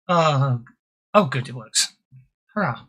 Uh, oh, good, it works. Hurrah.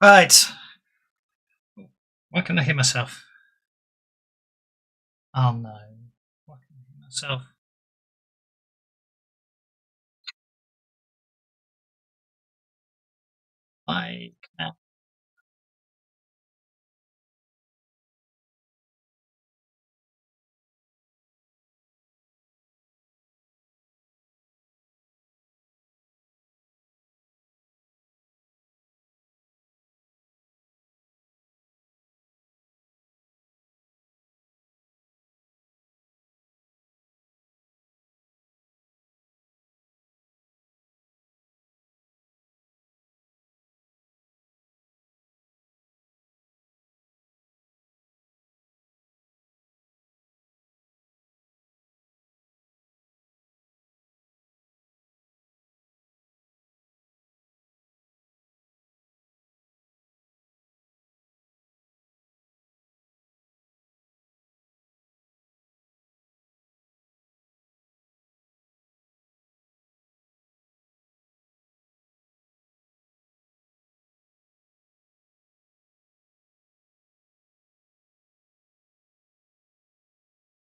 Right. Why can I hear myself? Oh no. Why can I hear myself? I can't.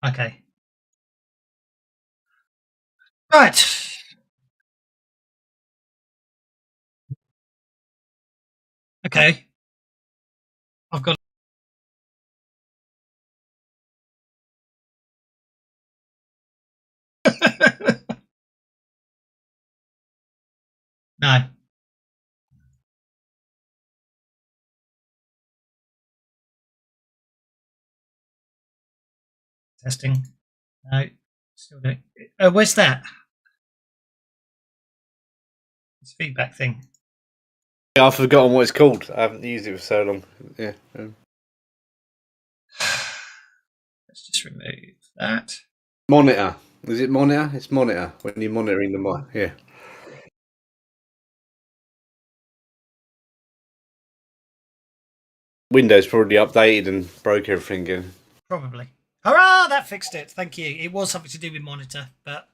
Okay. Right. Okay. I've got. No. Testing. No. Still doing. Where's that? This feedback thing. Yeah, I've forgotten what it's called. I haven't used it for so long. Yeah. Let's just remove that. Monitor. Is it monitor? It's monitor when you're monitoring the mic. Yeah. Windows probably updated and broke everything again. Probably. Hurrah! That fixed it. Thank you. It was something to do with monitor, but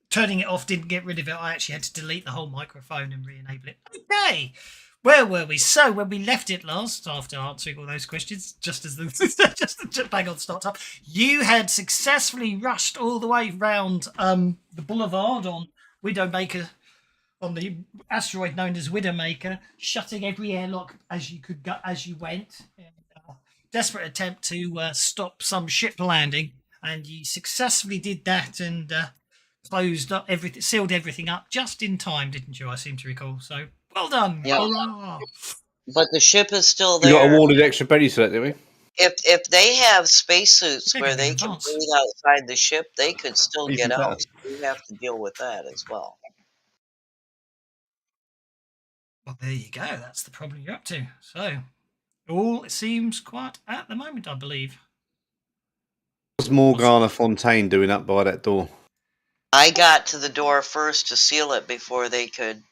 turning it off didn't get rid of it. I actually had to delete the whole microphone and re-enable it. Okay. Where were we? So when we left it last, after answering all those questions, just as the just bang on start up, you had successfully rushed all the way round the boulevard on Widowmaker, on the asteroid known as Widowmaker, shutting every airlock as you could go as you went. Desperate attempt to stop some ship landing, and you successfully did that and closed up everything, sealed everything up just in time, didn't you? I seem to recall. So well done! Yeah. Hurrah! But the ship is still We got there. awarded extra pennies for that, didn't we? If they have spacesuits They're where giving they an can advance. breathe outside the ship, they could still Even get better. out. We have to deal with that as well. Well, there you go. That's the problem you're up to. So all seems quiet at the moment, I believe. What's Morgana Fontaine doing up by that door? I got to the door first to seal it before they could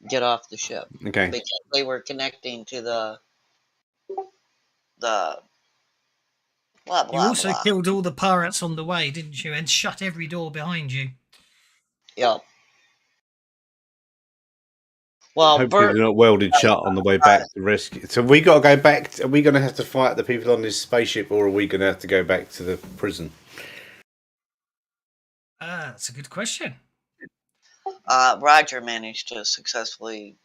get off the ship Okay. because they were connecting to the blah You blah also blah. killed all the pirates on the way, didn't you? And shut every door behind you. Yep. Well, Hopefully Bert, they're not welded shut on the way back to rescue. So we got to go back. Are we going to have to fight the people on this spaceship, or are we going to have to go back to the prison? That's a good question. Roger managed to successfully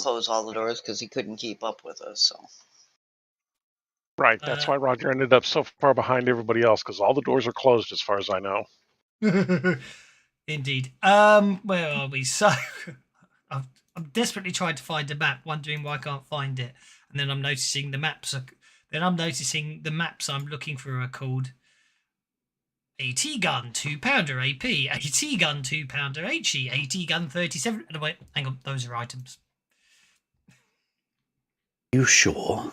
close all the doors because he couldn't keep up with us. So. Right, that's why Roger ended up so far behind everybody else, because all the doors are closed as far as I know. Indeed. Where are we? So I'm desperately trying to find a map, wondering why I can't find it. And then I'm noticing the maps I'm looking for are called AT gun 2-pounder AP, AT gun 2-pounder HE, AT gun 37. And wait, hang on, those are items. You sure?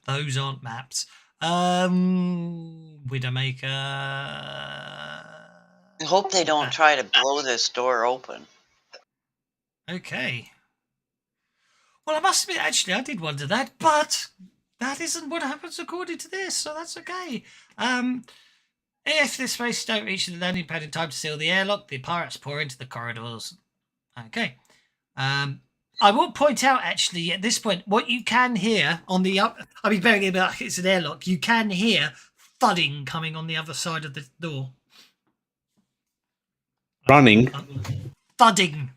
Those aren't maps. Widowmaker. I hope they don't try to blow this door open. Okay. Well, I must admit, actually, I did wonder that, but that isn't what happens according to this, so that's okay. If the space don't reach the landing pad in time to seal the airlock, the pirates pour into the corridors. Okay. I will point out, actually, at this point, what you can hear on the up. I mean, bearing in mind it's an airlock, you can hear thudding coming on the other side of the door. Running. Thudding.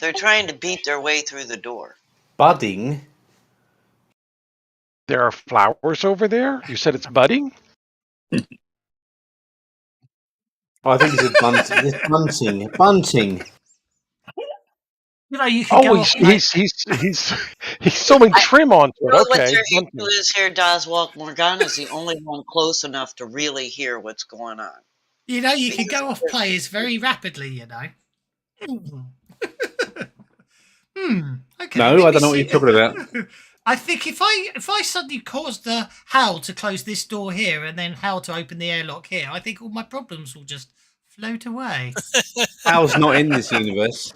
They're trying to beat their way through the door. Budding. There are flowers over there? You said it's budding? I think it's bunting. Bunting. You know, you can go off. He's sewing trim onto it. What Okay. their issue is here, Doswalk Morgana's the only one close enough to really hear what's going on. You know, you can go off players very rapidly, you know. Okay. No, I don't know what you're talking about. I think if I suddenly caused the Hal to close this door here and then Hal to open the airlock here, I think all my problems will just float away. Hal's not in this universe.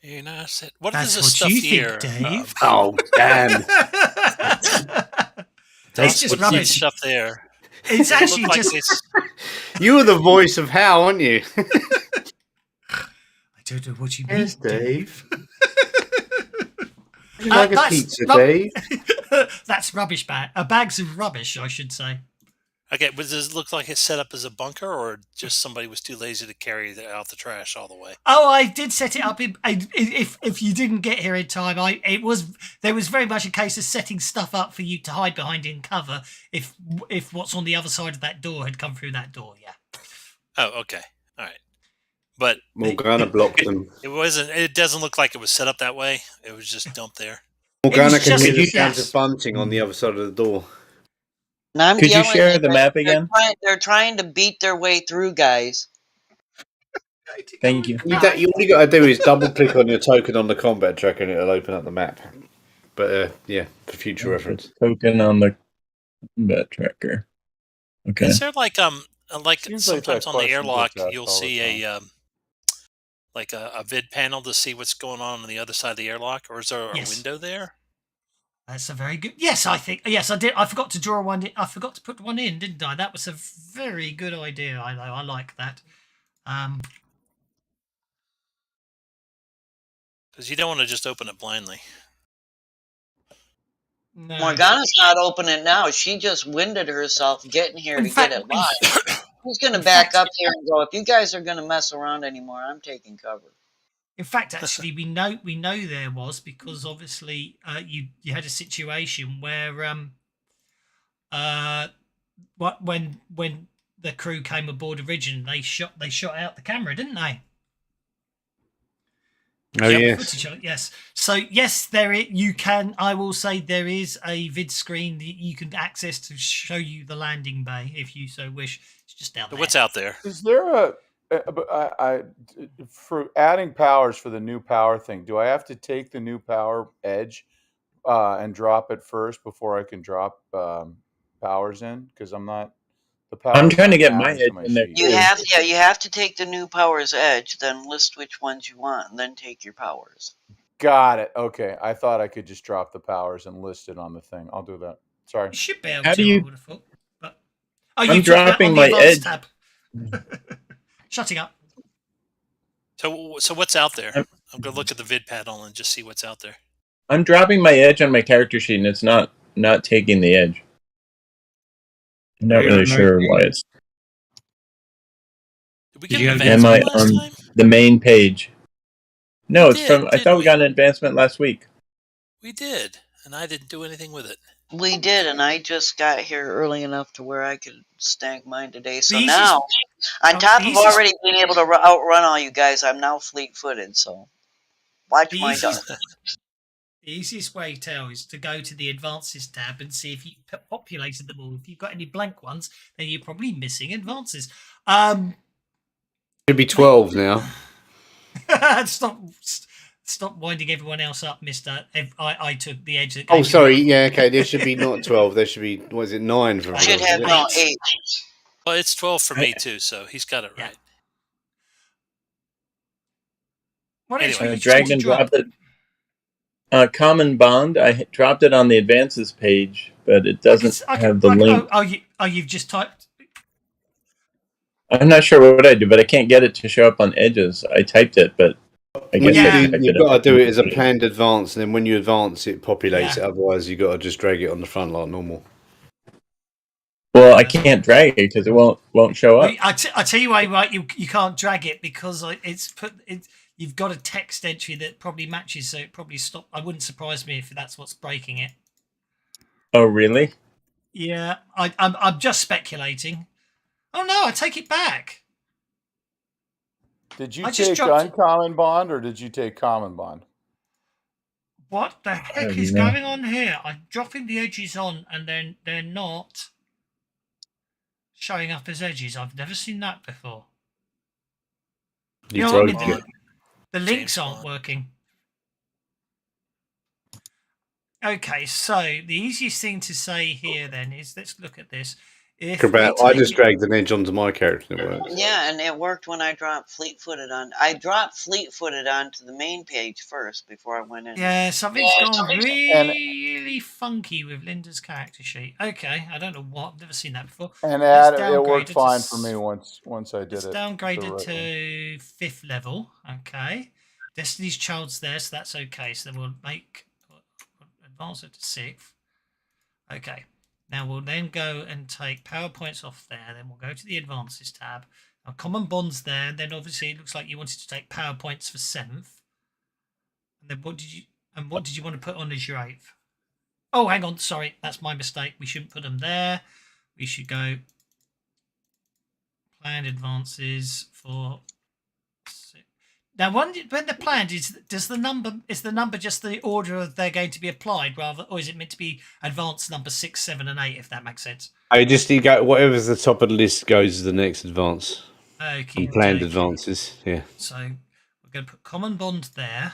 You know, I said, what That's is the what stuff you here? think, Dave. Oh, damn. It's just What's that rubbish. stuff there? It's It actually looked like just. it's- You were the voice of Hal, aren't you? I don't know what you mean, Yes, Dave. Would you like a that's pizza, rub- Dave? That's rubbish bag. Bags of rubbish, I should say. Okay, but does it look like it's set up as a bunker, or just somebody was too lazy to carry out the trash all the way? Oh, I did set it up. If you didn't get here in time, there was very much a case of setting stuff up for you to hide behind in cover. If what's on the other side of that door had come through that door, yeah. Oh, okay, all right. But Morgana blocked them. it wasn't. It doesn't look like it was set up that way. It was just dumped there. Morgana was can just- hear the yes. sounds of bunting on the other side of the door. And I'm Could you yelling share at the them. map again? They're trying to beat their way through, guys. Thank you. All you got to do is double click on your token on the combat tracker and it'll open up the map. But yeah, for future reference. Token on the combat tracker. Okay. Is there like Seems like sometimes that on the question airlock gets asked you'll all the see time. a vid panel to see what's going on the other side of the airlock, or is there a Yes. window there? That's a very good. Yes, I think. Yes, I did. I forgot to draw one. I forgot to put one in, didn't I? That was a very good idea. I know. I like that. Because you don't want to just open it blindly. No. Morgana's not opening it now. She just winded herself getting here In to fact- get it live. She's going to in back fact- up here and go, if you guys are going to mess around anymore, I'm taking cover. In fact, actually, we know there was, because obviously you had a situation where when the crew came aboard originally, they shot out the camera, didn't they? Oh, yes. Footage of it, yes. So yes, you can. I will say there is a vid screen that you can access to show you the landing bay if you so wish. It's just down But there. what's out there? Is there for adding powers for the new power thing? Do I have to take the new power edge and drop it first before I can drop powers in? Because I'm not the power. I'm trying to get my edge in there. You Yeah. have to take the new powers edge, then list which ones you want, and then take your powers. Got it. Okay, I thought I could just drop the powers and list it on the thing. I'll do that. Sorry. You should be able How to. do you- I would have thought. But I'm you took that dropping on the my advanced edge. tab. Shutting up. So what's out there? I'm gonna look at the vid panel and just see what's out there. I'm dropping my edge on my character sheet, and it's not taking the edge. I'm not really sure why it's Did we Did get you an have- Am I advancement last time? the main page. No, it's did, from. I didn't thought we we? got an advancement last week. We did, and I didn't do anything with it. We did, and I just got here early enough to where I could snag mine today. So The easiest- now, on top the of easiest- already being able to outrun all you guys, I'm now fleet-footed. So watch The my easiest- dog. The easiest way to tell is to go to the advances tab and see if you populated them all. If you've got any blank ones, then you're probably missing advances. Should be 12 now. Stop winding everyone else up, Mister. I took the edge. That Oh, gave you sorry. the- Yeah, okay. There should be not 12. There should be, what is it, 9 for Should have everyone, no 8. Well, it's 12 for me too, so he's got it Yeah. right. What Anyway. else would you Dragged want and to drop? dropped it. Common Bond. I dropped it on the advances page, but it doesn't have the link. You've just typed. I'm not sure what I do, but I can't get it to show up on edges. I typed it, but I guess Yeah. I picked You've it up. got to do it as a planned advance, and then when you advance, it populates Yeah. it. Otherwise, you've got to just drag it on the front like normal. Well, I can't drag it because it won't show up. I tell you why, right? You can't drag it because you've got a text entry that probably matches, so it probably stop. I wouldn't surprise me if that's what's breaking it. Oh, really? Yeah, I'm just speculating. Oh no, I take it back. Did you I just take dropped- uncommon bond or did you take common bond? What the heck is going on here? I'm dropping the edges on, and then they're not showing up as edges. I've never seen that before. You know what I broke mean? it. The links James aren't Bond. working. Okay, so the easiest thing to say here then is, let's look at this. If we About, I take just it- dragged an edge onto my character and it works. Yeah, and it worked when I dropped fleet-footed on. I dropped fleet-footed onto the main page first before I went in. Yeah, something's gone really funky with Linda's character sheet. Okay, I don't know what. I've never seen that before. And Let's it worked downgrade it fine to for me once I did It's it. downgraded the right way. to 5th level. Okay. Destiny's Child's there, so that's okay. So then we'll advance it to 6th. Okay. Now we'll then go and take PowerPoints off there. Then we'll go to the Advances tab. Now Common Bonds there. Then obviously it looks like you wanted to take PowerPoints for 7th. And then what did you want to put on as your 8th? Oh, hang on. Sorry, that's my mistake. We shouldn't put them there. We should go planned advances for. Now, when they're planned, is the number just the order they're going to be applied, rather, or is it meant to be advanced number 6, 7, and 8? If that makes sense. I just you go whatever's the top of the list goes to the next advance. Okay. And planned advances, yeah. So we're going to put common bond there.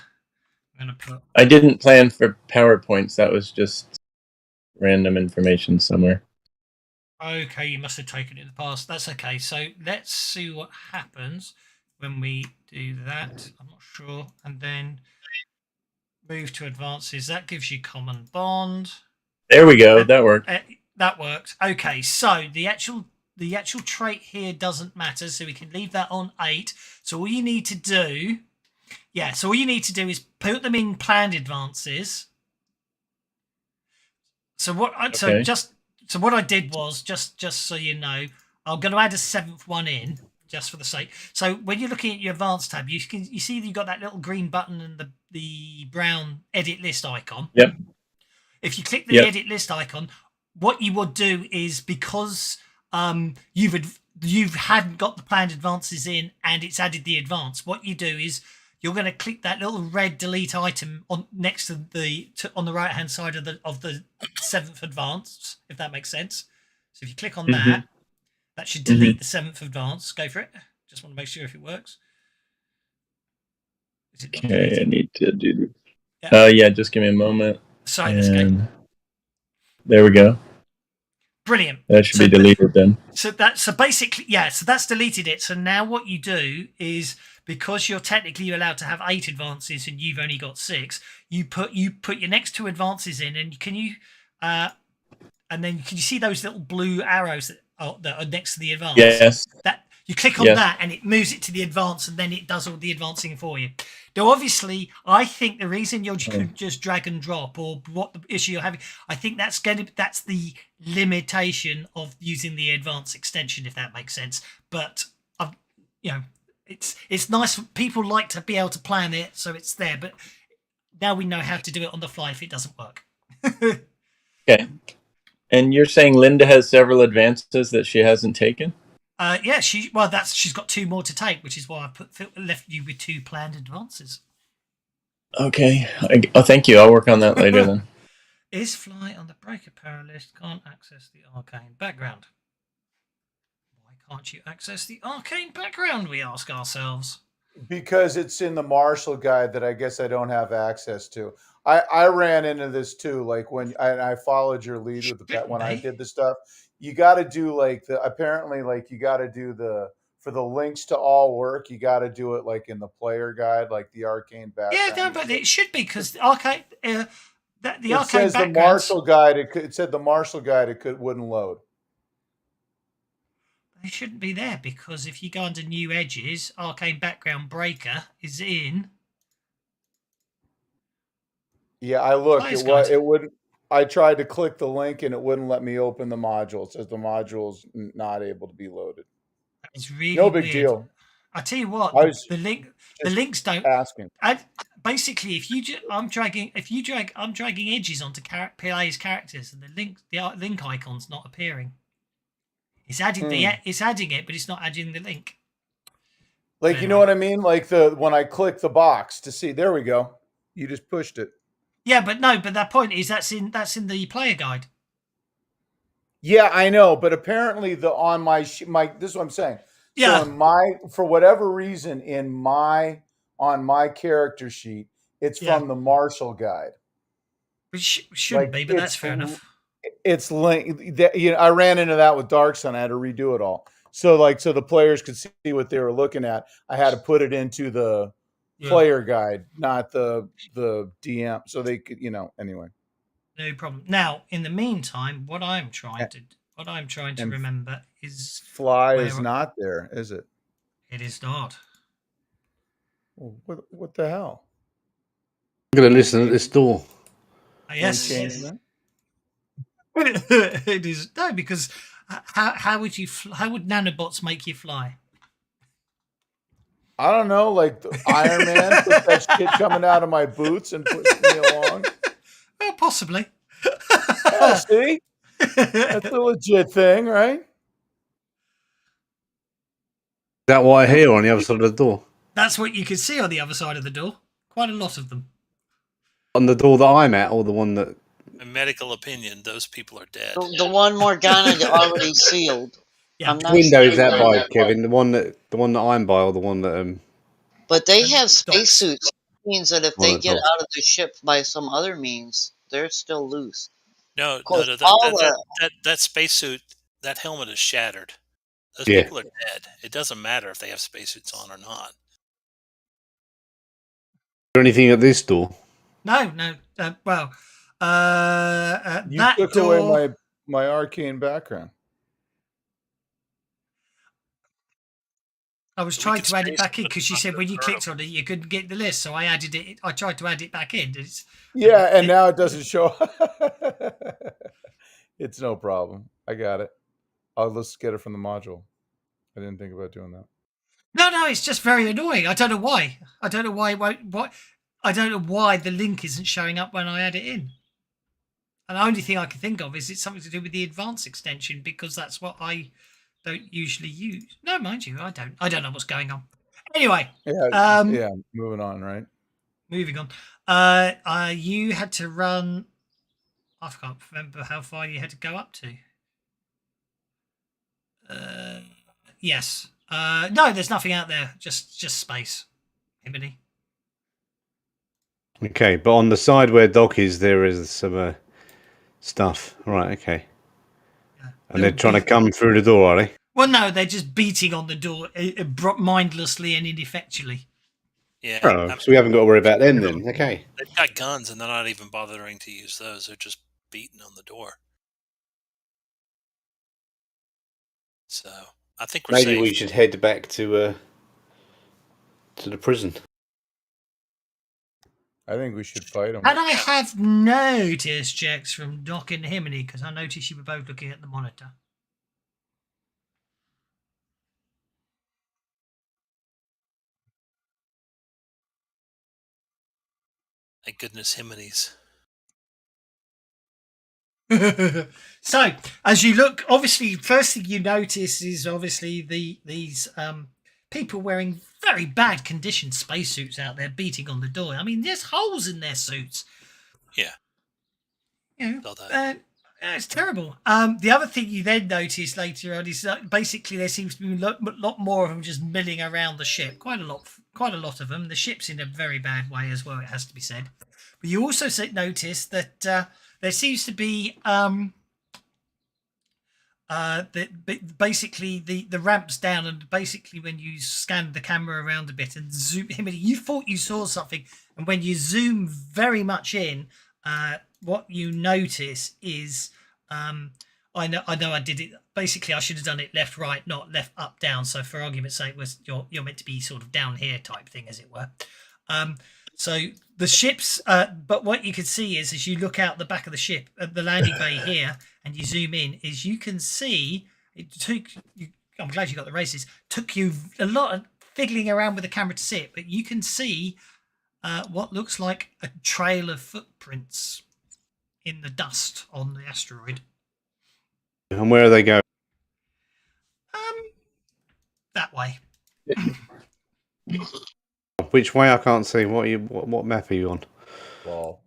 I'm going to put. I didn't plan for PowerPoints. That was just random information somewhere. Okay, you must have taken it in the past. That's okay. So let's see what happens when we do that. I'm not sure. And then move to advances. That gives you common bond. There we go. That worked. That worked. Okay, so the actual trait here doesn't matter, so we can leave that on 8. So all you need to do, is put them in planned advances. So what I did was just so you know, I'm going to add a 7th one in just for the sake. So when you're looking at your advanced tab, you see that you've got that little green button and the brown edit list icon. Yep. If you click the edit list icon, what you would do is, because you hadn't got the planned advances in and it's added the advance, what you do is you're going to click that little red delete item on next to on the right hand side of the 7th advance, if that makes sense. So if you click on that should delete the 7th advance. Go for it. Just want to make sure if it works. Okay, I need to do. Yeah, just give me a moment. Sorry, escape. There we go. Brilliant. That should be deleted then. So that's deleted it. So now what you do is, because you're technically allowed to have 8 advances and you've only got 6, you put your next 2 advances in, and then can you see those little blue arrows that are next to the advance? Yes. That you click on that and it moves it to the advance, and then it does all the advancing for you. Now, obviously, I think the reason you could just drag and drop, or what the issue you're having, I think that's the limitation of using the advanced extension, if that makes sense. But it's nice. People like to be able to plan it, so it's there. But now we know how to do it on the fly if it doesn't work. Okay. And you're saying Linda has several advances that she hasn't taken? Yeah, she's got 2 more to take, which is why I left you with 2 planned advances. Okay. Thank you. I'll work on that later then. Is fly on the breaker power list, can't access the arcane background. Why can't you access the arcane background, we ask ourselves? Because it's in the Marshall guide that I guess I don't have access to. I ran into this too. Like when I followed your lead with when I did the stuff, you got to do you got to do for the links to all work. You got to do it like in the player guide, like the arcane background. Yeah, no, but it should be, because the arcane. It says the Marshall guide. It said the Marshall guide. Wouldn't load. They shouldn't be there, because if you go under new edges, arcane background breaker is in Yeah, I looked. Player's guide. It wouldn't. I tried to click the link and it wouldn't let me open the module. It says the module's not able to be loaded. It's really No big weird. deal. I tell you what, I was the just links don't. asking. Basically, if you I'm dragging edges onto players' characters, and the link icon's not appearing. It's adding it's adding it, but it's not adding the link. Like, you know what I mean? Like when I click the box to see, there we go. You just pushed it. Yeah, but that point is that's in the player guide. Yeah, I know, but apparently on my this is what I'm saying. Yeah. So for whatever reason on my character sheet, it's from the Marshall guide. Which shouldn't be, but that's fair enough. It's linked. I ran into that with Dark Sun. I had to redo it all. So the players could see what they were looking at. I had to put it into the player guide, not the DM, so they could, anyway. No problem. Now, in the meantime, what I'm trying to remember is Fly is not there, is it? It is not. Well, what the hell? I'm going to listen at this door. Yes. It is no, because how would nanobots make you fly? I don't know, like Iron Man put that shit coming out of my boots and pushing me along. Well, possibly. Yeah, see, that's a legit thing, right? Is that what I hear on the other side of the door? That's what you can see on the other side of the door. Quite a lot of them. On the door that I'm at, or the one that... In medical opinion, those people are dead. The one Morgana already sealed. Yeah. I'm not window is saying that by, Kevin? The one that I'm by, or the one that But they have spacesuits. Means that if they get out of the ship by some other means, they're still loose. No, course, that spacesuit, that helmet is shattered. Those people are dead. It doesn't matter if they have spacesuits on or not. Is there anything at this door? No. You that took door... away my arcane background. I was trying to add it back in because she said when you clicked on it, you couldn't get the list. So I added it. I tried to add it back in. And now it doesn't show. It's no problem. I got it. Let's get it from the module. I didn't think about doing that. No, it's just very annoying. I don't know why. I don't know why the link isn't showing up when I add it in. And the only thing I can think of is it's something to do with the advanced extension, because that's what I don't usually use. No, mind you, I don't know what's going on. Anyway. Moving on, right? Moving on. You had to run... I can't remember how far you had to go up to. Yes. No, there's nothing out there. Just space. Himiny. Okay, but on the side where Doc is, there is some stuff. Right, okay. Yeah. And they're trying to come through the door, are they? Well, no, they're just beating on the door mindlessly and ineffectually. Yeah. Oh, so we haven't got to worry about them then. Okay. They've got guns and they're not even bothering to use those. They're just beating on the door. So I think we're maybe safe. We should head back to the prison. I think we should fight them. And I have noticed checks from Doc and Himini, because I noticed you were both looking at the monitor. Thank goodness Himini's. So, as you look, obviously, first thing you notice is obviously these people wearing very bad condition spacesuits out there beating on the door. I mean, there's holes in their suits. Yeah. You know, it's terrible. The other thing you then notice later on is that basically there seems to be a lot more of them just milling around the ship. Quite a lot of them. The ship's in a very bad way as well, it has to be said. But you also notice that there seems to be basically the ramps down, and basically when you scan the camera around a bit and zoom in, you thought you saw something, and when you zoom very much in, what you notice is I know I did it. Basically, I should have done it left, right, not left, up, down. So for argument's sake, you're meant to be sort of down here type thing, as it were. So the ships, but what you can see is as you look out the back of the ship at the landing bay here, and you zoom in, is you can see it took you. I'm glad you got the races. Took you a lot of fiddling around with the camera to see it, but you can see what looks like a trail of footprints in the dust on the asteroid. And where are they going? That way. Which way? I can't see. What map are you on? Well,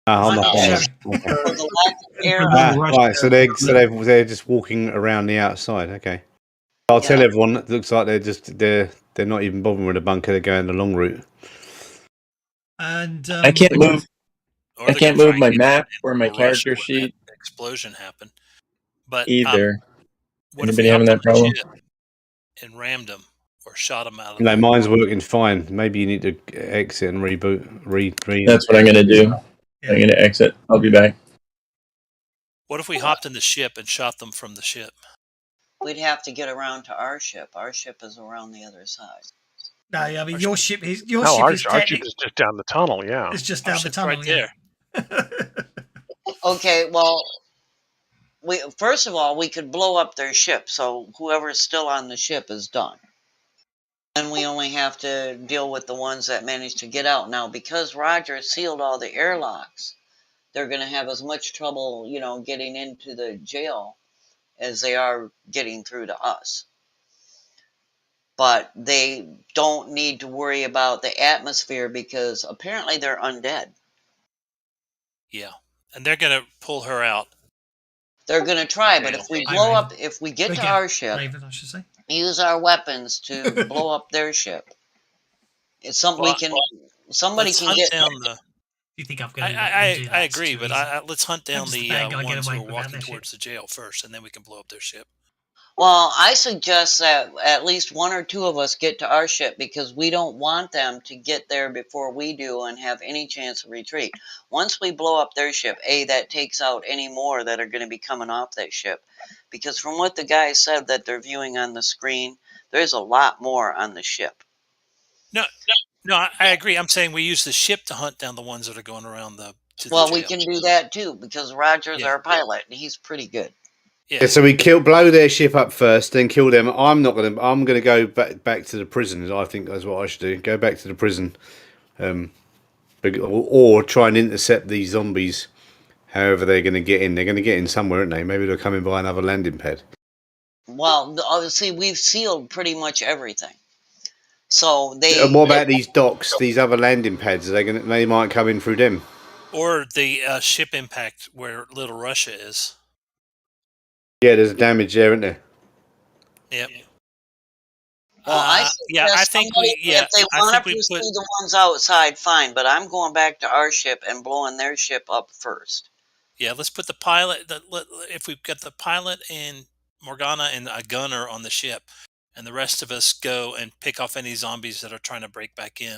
I'm not on Sure. it. Okay. For the lack of air Right, so they're just walking around the outside. Okay. I'll tell Yeah. everyone. It looks like they're not even bothering with the bunker. They're going the long route. And I can't move. Or I they're can't gonna try move and my get map in or my Russia character when sheet that explosion happened. But either. what if we Anybody having hopped that on the problem? ship and rammed them or shot them out of You know, the mine's working fine. Maybe you need to exit and reboot. That's what I'm going to do. Yeah. I'm going to exit. I'll be back. What if we hopped in the ship and shot them from the ship? We'd have to get around to our ship. Our ship is around the other side. no, I mean your ship is Our is ship is just down the tunnel. Yeah. it's just Our down the ship's tunnel. right Yeah. there. Okay, well, we first of all we could blow up their ship, so whoever's still on the ship is done. And we only have to deal with the ones that manage to get out. Now, because Roger sealed all the airlocks, they're going to have as much trouble, getting into the jail as they are getting through to us. But they don't need to worry about the atmosphere because apparently they're undead. Yeah, and they're gonna pull her out. They're going to try, but if we blow up, if we get to our ship, Raven, I should say. use our weapons to blow up their ship. It's something Well, somebody Let's can hunt get. down the. Do you think I'm going to let them do that? I It's agree, too but easy. let's hunt down just the bang on, get ones away who are without walking their ship. towards the jail first, and then we can blow up their ship. Well, I suggest that at least one or two of us get to our ship because we don't want them to get there before we do and have any chance of retreat. Once we blow up their ship, that takes out any more that are going to be coming off that ship. Because from what the guys said that they're viewing on the screen, there's a lot more on the ship. No, I agree. I'm saying we use the ship to hunt down the ones that are going around the Well, jail. we can do that too because Roger's our pilot and he's pretty good. Yeah, so we blow their ship up first, then kill them. I'm gonna go back to the prison. I think that's what I should do. Go back to the prison, or try and intercept these zombies. However, they're going to get in. They're going to get in somewhere, aren't they? Maybe they're coming by another landing pad. Well, obviously we've sealed pretty much everything. So they. And what about these docks? These other landing pads? They might come in through them. Or the ship impact where Little Russia is. Yeah, there's damage there, isn't there? Yep. Well, I think if they want to pursue the ones outside, fine. But I'm going back to our ship and blowing their ship up first. Yeah, let's put the pilot. If we've got the pilot and Morgana and a gunner on the ship, and the rest of us go and pick off any zombies that are trying to break back in,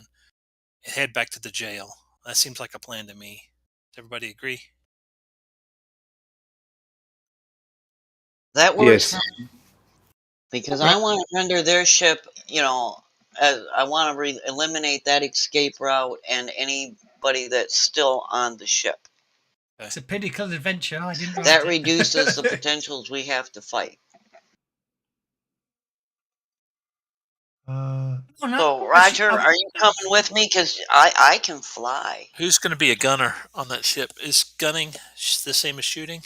and head back to the jail. That seems like a plan to me. Does everybody agree? That works. Yes. Because I want to render their ship, I want to eliminate that escape route and anybody that's still on the ship. It's a pinnacle adventure. I didn't. That reduces the potentials we have to fight. So, Roger, are you coming with me? Because I can fly. Who's going to be a gunner on that ship? Is gunning the same as shooting?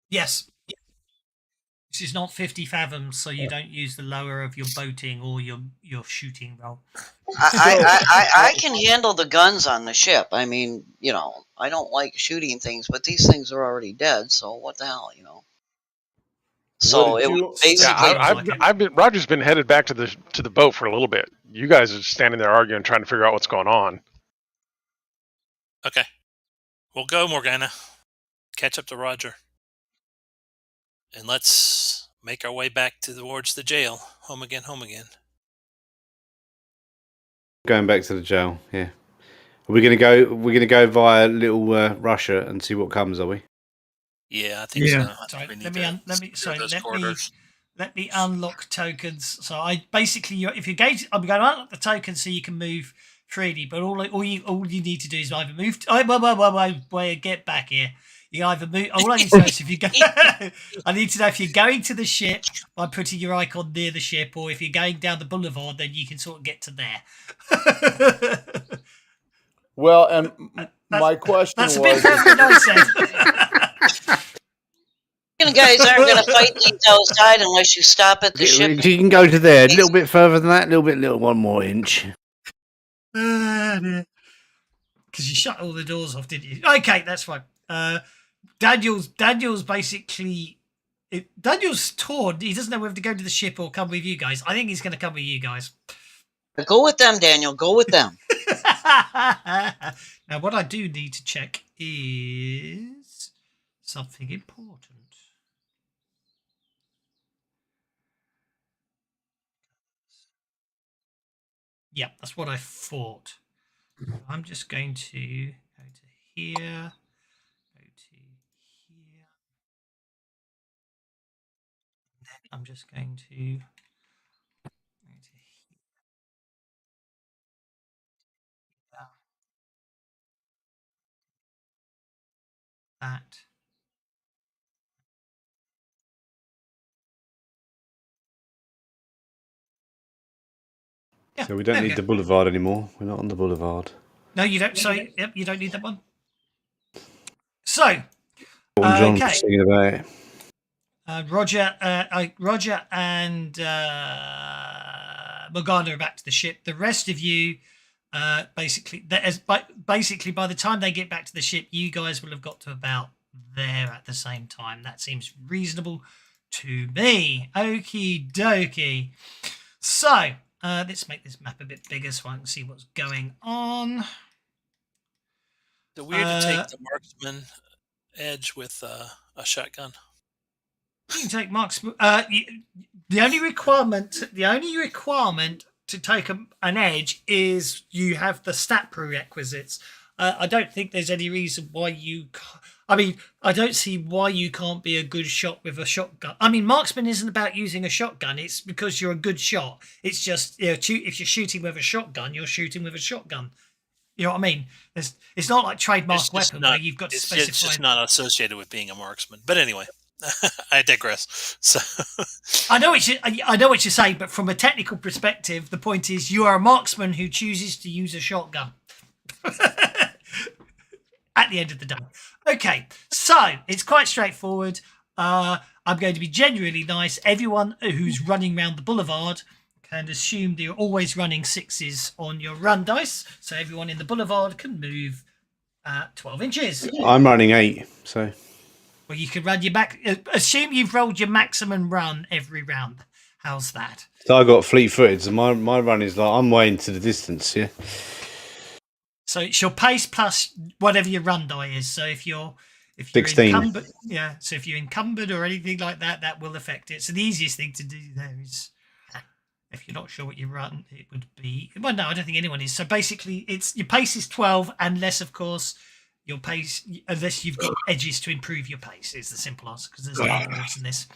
Yes. This is not 50 fathoms, so you don't use the lower of your boating or your shooting roll. I can handle the guns on the ship. I mean, I don't like shooting things, but these things are already dead, so what the hell, So it was basically. Roger's been headed back to the boat for a little bit. You guys are standing there arguing, trying to figure out what's going on. Okay, we'll go, Morgana. Catch up to Roger, and let's make our way back towards the jail. Home again, home again. Going back to the jail. Yeah. Are we gonna go? We're gonna go via Little Russia and see what comes. Are we? Yeah, I think so. Sorry, Let me unlock tokens. So I basically, if you're going, I'm going to unlock the tokens so you can move freely. But all you need to do is either move. Get back here. You either move. All I need to know is if you go. I need to know if you're going to the ship by putting your icon near the ship, or if you're going down the boulevard, then you can sort of get to there. Well, and my question that's a was, bit further than I said. You guys aren't going to fight these outside unless you stop at the ship. You can go to there, a little bit further than that, a little one more inch. Because you shut all the doors off, didn't you? Okay, that's fine. Daniel's basically... Daniel's torn. He doesn't know whether to go to the ship or come with you guys. I think he's going to come with you guys. Go with them, Daniel. Go with them. Now, what I do need to check is something important. Yep, that's what I thought. I'm just going to go to here, go to here. Then I'm just going to here. That. Yeah, So we don't need the boulevard anymore. We're not on the boulevard. No, you don't. Sorry, yep, you don't need that one. So, John okay. singing about it. Roger and Morgana are back to the ship. The rest of you, basically, by the time they get back to the ship, you guys will have got to about there at the same time. That seems reasonable to me. Okie dokie. So, let's make this map a bit bigger so I can see what's going on. Is it weird to take the marksman edge with a shotgun? You can take marksman. The only requirement to take an edge is you have the stat prerequisites. I don't think there's any reason why you can't. I mean, I don't see why you can't be a good shot with a shotgun. I mean, marksman isn't about using a shotgun. It's because you're a good shot. It's just, if you're shooting with a shotgun, you're shooting with a shotgun. You know what I mean? It's not like trademark weapon where you've got to specify. It's just not associated with being a marksman. But anyway, I digress. So I know what you're saying, but from a technical perspective, the point is you are a marksman who chooses to use a shotgun. At the end of the day. Okay, so it's quite straightforward. I'm going to be genuinely nice. Everyone who's running around the boulevard can assume that you're always running 6s on your run dice. So everyone in the boulevard can move 12 inches. I'm running 8, so... Well, you can run your back. Assume you've rolled your maximum run every round. How's that? So I got fleet-footed, so my run is like, I'm way into the distance, yeah? So it's your pace plus whatever your run die is. So if you're 16. encumbered, so if you're encumbered or anything like that, that will affect it. So the easiest thing to do there is, if you're not sure what you run, it would be. Well, no, I don't think anyone is. So basically, it's your pace is 12, unless of course your pace, unless you've got edges to improve your pace. Is the simple answer because there's no rules in this.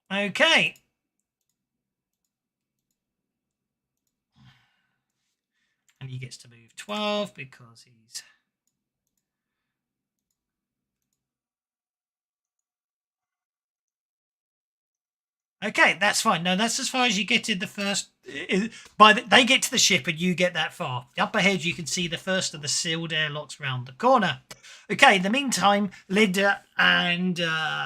Okay. And he gets to move 12 because he's... Okay, that's fine. No, that's as far as you get in the first... They get to the ship and you get that far. Up ahead, you can see the first of the sealed airlocks round the corner. Okay, in the meantime, Linda and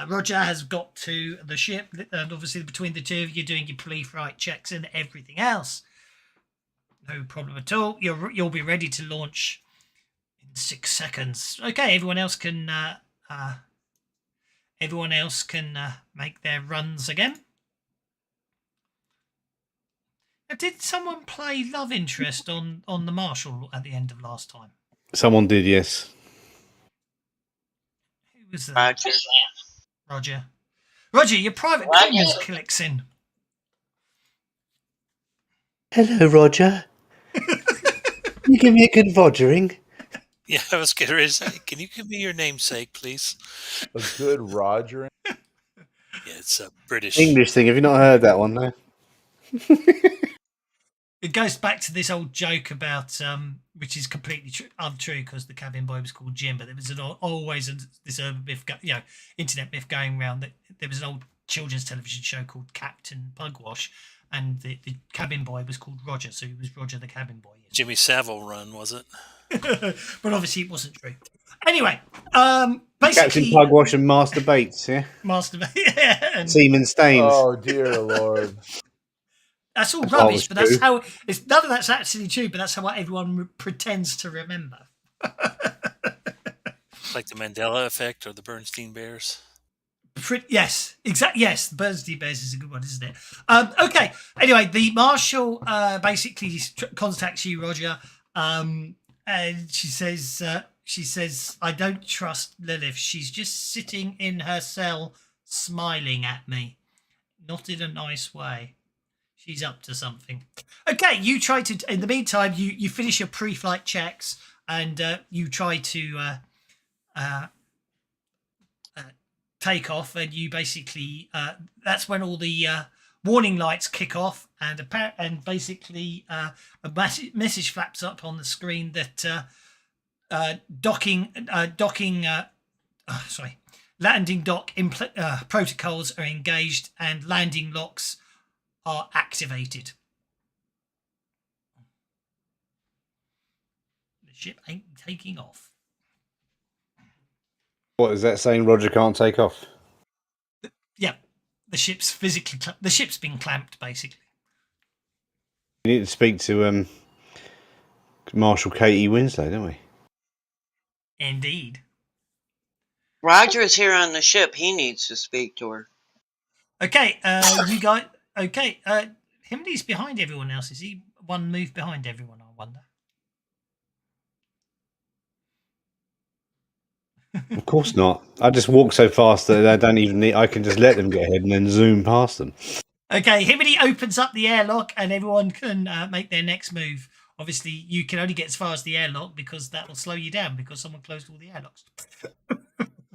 Roger has got to the ship. And obviously, between the two of you, doing your pre-flight checks and everything else. No problem at all. You'll be ready to launch in 6 seconds. Okay, everyone else can make their runs again. Now, did someone play love interest on the Marshal at the end of last time? Someone did, yes. Who was that? Roger. Roger, your private comments clicks in. Hello, Roger. Can you give me a good Rogering? yeah, I was going to say, can you give me your namesake, please? A good Roger. Yeah, It's a British. English thing. Have you not heard that one? No. It goes back to this old joke about, which is completely untrue because the cabin boy was called Jim, but there was always this urban myth, internet myth going around that there was an old children's television show called Captain Pugwash, and the cabin boy was called Roger, so he was Roger the cabin boy. Jimmy Savile run, was it? But obviously it wasn't true. Anyway, Captain basically, Pugwash and Master Bates, yeah. Master and Seaman Staines. Oh dear lord. that's all That's rubbish, all but that's true. how it's none of that's actually true, but that's how everyone pretends to remember. Like the Mandela effect or the Bernstein Bears. Yes, exactly. Yes, the Bernstein Bears is a good one, isn't it? Okay. Anyway, the marshal basically contacts you, Roger, and she says, "I don't trust Lilith. She's just sitting in her cell, smiling at me, not in a nice way. She's up to something." Okay, you try to. In the meantime, you finish your pre-flight checks and you try to take off, and you basically that's when all the warning lights kick off, and basically a message flaps up on the screen that landing dock protocols are engaged and landing locks are activated. The ship ain't taking off. What is that saying? Roger can't take off. Yeah, the ship's physically the ship's been clamped basically. We need to speak to Marshal Katie Winslow, don't we? Indeed. Roger is here on the ship. He needs to speak to her. Okay, you guys. Okay, Himley's behind everyone else. Is he one move behind everyone? I wonder. Of course not. I just walk so fast that I don't even need. I can just let them get ahead and then zoom past them. Okay, Himley opens up the airlock, and everyone can make their next move. Obviously, you can only get as far as the airlock because that will slow you down because someone closed all the airlocks.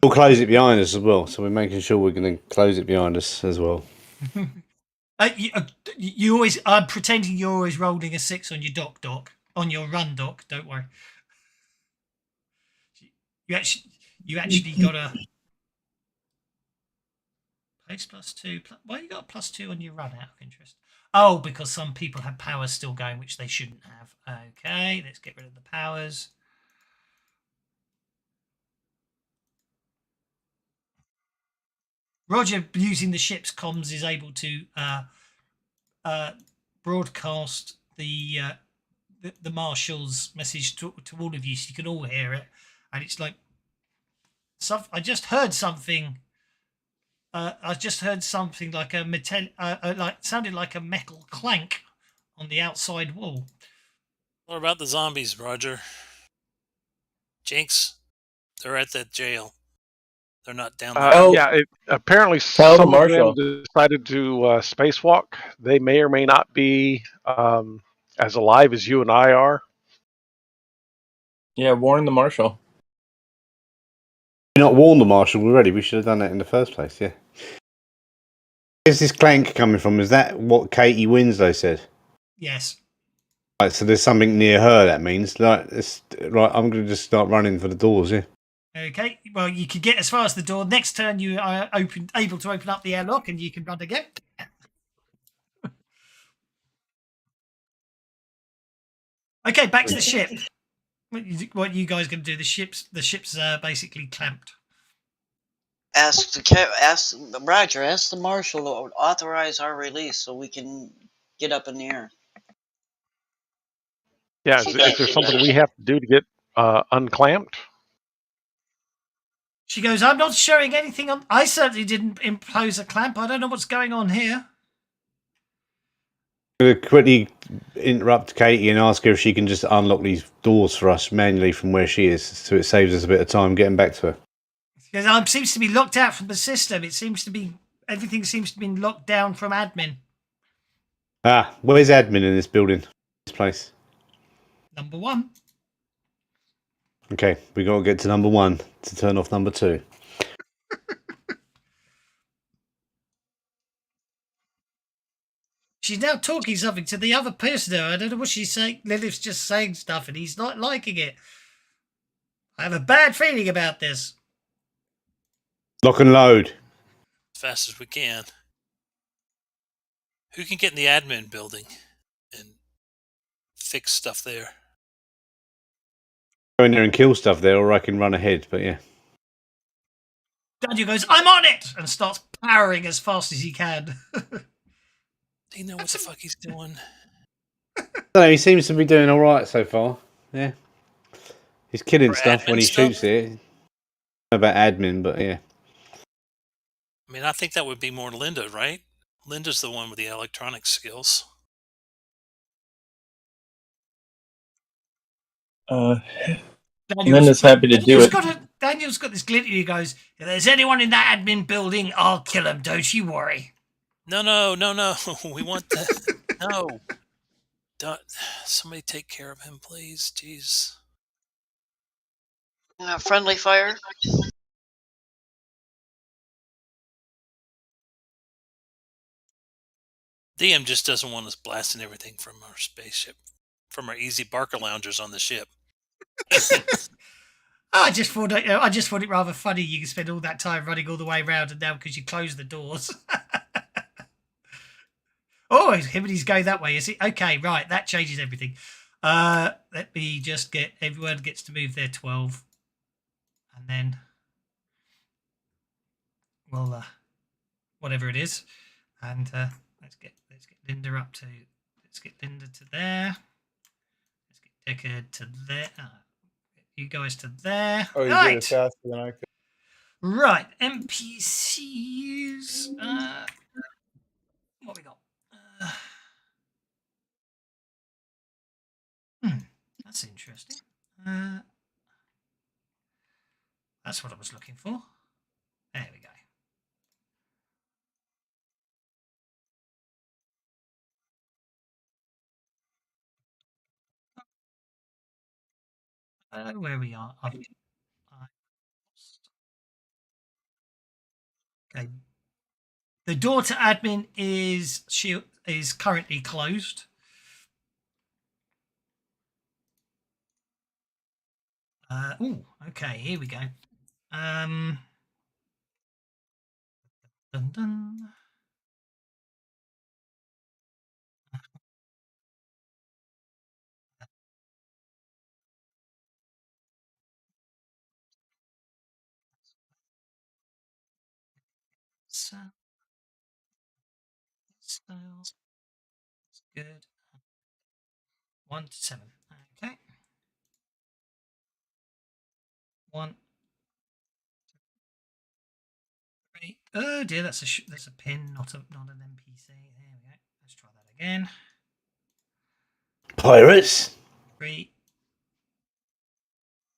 We'll close it behind us as well, so we're making sure we're going to close it behind us as well. You always. I'm pretending you're always rolling a 6 on your dock, on your run dock. Don't worry. You actually got a place +2. Why you got a +2 on your run? Out of interest. Oh, because some people have powers still going, which they shouldn't have. Okay, let's get rid of the powers. Roger, using the ship's comms, is able to broadcast the marshal's message to all of you, so you can all hear it. And it's like, I just heard something. I just heard something like a metal, sounded like a metal clank on the outside wall. What about the zombies, Roger? Jinx, they're at the jail. They're not down there. Yeah, apparently Tell the some of marshal. them decided to spacewalk. They may or may not be as alive as you and I are. Yeah, warn the marshal. We're not warned the marshal already. We should have done that in the first place. Yeah. Where's this clank coming from? Is that what Katie Winslow said? Yes. Right, so there's something near her. That means right. I'm going to just start running for the doors. Yeah. Okay. Well, you could get as far as the door. Next turn, you are able to open up the airlock, and you can run again. Okay, back to the ship. What you guys going to do? The ship's basically clamped. Ask Roger. Ask the marshal to authorize our release so we can get up in the air. Yeah, is there something we have to do to get unclamped? She goes, "I'm not showing anything on. I certainly didn't impose a clamp. I don't know what's going on here." I'm going to quickly interrupt Katie and ask her if she can just unlock these doors for us manually from where she is, so it saves us a bit of time getting back to her. Because it seems to be locked out from the system. It seems to be everything seems to be locked down from admin. Where's admin in this building? This place. Number 1. Okay, we got to get to number 1 to turn off number 2. she's now talking something to the other person. I don't know what she's saying. Lilith's just saying stuff, and he's not liking it. I have a bad feeling about this. Lock and load. As fast as we can. Who can get in the admin building and fix stuff there? Go in there and kill stuff there, or I can run ahead. But yeah. Daniel goes, I'm on it! And starts powering as fast as he can. Do you know what the fuck he's doing? I don't know, he seems to be doing all right so far. Yeah. He's killing For stuff when admin he stuff? shoots it. I don't know about admin, but yeah. I mean, I think that would be more Linda, right? Linda's the one with the electronic skills. Linda's happy to do it. Daniel's got this glint. He goes, if there's anyone in that admin building, I'll kill him. Don't you worry. No. We want that. No. Somebody take care of him, please. Jeez. Friendly fire. DM just doesn't want us blasting everything from our spaceship, from our easy Barker loungers on the ship. I just thought it rather funny. You can spend all that time running all the way around, and now because you close the doors. Oh, him and he's going that way, is he? Okay, right. That changes everything. Let me just get everyone gets to move their 12, and then well, whatever it is, and let's get Linda up to. Let's get Linda to there. Let's get Deckard to there. You guys to there. Oh, you right. did it faster than I could. Right, NPCs. What we got? That's interesting. That's what I was looking for. There we go. Where we are. Okay. The door to admin is currently closed. Okay, here we go. Dun, dun. So, styles. Good. 1 to 7. Okay. 1. 3. Oh dear, that's a pin, not an NPC. There we go. Let's try that again. Pirates. 3,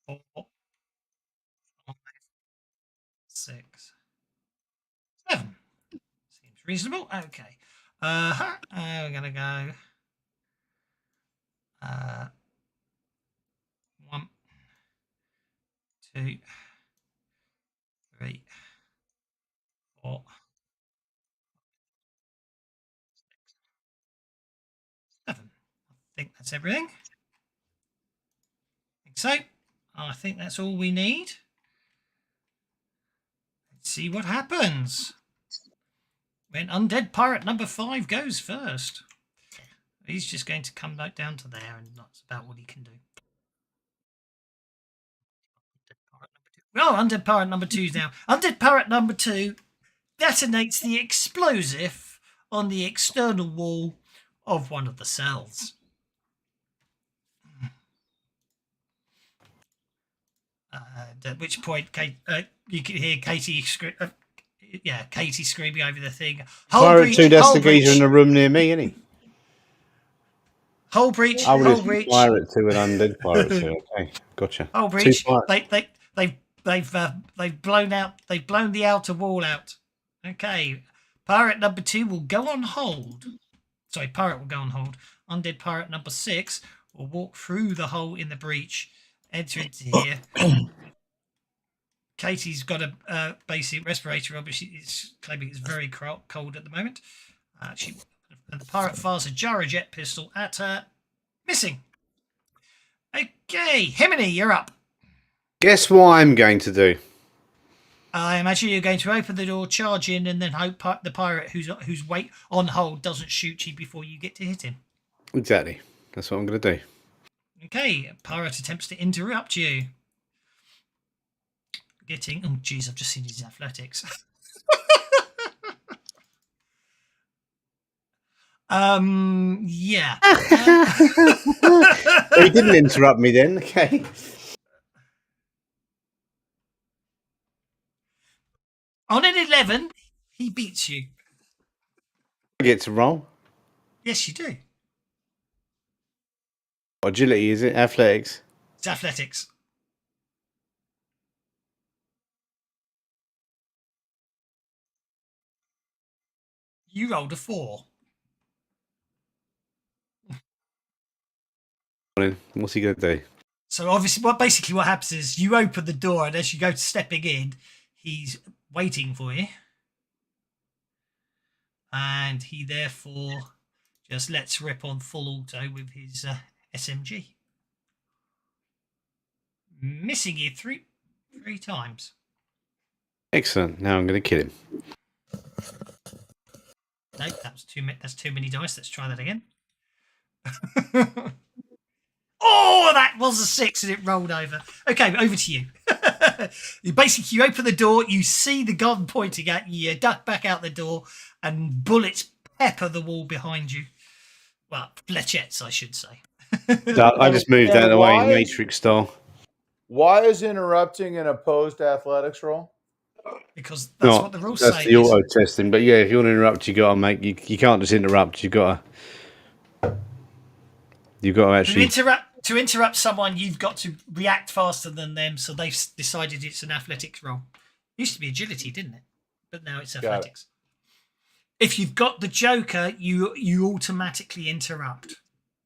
4, 5, 6, 7. Seems reasonable. Okay. We're gonna go. 1, 2, 3, 4, 6, 7. I think that's everything. I think so. I think that's all we need. Let's see what happens when Undead Pirate number 5 goes first. He's just going to come back down to there, and that's about what he can do. Oh, Undead Pirate number 2's now. Undead Pirate number 2 detonates the explosive on the external wall of one of the cells. At which point, you can hear Katie screaming over the thing. Pirate 2, that's the geezer in the room near me, isn't he? Hull breach. I Hull was breach. Pirate 2 and Undead Pirate 2. Okay, gotcha. Hull breach. They've blown the outer wall out. Okay, pirate number 2 will go on hold. Sorry, pirate will go on hold. Undead pirate number 6 will walk through the hole in the breach, enter into here. Katie's got a basic respirator on, but she's claiming it's very cold at the moment. She And the pirate fires a gyrojet pistol at her, missing. Okay, Himini, you're up. Guess what I'm going to do? I imagine you're going to open the door, charge in, and then hope the pirate whose weight on hold doesn't shoot you before you get to hit him. Exactly. That's what I'm going to do. Okay, pirate attempts to interrupt you. Getting... Oh, geez, I've just seen his athletics. Yeah. He didn't interrupt me then. Okay. On an 11, he beats you. I get to roll. Yes, you do. Agility, is it? Athletics. It's athletics. You rolled a 4. What's he going to do? So obviously, basically what happens is you open the door, and as you go to stepping in, he's waiting for you, and he therefore just lets rip on full auto with his SMG, missing you three times. Excellent. Now I'm going to kill him. No, that's too many dice. Let's try that again. Oh, that was a 6 and it rolled over. Okay, over to you. You open the door, you see the gun pointing at you, you duck back out the door, and bullets pepper the wall behind you. Well, flechettes, I should say. I just moved out of the way, Matrix style. Why is interrupting an opposed athletics roll? Because that's what the rules say. That's the auto testing. But yeah, if you want to interrupt, you got to make you can't just interrupt. You got to actually to interrupt someone. You've got to react faster than them. So they've decided it's an athletics roll. It used to be agility, didn't it? But now it's athletics. If you've got the Joker, you automatically interrupt.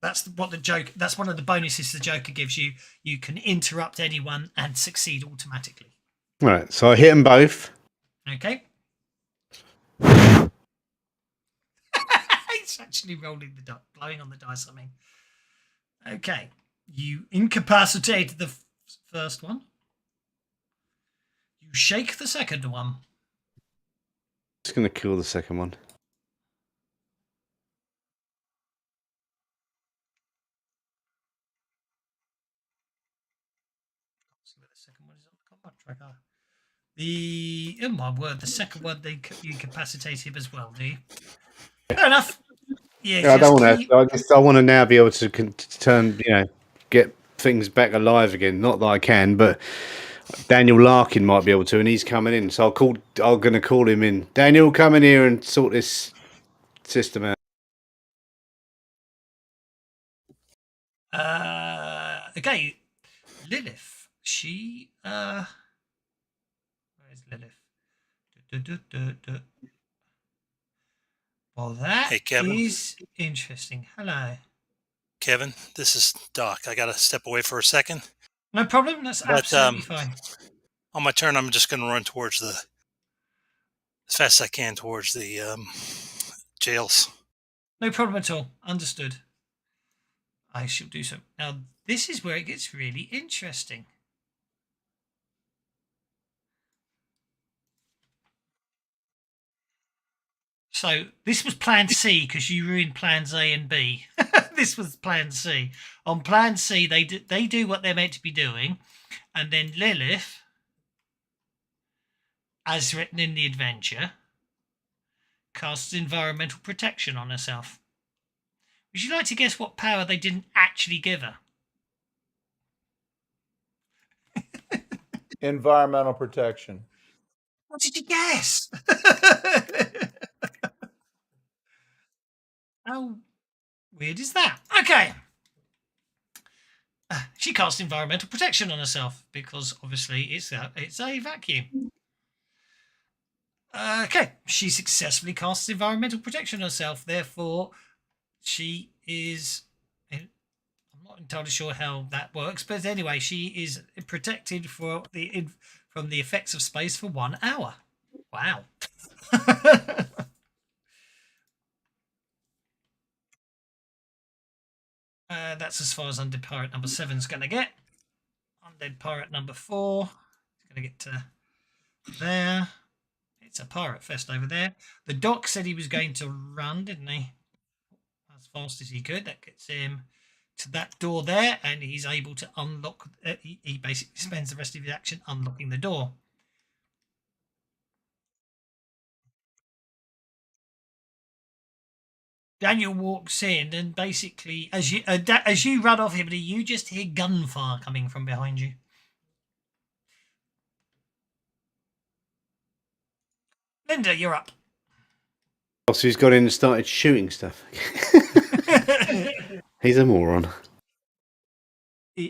That's one of the bonuses the Joker gives you. You can interrupt anyone and succeed automatically. Right. So I hit them both. Okay. It's actually rolling the dice, blowing on the dice. I mean, okay. You incapacitate the first one. You shake the second one. Just going to kill the second one. See where the second one is on the combat tracker. Oh my word, the second one you incapacitate him as well, do you? Fair enough. Yeah, I don't want to. I want to now be able to turn, get things back alive again. Not that I can, but Daniel Larkin might be able to, and he's coming in. So I'm going to call him in. Daniel, come in here and sort this system out. Okay, Lilith. She where is Lilith? Well, that is interesting. Hello, Kevin. This is Doc. I got to step away for a second. No problem. That's absolutely fine. On my turn, I'm just going to run towards as fast as I can towards the jails. No problem at all. Understood. I shall do so. Now, this is where it gets really interesting. So this was Plan C because you were in Plans A and B. This was Plan C. On Plan C, they do what they're meant to be doing, and then Lilith, as written in the adventure, casts environmental protection on herself. Would you like to guess what power they didn't actually give her? Environmental protection. What did you guess? How weird is that? Okay. She cast environmental protection on herself because obviously it's a vacuum. Okay, she successfully casts environmental protection on herself. Therefore, she is. I'm not entirely sure how that works, but anyway, she is protected from the effects of space for 1 hour. Wow. That's as far as undead pirate number 7 is going to get. Undead pirate number 4 is going to get to there. It's a pirate fest over there. The doc said he was going to run, didn't he? As fast as he could. That gets him to that door there, and he's able to unlock. He basically spends the rest of his action unlocking the door. Daniel walks in, and basically, as you run off him, you just hear gunfire coming from behind you. Linda, you're up. Oh, so he's got in and started shooting stuff. He's a moron.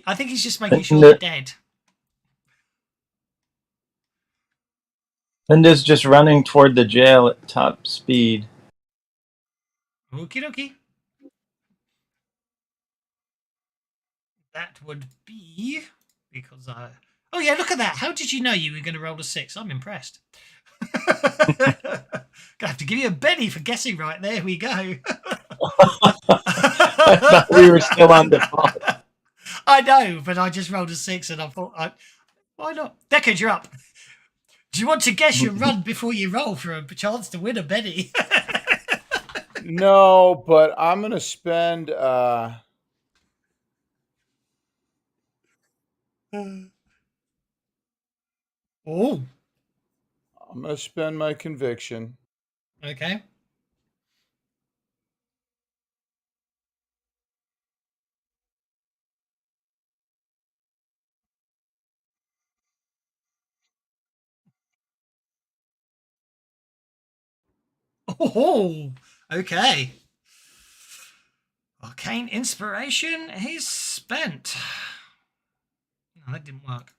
I think he's just making sure they're dead. Linda's just running toward the jail at top speed. Okie dokie. That would be because I. Oh yeah, look at that! How did you know you were going to roll a 6? I'm impressed. Gonna have to give you a Benny for guessing right. There we go. I thought we were still on default. I know, but I just rolled a 6 and I thought, why not? Decade, you're up. Do you want to guess your run before you roll for a chance to win a Benny? No, but I'm going to spend... Oh. I'm going to spend my conviction. Okay. Oh, okay. Arcane inspiration is spent. No, that didn't work.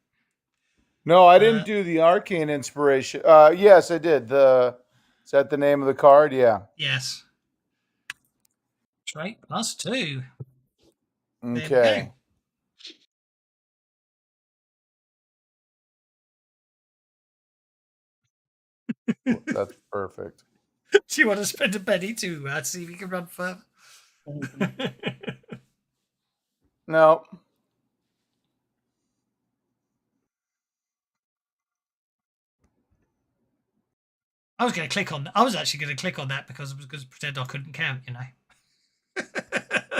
No, I didn't do the arcane inspiration. Yes, I did. Is that the name of the card? Yeah. Yes. Trait +2. Okay. That's perfect. Do you want to spend a penny to see if you can run further? No. I was going to click on. I was actually going to click on that because I was going to pretend I couldn't count. You know.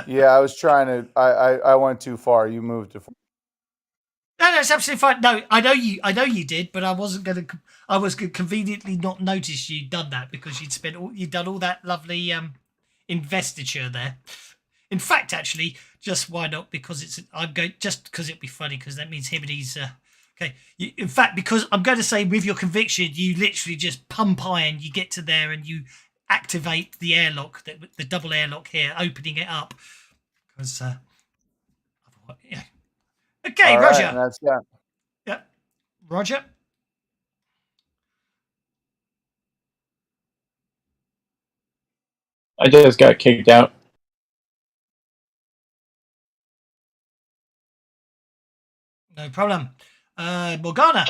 Yeah, I was trying to. I went too far. You moved too far. No, it's absolutely fine. No, I know you did, but I wasn't going to. I was going to conveniently not notice you'd done that because you'd done all that lovely investiture there. In fact, actually, just why not? Because I'm going just because it'd be funny because that means him and he's okay. In fact, because I'm going to say with your conviction, you literally just pump iron. You get to there and you activate the airlock, the double airlock here, opening it up. Because yeah. Okay, All Roger. right, that's that. Yeah, Roger. I just got kicked out. No problem. Morgana.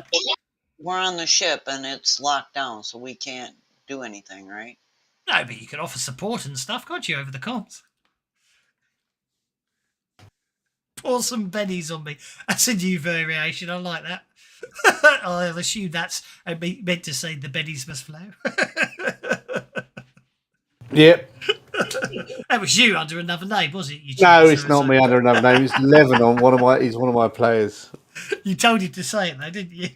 We're on the ship and it's locked down, so we can't do anything, right? No, but you can offer support and stuff, can't you, over the comms? Pour some bennies on me. That's a new variation. I like that. I'll assume that's meant to say the bennies must flow. Yep. That was you under another name, was it? No, it's not me under another name. It's Lebanon. He's one of my players. You told him to say it though, didn't you?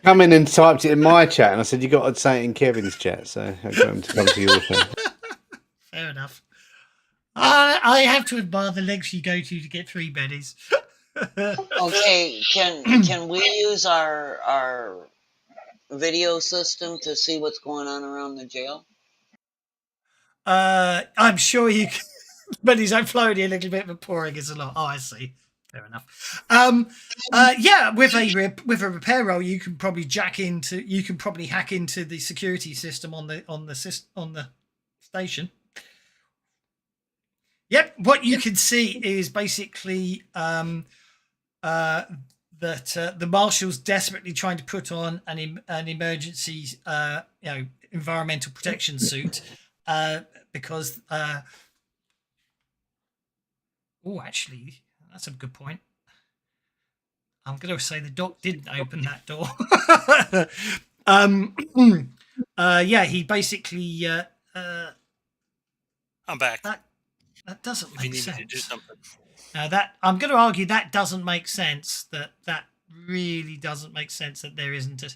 Come in and typed it in my chat, and I said you got to say it in Kevin's chat, so I got him to come to your chat. Fair enough. I have to admire the lengths you go to get 3 bennies. Okay, can we use our video system to see what's going on around the jail? I'm sure you can. Bennies I'm floating a little bit, but pouring is a lot. Oh, I see. Fair enough. Yeah, with a repair roll, you can probably hack into the security system on the station. Yep. What you can see is basically that the marshal's desperately trying to put on an emergency environmental protection suit because Oh, actually, that's a good point. I'm going to say the doc didn't open that door. Yeah, he basically I'm back. that doesn't If you make need me to do sense. something. That I'm going to argue that doesn't make sense. That really doesn't make sense that there isn't a.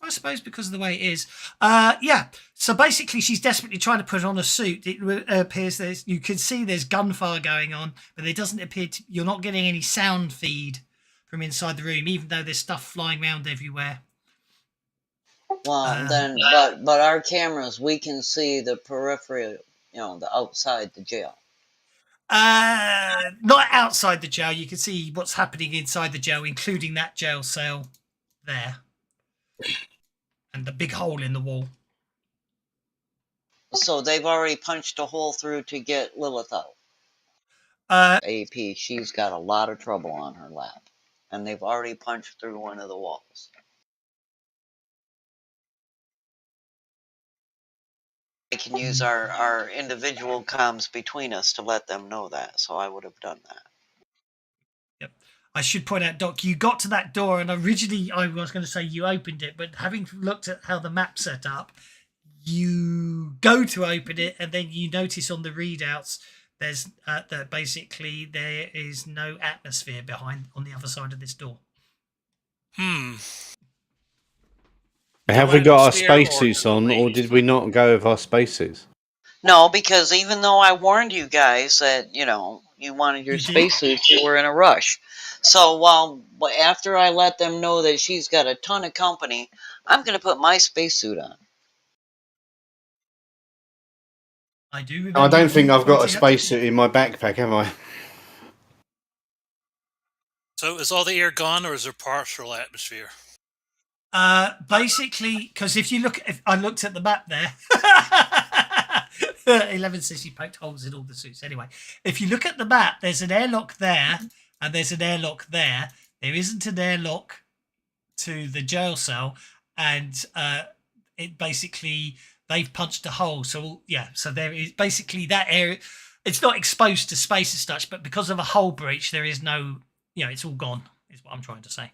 I suppose because of the way it is. Yeah. So basically, she's desperately trying to put on a suit. It appears you can see there's gunfire going on, but there doesn't appear you're not getting any sound feed from inside the room, even though there's stuff flying around everywhere. Well, then, but our cameras, we can see the periphery, the outside the jail. Not outside the jail. You can see what's happening inside the jail, including that jail cell there, and the big hole in the wall. So they've already punched a hole through to get Lilith out. AP, she's got a lot of trouble on her lap, and they've already punched through one of the walls. I can use our individual comms between us to let them know that, so I would have done that. Yep. I should point out, Doc, you got to that door, and originally I was going to say you opened it, but having looked at how the map's set up, you go to open it, and then you notice on the readouts there's that basically there is no atmosphere behind on the other side of this door. Have we got our spacesuits on, or did we not go with our spacesuits? No, because even though I warned you guys that, you wanted your spacesuits, you were in a rush. So after I let them know that she's got a ton of company, I'm going to put my spacesuit on. I do remember. I don't think I've got a spacesuit in my backpack, have I? So is all the air gone, or is there partial atmosphere? Basically, because if I looked at the map there, 11 says you poked holes in all the suits. Anyway, if you look at the map, there's an airlock there, and there's an airlock there. There isn't an airlock to the jail cell, and it basically they've punched a hole. So yeah, so there is basically that area. It's not exposed to space as such, but because of a hull breach, there is no. It's all gone. Is what I'm trying to say.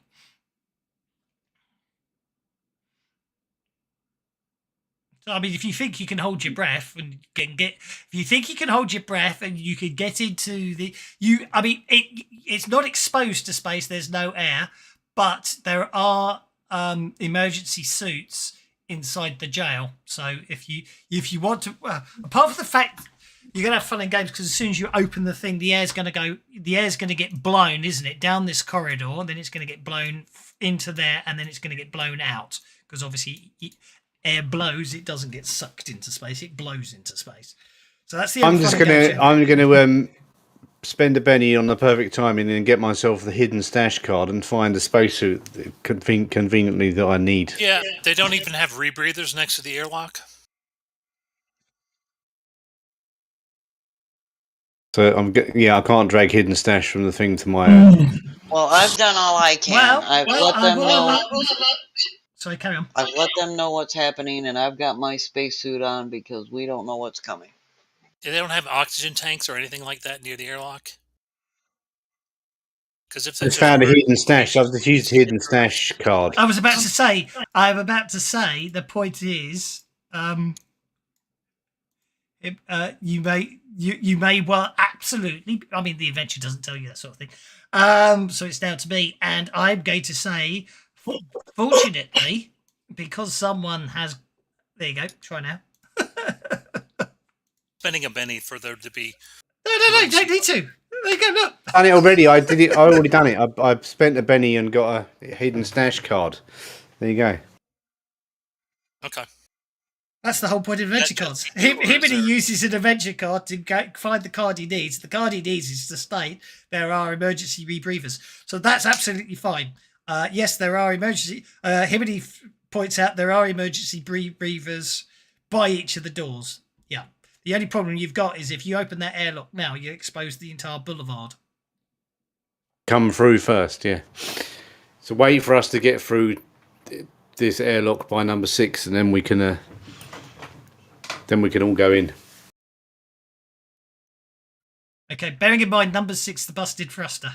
I mean, if you think you can hold your breath and if you think you can hold your breath and you can get into it's not exposed to space. There's no air, but there are emergency suits inside the jail. So if you want to, apart from the fact you're gonna have fun and games, because as soon as you open the thing, the air's gonna get blown, isn't it, down this corridor? And then it's gonna get blown into there, and then it's gonna get blown out, because obviously. Air blows, it doesn't get sucked into space, it blows into space. So that's the I'm gonna spend a penny on the perfect timing and get myself the hidden stash card and find a spacesuit conveniently that I need. Yeah, they don't even have rebreathers next to the airlock. So I can't drag hidden stash from the thing to my. Well, I've done all I can. I've let them know. Sorry, carry on. I've let them know what's happening, and I've got my spacesuit on because we don't know what's coming. Yeah, they don't have oxygen tanks or anything like that near the airlock? Because if they found a hidden stash, I've just used hidden stash card. I'm about to say, the point is, you may well absolutely. I mean, the adventure doesn't tell you that sort of thing. So it's down to me, and I'm going to say. Fortunately, because someone has... There you go. Try now. Spending a penny for there to be... No, you don't need to. There you go, look. Done it already. I did it. I already done it. I've spent a penny and got a hidden stash card. There you go. Okay. That's the whole point of adventure cards. Himiny uses an adventure card to find the card he needs. The card he needs is to state there are emergency rebreathers. So that's absolutely fine. Yes, there are emergency. Himiny points out there are emergency breathers by each of the doors. Yeah. The only problem you've got is if you open that airlock now, you expose the entire boulevard. Come through first, yeah. So wait for us to get through this airlock by number 6, and then we can all go in. Okay, bearing in mind number 6, the busted thruster.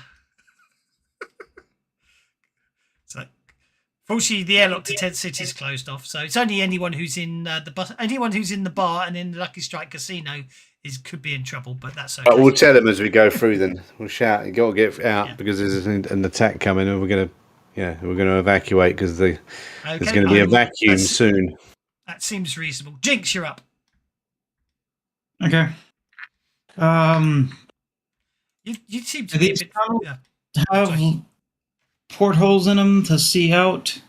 So, fortunately, the airlock to Tent City is closed off, so it's only anyone who's in the bus, anyone who's in the bar and in the Lucky Strike Casino could be in trouble. But that's okay. But we'll tell them as we go through. Then we'll shout. You got to get out Yeah. because there's an attack coming, and we're gonna evacuate because there's going to be a vacuum soon. That seems reasonable. Jinx, you're up. Okay. You seem to Do be a these bit. tunnels Yeah. have Sorry. portholes in them to see out?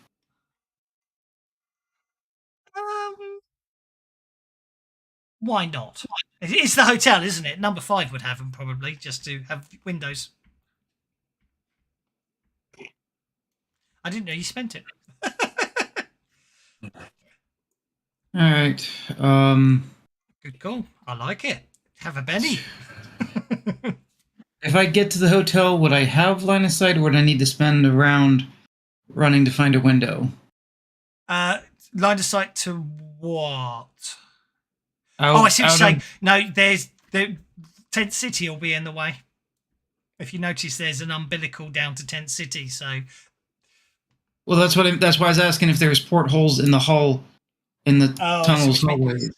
Why not? It's the hotel, isn't it? Number 5 would have them probably, just to have windows. I didn't know you spent it. All right. Good call. I like it. Have a Benny. If I get to the hotel, would I have line of sight, or would I need to spend a round running to find a window? Line of sight to what? Out, I see what you're saying. of- No, the Tent City will be in the way. If you notice, there's an umbilical down to Tent City, so. Well, that's why I was asking if there's portholes in the hull, in the tunnels. Hallways.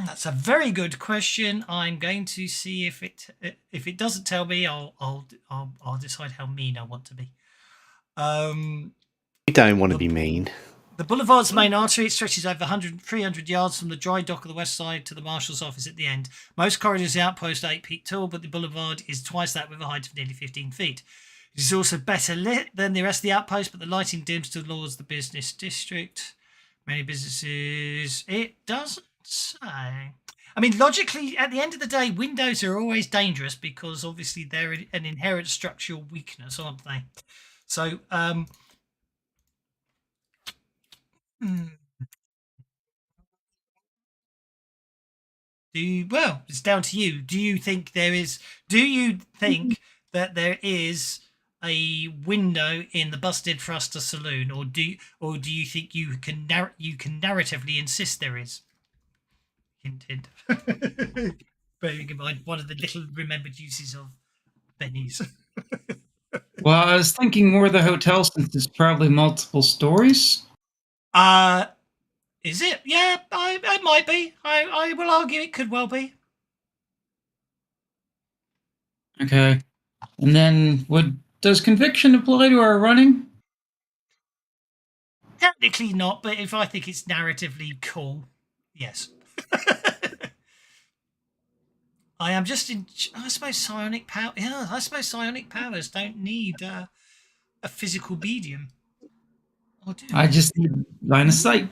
That's a very good question. I'm going to see if it doesn't tell me, I'll decide how mean I want to be. You don't want to be mean. The boulevard's main artery, it stretches over 300 yards from the dry dock on the west side to the marshal's office at the end. Most corridors and outposts are 8 feet tall, but the boulevard is twice that with a height of nearly 15 feet. It is also better lit than the rest of the outpost, but the lighting dims towards the business district. Many businesses... It doesn't say. I mean, logically, at the end of the day, windows are always dangerous because obviously they're an inherent structural weakness, aren't they? So, well, it's down to you. Do you think that there is a window in the busted thruster saloon, or do you think you can narratively insist there is? Hint, hint. Bearing in mind one of the little remembered uses of Benny's. Well, I was thinking more the hotel, since it's probably multiple stories. Is it? Yeah, it might be. I will argue it could well be. Okay. And then does conviction apply to our running? Technically not, but if I think it's narratively cool, yes. I am just in. I suppose psionic power. Yeah, I suppose psionic powers don't need a physical medium. Or do I just need line of sight.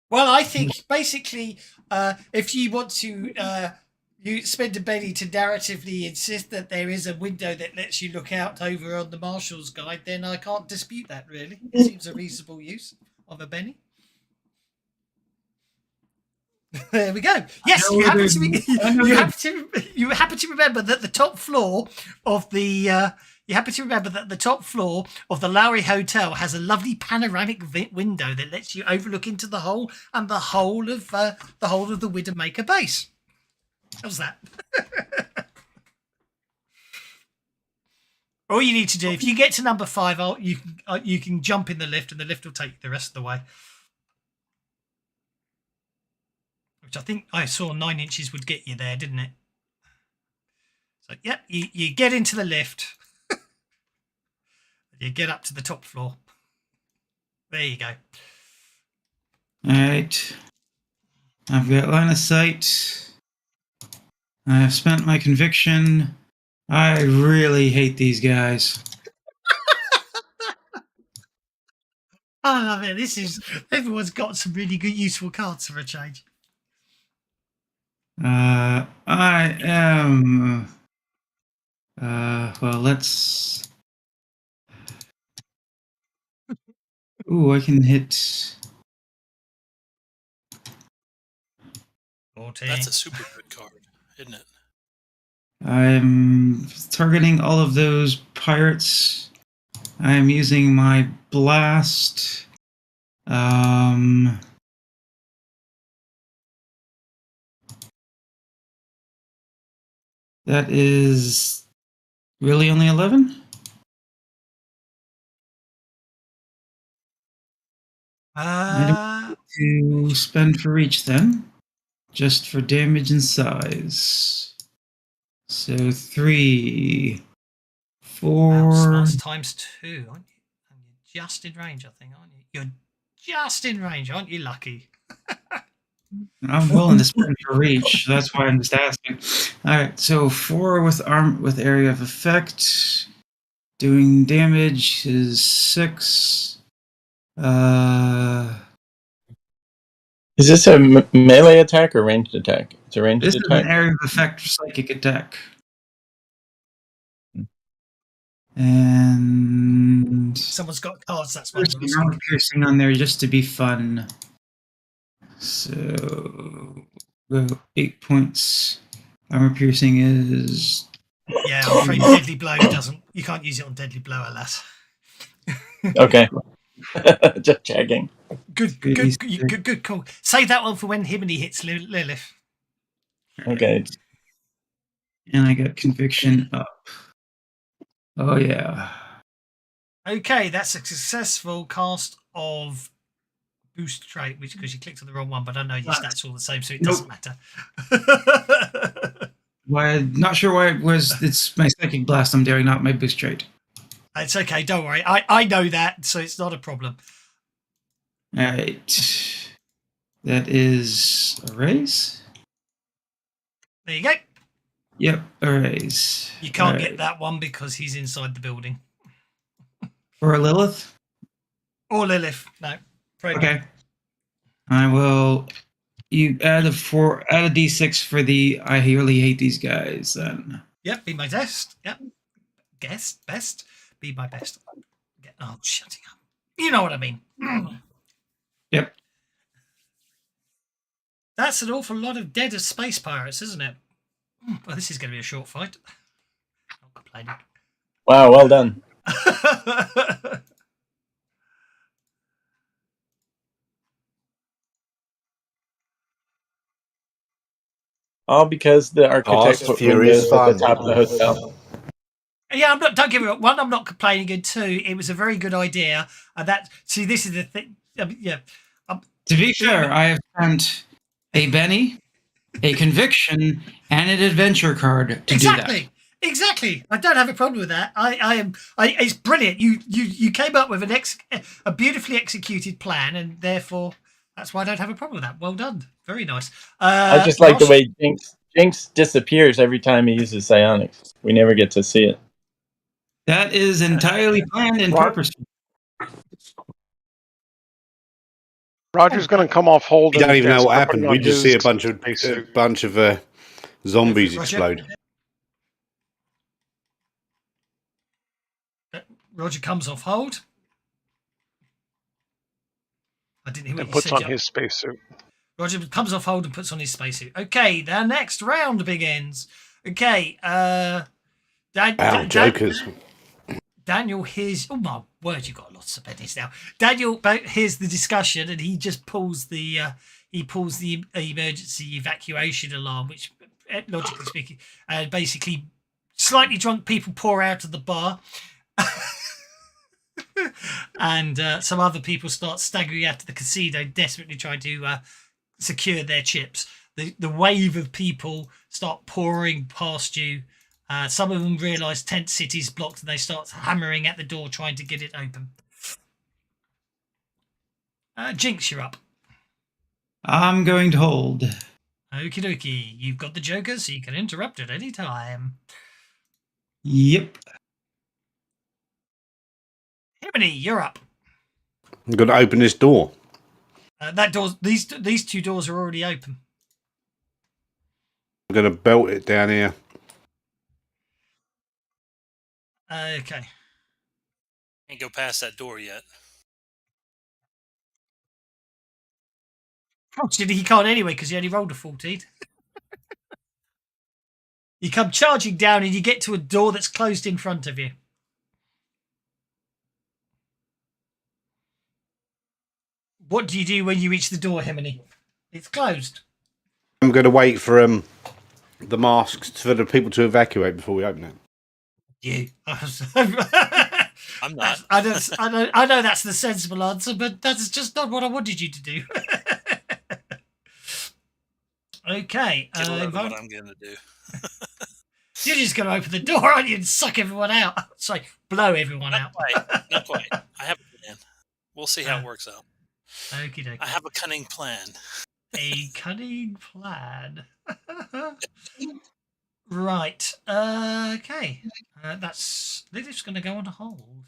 Well, I think basically, if you want to, you spend a penny to narratively insist that there is a window that lets you look out over on the Marshal's Guide, then I can't dispute that. Really, it seems a reasonable use of a penny. There we go. Yes, you happen to remember that the top floor of the Lowry Hotel has a lovely panoramic window that lets you overlook into the whole of the Widowmaker base. How's that? All you need to do, if you get to number 5, you can jump in the lift, and the lift will take you the rest of the way. Which I think I saw 9 inches would get you there, didn't it? So, yeah, you get into the lift. You get up to the top floor. There you go. All right. I've got line of sight. I've spent my conviction. I really hate these guys. I love it. Everyone's got some really good, useful cards for a change. I am. Well, let's. Ooh, I can hit. 14. That's a super good card, isn't it? I'm targeting all of those pirates. I am using my blast. That is really only 11? To spend for each then, just for damage and size. So 3, 4. Wow, smarts times 2, aren't you? And you're just in range, I think, aren't you? You're just in range, aren't you? Lucky. I'm willing to spend for reach. That's why I'm just asking. All right, so 4 with area of effect. Doing damage is 6. Is this a melee attack or ranged attack? It's a ranged This attack. is an area of effect psychic attack. And someone's got cards. That's why. Armor piercing on there just to be fun. So 8 points. Armor piercing is. Yeah, I'm afraid deadly blow doesn't. You can't use it on deadly blow, alas. Okay. Just checking. Good call. Save that one for when Himini hits Lilith. Okay. And I got conviction up. Oh yeah. Okay, that's a successful cast of boost trait, which because you clicked on the wrong one, but I know your stats all the same, so it doesn't matter. Why? Not sure why it was. It's my psychic blast I'm doing, not my boost trait. It's okay, don't worry. I know that, so it's not a problem. All right. That is a raise. There you go. Yep, a raise. You can't get that one because he's inside the building. Or a Lilith? Or Lilith. No. Okay. I will. You add a d6 for the. I really hate these guys. Then. Yep. Be my best. Yep. Best. Be my best. Oh, shutting up. You know what I mean. Yep. That's an awful lot of dead as space pirates, isn't it? Well, this is going to be a short fight. Not complaining. Wow, well done. All because the architect put windows at the top of the hotel. Yeah, don't get me wrong. One, I'm not complaining, and two, it was a very good idea. And this is the thing. To be fair, I have spent a Benny, a conviction, and an adventure card to do that. Exactly. I don't have a problem with that. It's brilliant. You came up with a beautifully executed plan, and therefore that's why I don't have a problem with that. Well done. Very nice. I just like the way Jinx disappears every time he uses psionics. We never get to see it. That is entirely planned and purposeful. Roger's going to come off hold. You don't even know what happened. We just see a bunch of zombies explode. Roger comes off hold. I didn't hear what and you puts said. On his spacesuit. Roger comes off hold and puts on his spacesuit. Okay, the next round begins. Okay, Jokers. Daniel hears. Oh my word! You got lots of pennies now. Daniel hears the discussion and he just pulls the emergency evacuation alarm, which, logically speaking, basically slightly drunk people pour out of the bar, and some other people start staggering out of the casino, desperately trying to secure their chips. The wave of people start pouring past you. Some of them realise Tent City's blocked and they start hammering at the door trying to get it open. Jinx, you're up. I'm going to hold. Okie dokie. You've got the Joker, so you can interrupt at any time. Yep. Himini, you're up. I'm going to open this door. That door's these two doors are already open. I'm going to belt it down here. Okay. Can't go past that door yet. Fortunately, he can't anyway because he only rolled a 14. You come charging down and you get to a door that's closed in front of you. What do you do when you reach the door, Himini? It's closed. I'm going to wait for the masks for the people to evacuate before we open it? You. I'm not. I know that's the sensible answer, but that's just not what I wanted you to do. Okay. Get a load of what I'm going to do. You're just going to open the door, aren't you, and suck everyone out? Sorry, blow everyone Not out. quite. Not quite. I have a plan. We'll see how it works out. Okie dokie. I have a cunning plan. A cunning plan. Right. Okay. That's Lilith's going to go on hold.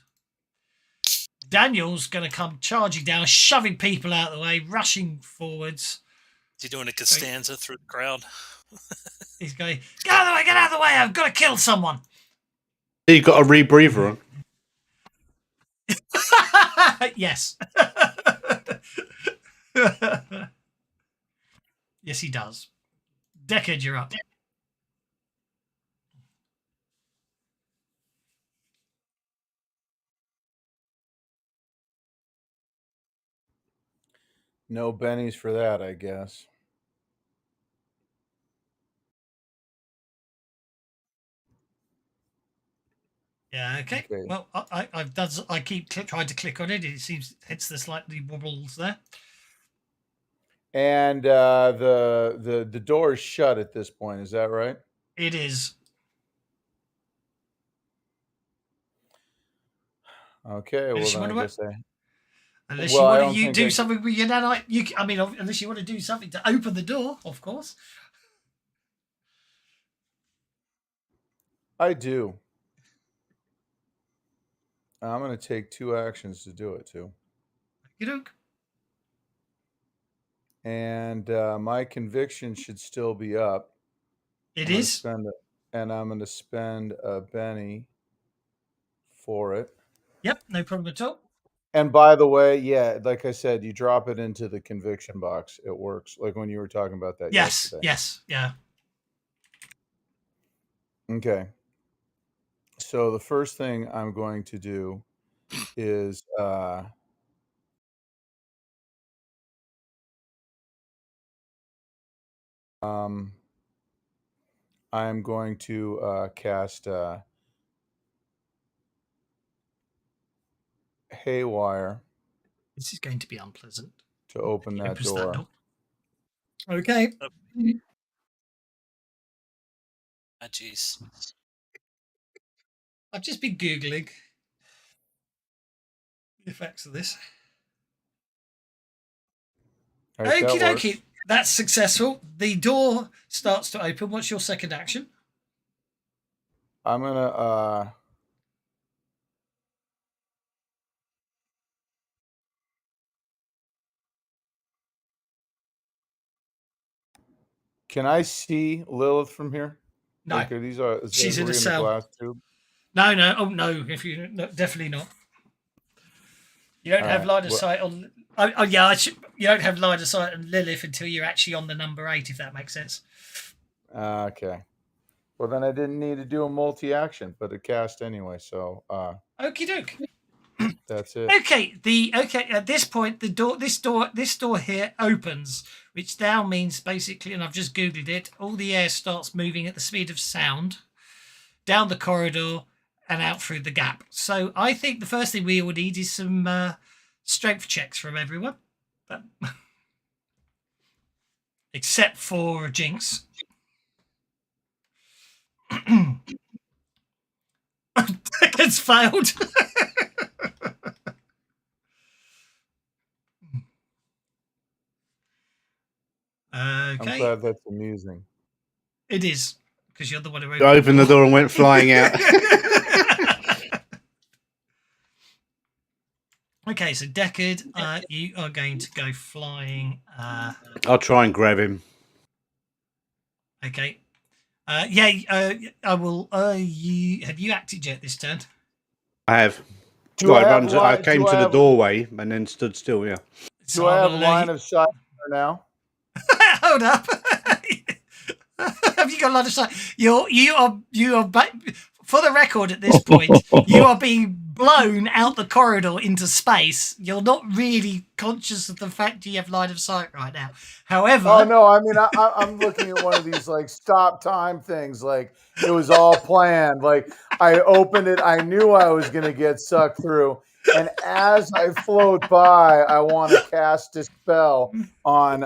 Daniel's going to come charging down, shoving people out of the way, rushing forwards. Is he doing a Costanza through the crowd? He's going, get out of the way, get out of the way, I've got to kill someone. You got a rebreather on. Yes. Yes, he does. Deckard, you're up. No bennies for that, I guess. Yeah, okay. Well, I've done. I keep trying to click on it. It seems hits the slightly wobbles there. And the door is shut at this point. Is that right? It is. Okay. Well, then I guess unless you want to do something with your nanite, unless you want to do something to open the door, of course. I do. I'm going to take 2 actions to do it too. And my conviction should still be up. It is. And I'm going to spend a Benny for it. Yep, no problem at all. And by the way, yeah, like I said, you drop it into the conviction box. It works. Like when you were talking about that yesterday. Yes, yeah. Okay. So the first thing I'm going to do is I'm going to cast Haywire. This is going to be unpleasant. To open that door. Okay. Ah, jeez. I've just been Googling the effects of this. Right, Okie dokie. That's successful. The door starts to open. What's your second action? I'm going to... Can I see Lilith from here? No. Like, she's in a cell. Glass tube? No. Oh, no. Definitely not. You don't have line of sight on... Oh, yeah. You don't have line of sight on Lilith until you're actually on the number 8, if that makes sense. Okay. Well, then I didn't need to do a multi-action, but a cast anyway, so... Okie doke. That's it. Okay. At this point, this door here opens, which now means basically, and I've just Googled it, all the air starts moving at the speed of sound down the corridor and out through the gap. So I think the first thing we will need is some strength checks from everyone, except for Jinx. It's failed. Okay. I'm glad that's amusing. It is, because you're the one who opened the door and went flying out. Okay, so Deckard, you are going to go flying. I'll try and grab him. Okay. I will. Have you acted yet this turn? I have. I came to the doorway and then stood still, yeah. So do I have line of sight now? Hold up. Have you got a line of sight? You are for the record at this point, you are being blown out the corridor into space, you're not really conscious of the fact you have line of sight right now. However, Oh no, I mean I'm looking at one of these like stop time things. Like it was all planned. Like I opened it, I knew I was gonna get sucked through. And as I float by, I want to cast a spell on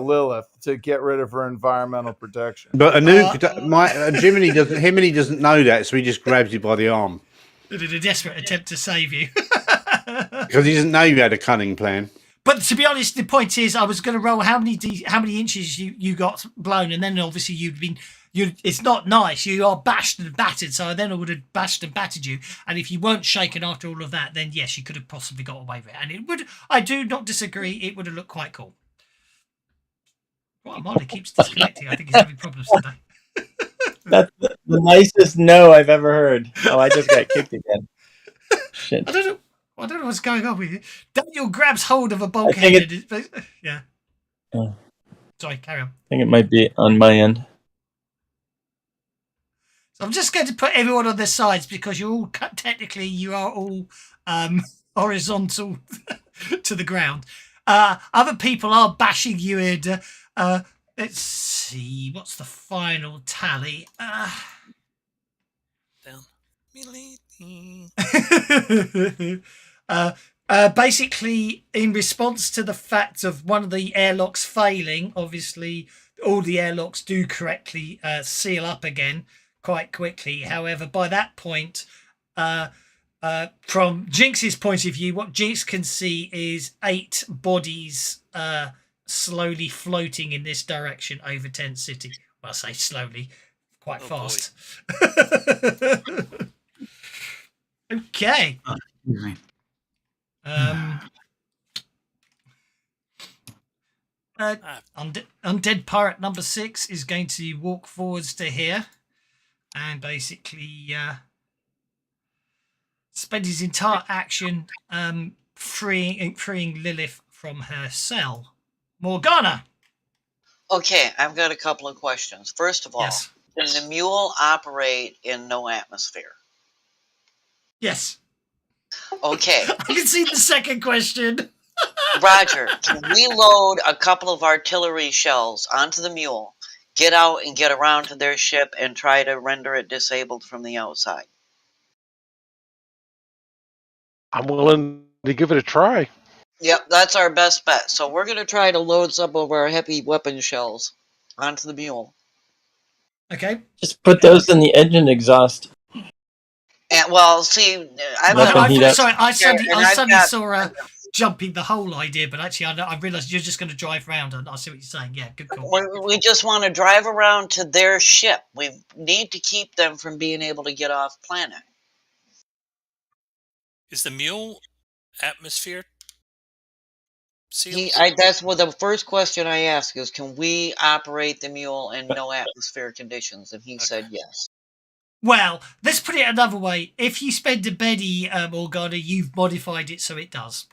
Lilith to get rid of her environmental protection. But Anouk, Jiminy doesn't know that, so he just grabs you by the arm in a desperate attempt to save you. because he doesn't know you had a cunning plan. But to be honest, the point is, I was going to roll how many inches you got blown, and then obviously it's not nice. You are bashed and battered, so then I would have bashed and battered you. And if you weren't shaken after all of that, then yes, you could have possibly got away with it. And it would. I do not disagree. It would have looked quite cool. Well, Molly keeps disconnecting. I think he's having problems today. That's the nicest no I've ever heard. Oh, I just got kicked again. Shit. I don't know what's going on with you. Daniel grabs hold of a bulkhead. Yeah. Oh. Sorry, carry on. I think it might be on my end. So I'm just going to put everyone on their sides because you are all horizontal to the ground. Other people are bashing you in. Let's see, what's the final tally? Down. Basically, in response to the fact of one of the airlocks failing, obviously all the airlocks do correctly seal up again quite quickly. However, by that point, from Jinx's point of view, what Jinx can see is 8 bodies slowly floating in this direction over Tent City. Well, I say slowly, quite fast. Okay. Undead Pirate number 6 is going to walk forwards to here and basically spend his entire action freeing Lilith from her cell. Morgana. Okay, I've got a couple of questions. First of all, Yes. can the mule operate in no atmosphere? Yes. Okay. I can see the second question. Roger, can we load a couple of artillery shells onto the mule, get out and get around to their ship, and try to render it disabled from the outside? I'm willing to give it a try. Yep, that's our best bet. So we're going to try to load some of our heavy weapon shells onto the mule. Okay. Just put those in the engine exhaust. And well, see, I suddenly saw her jumping the whole idea, but actually I realised you're just going to drive round, and I see what you're saying. Yeah, good call. We just want to drive around to their ship. We need to keep them from being able to get off planet. Is the mule atmosphere sealed? That's what the first question I asked is, can we operate the mule in no atmosphere conditions? And he said yes. Well, let's put it another way. If you spend a Betty, Morgana, you've modified it so it does.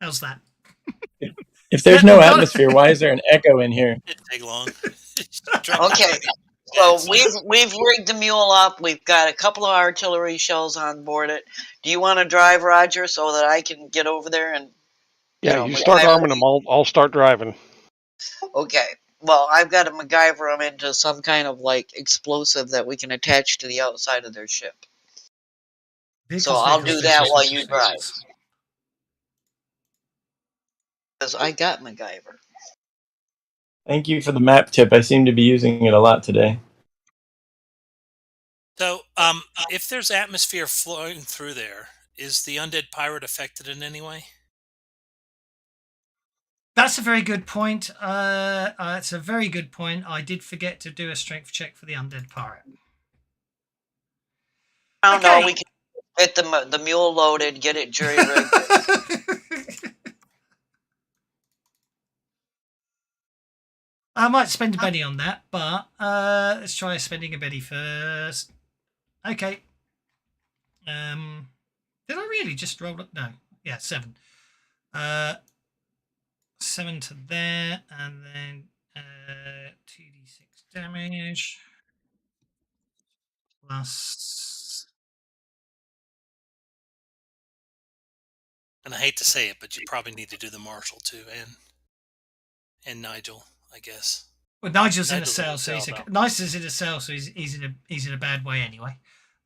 How's that? If there's no atmosphere, why is there an echo in here? It didn't take long. Okay. So we've rigged the mule up. We've got a couple of artillery shells on board it. Do you want to drive, Roger, so that I can get over there and? You start arming them. I'll start driving. Okay. Well, I've got to MacGyver them into some kind of like explosive that we can attach to the outside of their ship. So I'll do that while you drive. Because I got MacGyver. Thank you for the map tip. I seem to be using it a lot today. So, if there's atmosphere flowing through there, is the undead pirate affected in any way? That's a very good point. It's a very good point. I did forget to do a strength check for the undead pirate. Oh no, we can get the mule loaded, get it jury rigged. I might spend a Betty on that, but let's try spending a Betty first. Okay. Did I really just roll up? No. Yeah, 7. 7 to there, and then 2d6 damage plus And I hate to say it, but you probably need to do the marshal too, and Nigel, I guess. Well, Nigel's in a Nigel's in cell, a so cell, Nigel's in a cell, so he's in a bad way anyway.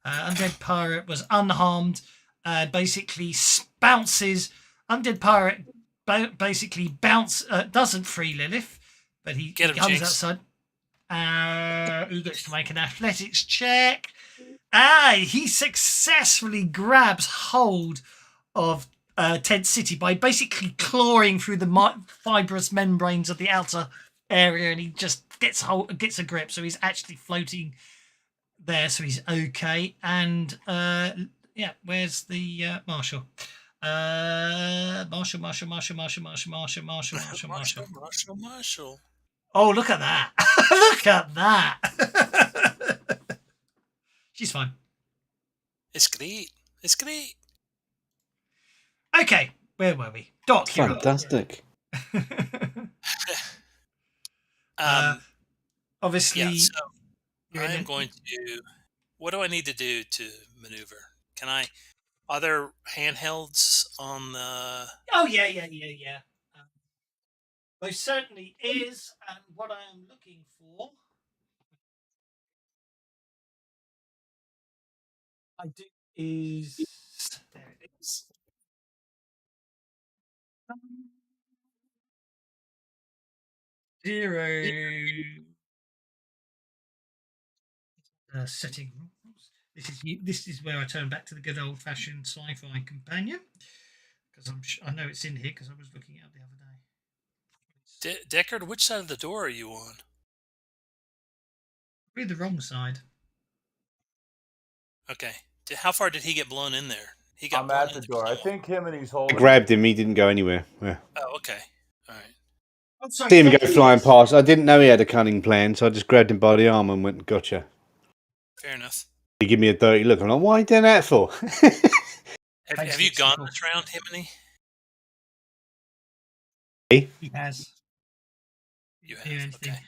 Undead Pirate was unharmed. Basically bounces. Undead Pirate basically doesn't free Lilith, but he Get him, comes Jinx. outside. He gets to make an athletics check. He successfully grabs hold of Tent City by basically clawing through the fibrous membranes of the outer area, and he just gets a grip. So he's actually floating there, so he's okay. And where's the Marshal? Marshal. Oh, look at that! Look at that! She's fine. It's great. It's great. Okay, where were we? Doc, you're up. Fantastic. Obviously, Yeah, so I'm going to. What do I need to do to maneuver? Are there handhelds on the? Oh yeah. There certainly is, and what I am looking for, is there it is. Zero setting rules. This is where I turn back to the good old fashioned sci-fi companion, because I know it's in here because I was looking at it the other day. Deckard, which side of the door are you on? Probably the wrong side. Okay. How far did he get blown in there? He got I'm blown at the door. I think him and he's I holding. grabbed him. He didn't go anywhere. Yeah. Oh, okay. All right. I'm sorry, See him go flying past. I didn't know he had a cunning plan, so I just grabbed him by the arm and went, "Gotcha." Fair enough. He gave me a dirty look. I'm like, "What are you doing that for?" Have you gone this round, Himony? He has. You have. Okay.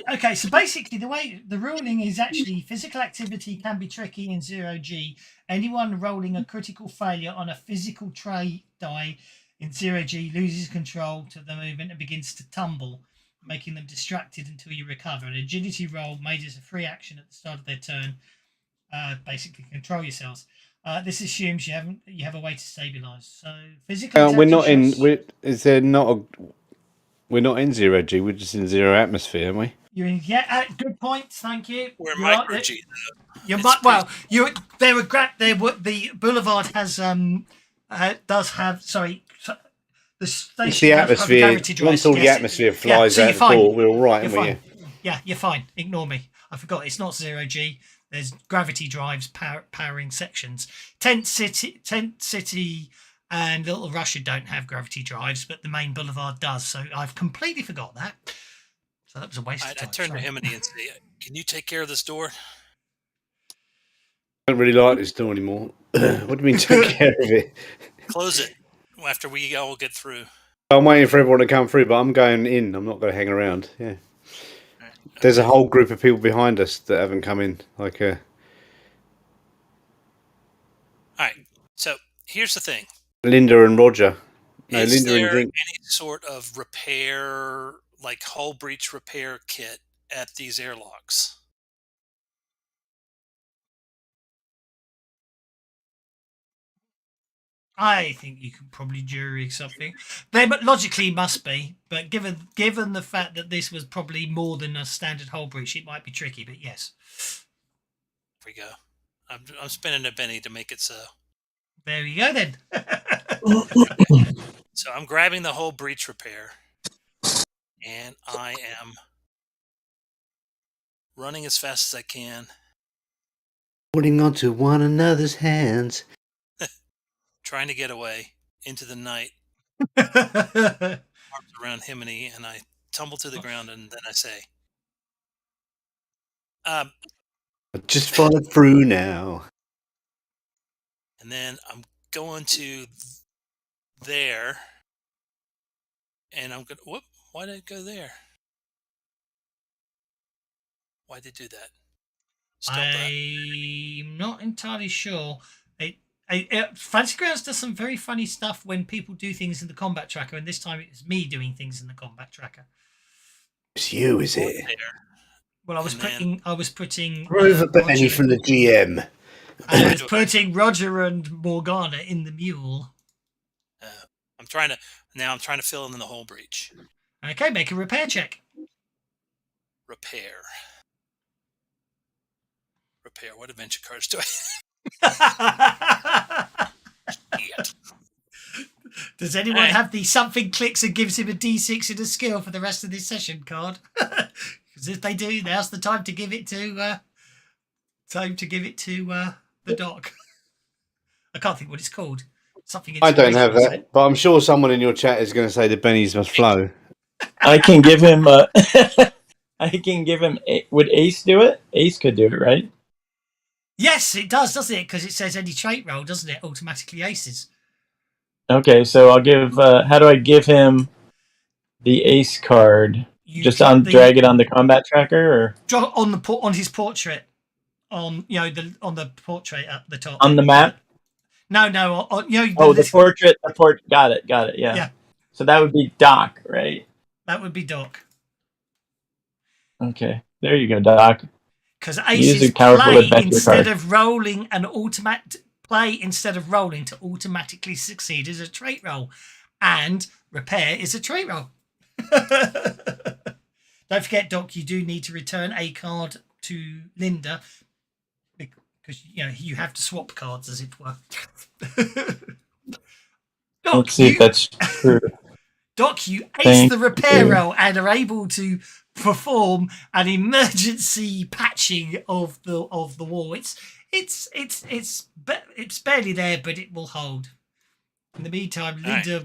Okay, so basically the way the ruling is actually physical activity can be tricky in 0G. Anyone rolling a critical failure on a physical trait die in 0G loses control to the movement and begins to tumble, making them distracted until you recover. An agility roll made as a free action at the start of their turn. Basically control yourselves. This assumes you have a way to stabilize. So physical. We're not in. We're not in 0G. We're just in zero atmosphere, aren't we? You're in, good point. Thank you. We're in micro G. The boulevard has does have the station It's the atmosphere. Once all the atmosphere flies out the door, we're all right, aren't we? Yeah, you're fine. Ignore me. I forgot. It's not 0G. There's gravity drives powering sections. Tent City, and Little Russia don't have gravity drives, but the main boulevard does. So I've completely forgot that. So that was a waste of time. I turned to Himony and say, "Can you take care of this door?" I don't really like this door anymore. What do you mean take care of it? Close it after we all get through. I'm waiting for everyone to come through, but I'm going in. I'm not going to hang around. Yeah. Right. There's a whole group of people behind us that haven't come in. All right. So here's the thing. Linda and Roger. No, Is Linda there and Zink. any sort of repair, like hull breach repair kit at these airlocks? I think you could probably jury something. They logically must be, but given the fact that this was probably more than a standard hull breach, it might be tricky. But yes, There we go. I'm spending a penny to make it so. There you go then. So I'm grabbing the hull breach repair, and I am running as fast as I can, Holding on to one another's hands. trying to get away into the night. Arms around Himony, and I tumble to the ground, and then I say, Just follow through now. and then I'm going to there, and I'm going to, whoop, why did it go there? Why did it do that? I'm I'm not entirely sure. Fantasy Grounds does some very funny stuff when people do things in the combat tracker, and this time it was me doing things in the combat tracker. It's you, is it? Well, I was putting Rover Benny Roger from the GM. I was putting Roger and Morgana in the mule. I'm trying to fill in the whole breach. Okay, make a repair check. Repair. What adventure cards do I have? Does anyone have the something clicks and gives him a D6 in a skill for the rest of this session card? Because if they do, now's the time to give it to the doc. I can't think what it's called. Something. I don't have that, but I'm sure someone in your chat is going to say the bennies must flow. I can give him. I can give him. Would Ace do it? Ace could do it, right? Yes, it does, doesn't it? Because it says any trait roll, doesn't it? Automatically aces. Okay, so I'll give. How do I give him the Ace card? Drag it on the combat tracker, or on his portrait, on the portrait at the top on the map. No, the portrait. Got it. Yeah. So that would be Doc, right? That would be Doc. Okay, there you go, Doc. Because aces play instead of rolling to automatically succeed is a trait roll, and repair is a trait roll. Don't forget, Doc, you do need to return a card to Linda because you have to swap cards, as it were. Doc, let's see if that's true. Doc, you ace the repair roll and are able to perform an emergency patching of the wall. It's barely there, but it will hold. In the meantime, Linda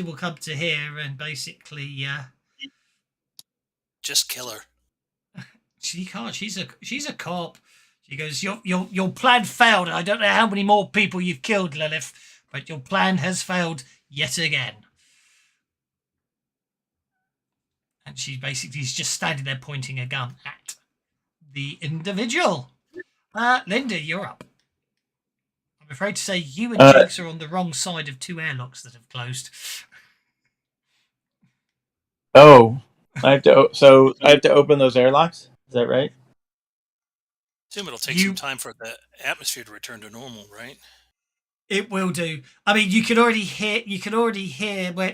will come to here and basically just kill her. She can't. She's a cop. She goes, your plan failed. I don't know how many more people you've killed, Lilith, but your plan has failed yet again. And she basically is just standing there pointing a gun at the individual. Linda, you're up. I'm afraid to say you and Jinx are on the wrong side of two airlocks that have closed. Oh, I have to open those airlocks? Is that right? Assume it'll take some time for the atmosphere to return to normal, right? It will do. I mean, you can already hear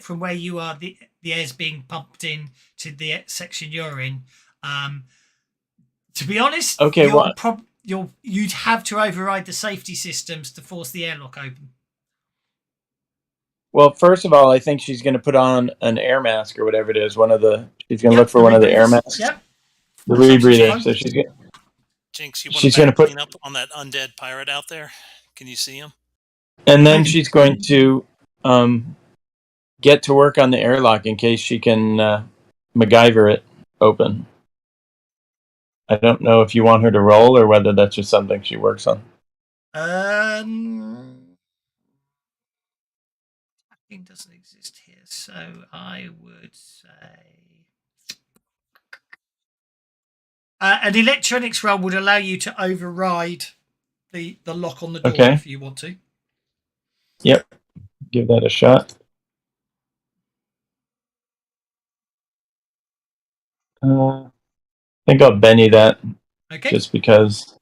from where you are the air's being pumped in to the section you're in. To be honest, okay, you'd have to override the safety systems to force the airlock open. Well, first of all, I think she's going to put on an air mask or whatever it is. She's going to look for one of the air masks. Yep. The rebreather. So she's going. Jinx, you want to clean up on that undead pirate out there? Can you see him? And then she's going to get to work on the airlock in case she can MacGyver it open. I don't know if you want her to roll or whether that's just something she works on. Hacking doesn't exist here, so I would say an electronics roll would allow you to override the lock on the door if you want to. Yep. Give that a shot. I think I'll Benny that. Okay. Just because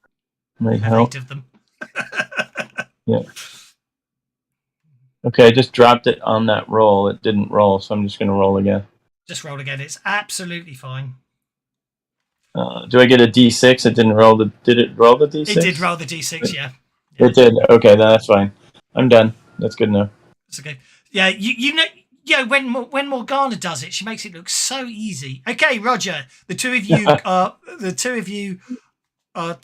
it might help. 8 of them. Yeah. Okay, I just dropped it on that roll. It didn't roll, so I'm just going to roll again. Just roll again. It's absolutely fine. Do I get a D6? It didn't roll. Did it roll the D6? It did roll the D6, yeah. It did. Okay, then that's fine. I'm done. That's good enough. It's okay. Yeah, you know. Yeah, when Morgana does it, she makes it look so easy. Okay, Roger, the two of you are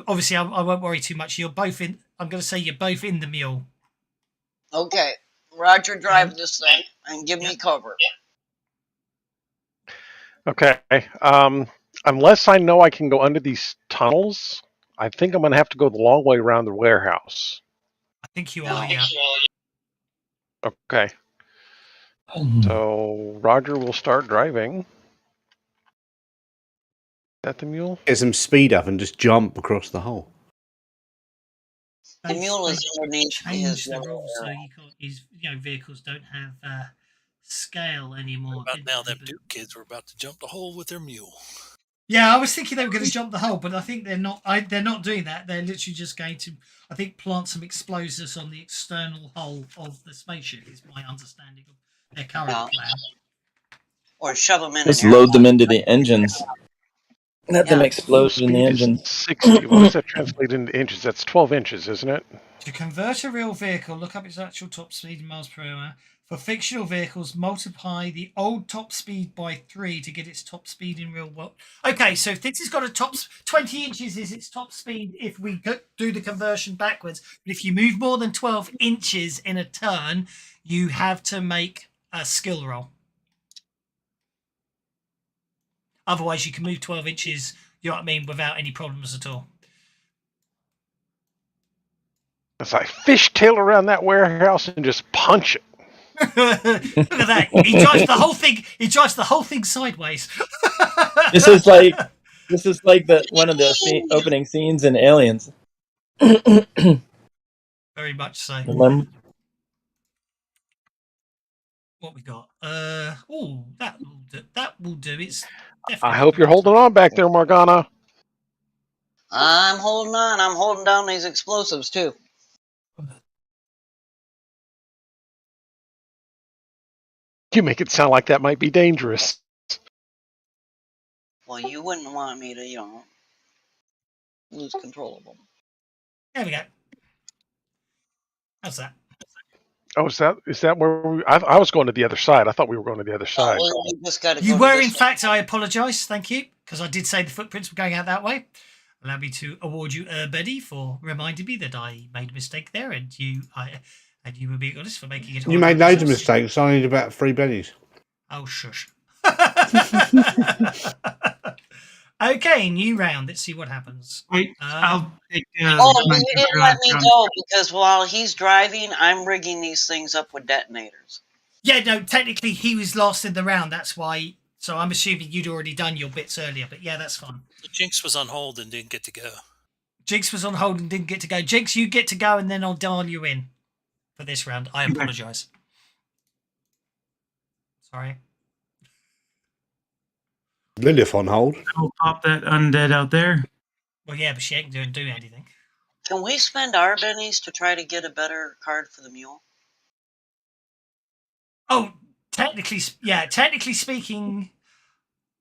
obviously I won't worry too much. You're both in. I'm going to say you're both in the mule. Okay, Roger, drive this thing and give me cover. Okay. Unless I know I can go under these tunnels, I think I'm going to have to go the long way around the warehouse. I think you are, yeah. Okay. So Roger will start driving. Is that the mule? Get some speed up and just jump across the hole. The mule is underneath changed his the yellow rules so arrow. you can't use, vehicles don't have scale anymore. About didn't now, they? them But- Duke kids were about to jump the hole with their mule. yeah, I was thinking they were going to jump the hole, but I think they're not. They're not doing that. They're literally just going to, I think, plant some explosives on the external hull of the spaceship. Is my understanding of their current Yeah. plan. Or shove them in Just an load them airlock. into the engines. Let them Yeah. explode in the Speed is engines. 60. What does that translate into inches? That's 12 inches, isn't it? To convert a real vehicle, look up its actual top speed in miles per hour. For fictional vehicles, multiply the old top speed by 3 to get its top speed in real world. Okay, so if this has got a top 20 inches is its top speed if we do the conversion backwards. But if you move more than 12 inches in a turn, you have to make a skill roll. Otherwise, you can move 12 inches, you know what I mean, without any problems at all. As I fishtail around that warehouse and just punch it. Look at that. He drives the whole thing. He drives the whole thing sideways. This is like the one of the opening scenes in Aliens. Very much so. Remember? What we got? Oh, that will do. That will do. It's definitely. I hope you're holding on back there, Morgana. I'm holding on. I'm holding down these explosives too. You make it sound like that might be dangerous. Well, you wouldn't want me to, lose control of them. There we go. How's that? Oh, is that where I was going to the other side? I thought we were going to the other side. We just got to You go were, to in this fact. I apologise. Thank you, because I did say the footprints were going out that way. Allow me to award you Betty for reminding me that I made a mistake there, and you were being honest for making it. You made loads of mistakes. I need about 3 bennies. Oh, shush. Okay, new round. Let's see what happens. Wait, I'll take. Oh, but you didn't let me go because while he's driving, I'm rigging these things up with detonators. Yeah, no, technically he was last in the round. That's why. So I'm assuming you'd already done your bits earlier. But yeah, that's fine. So Jinx was on hold and didn't get to go. Jinx was on hold and didn't get to go. Jinx, you get to go, and then I'll dial you in for this round. I apologise. Sorry. Lilith on hold. I'll pop that undead out there. Well, yeah, but she ain't doing anything. Can we spend our bennies to try to get a better card for the mule? Oh, technically speaking,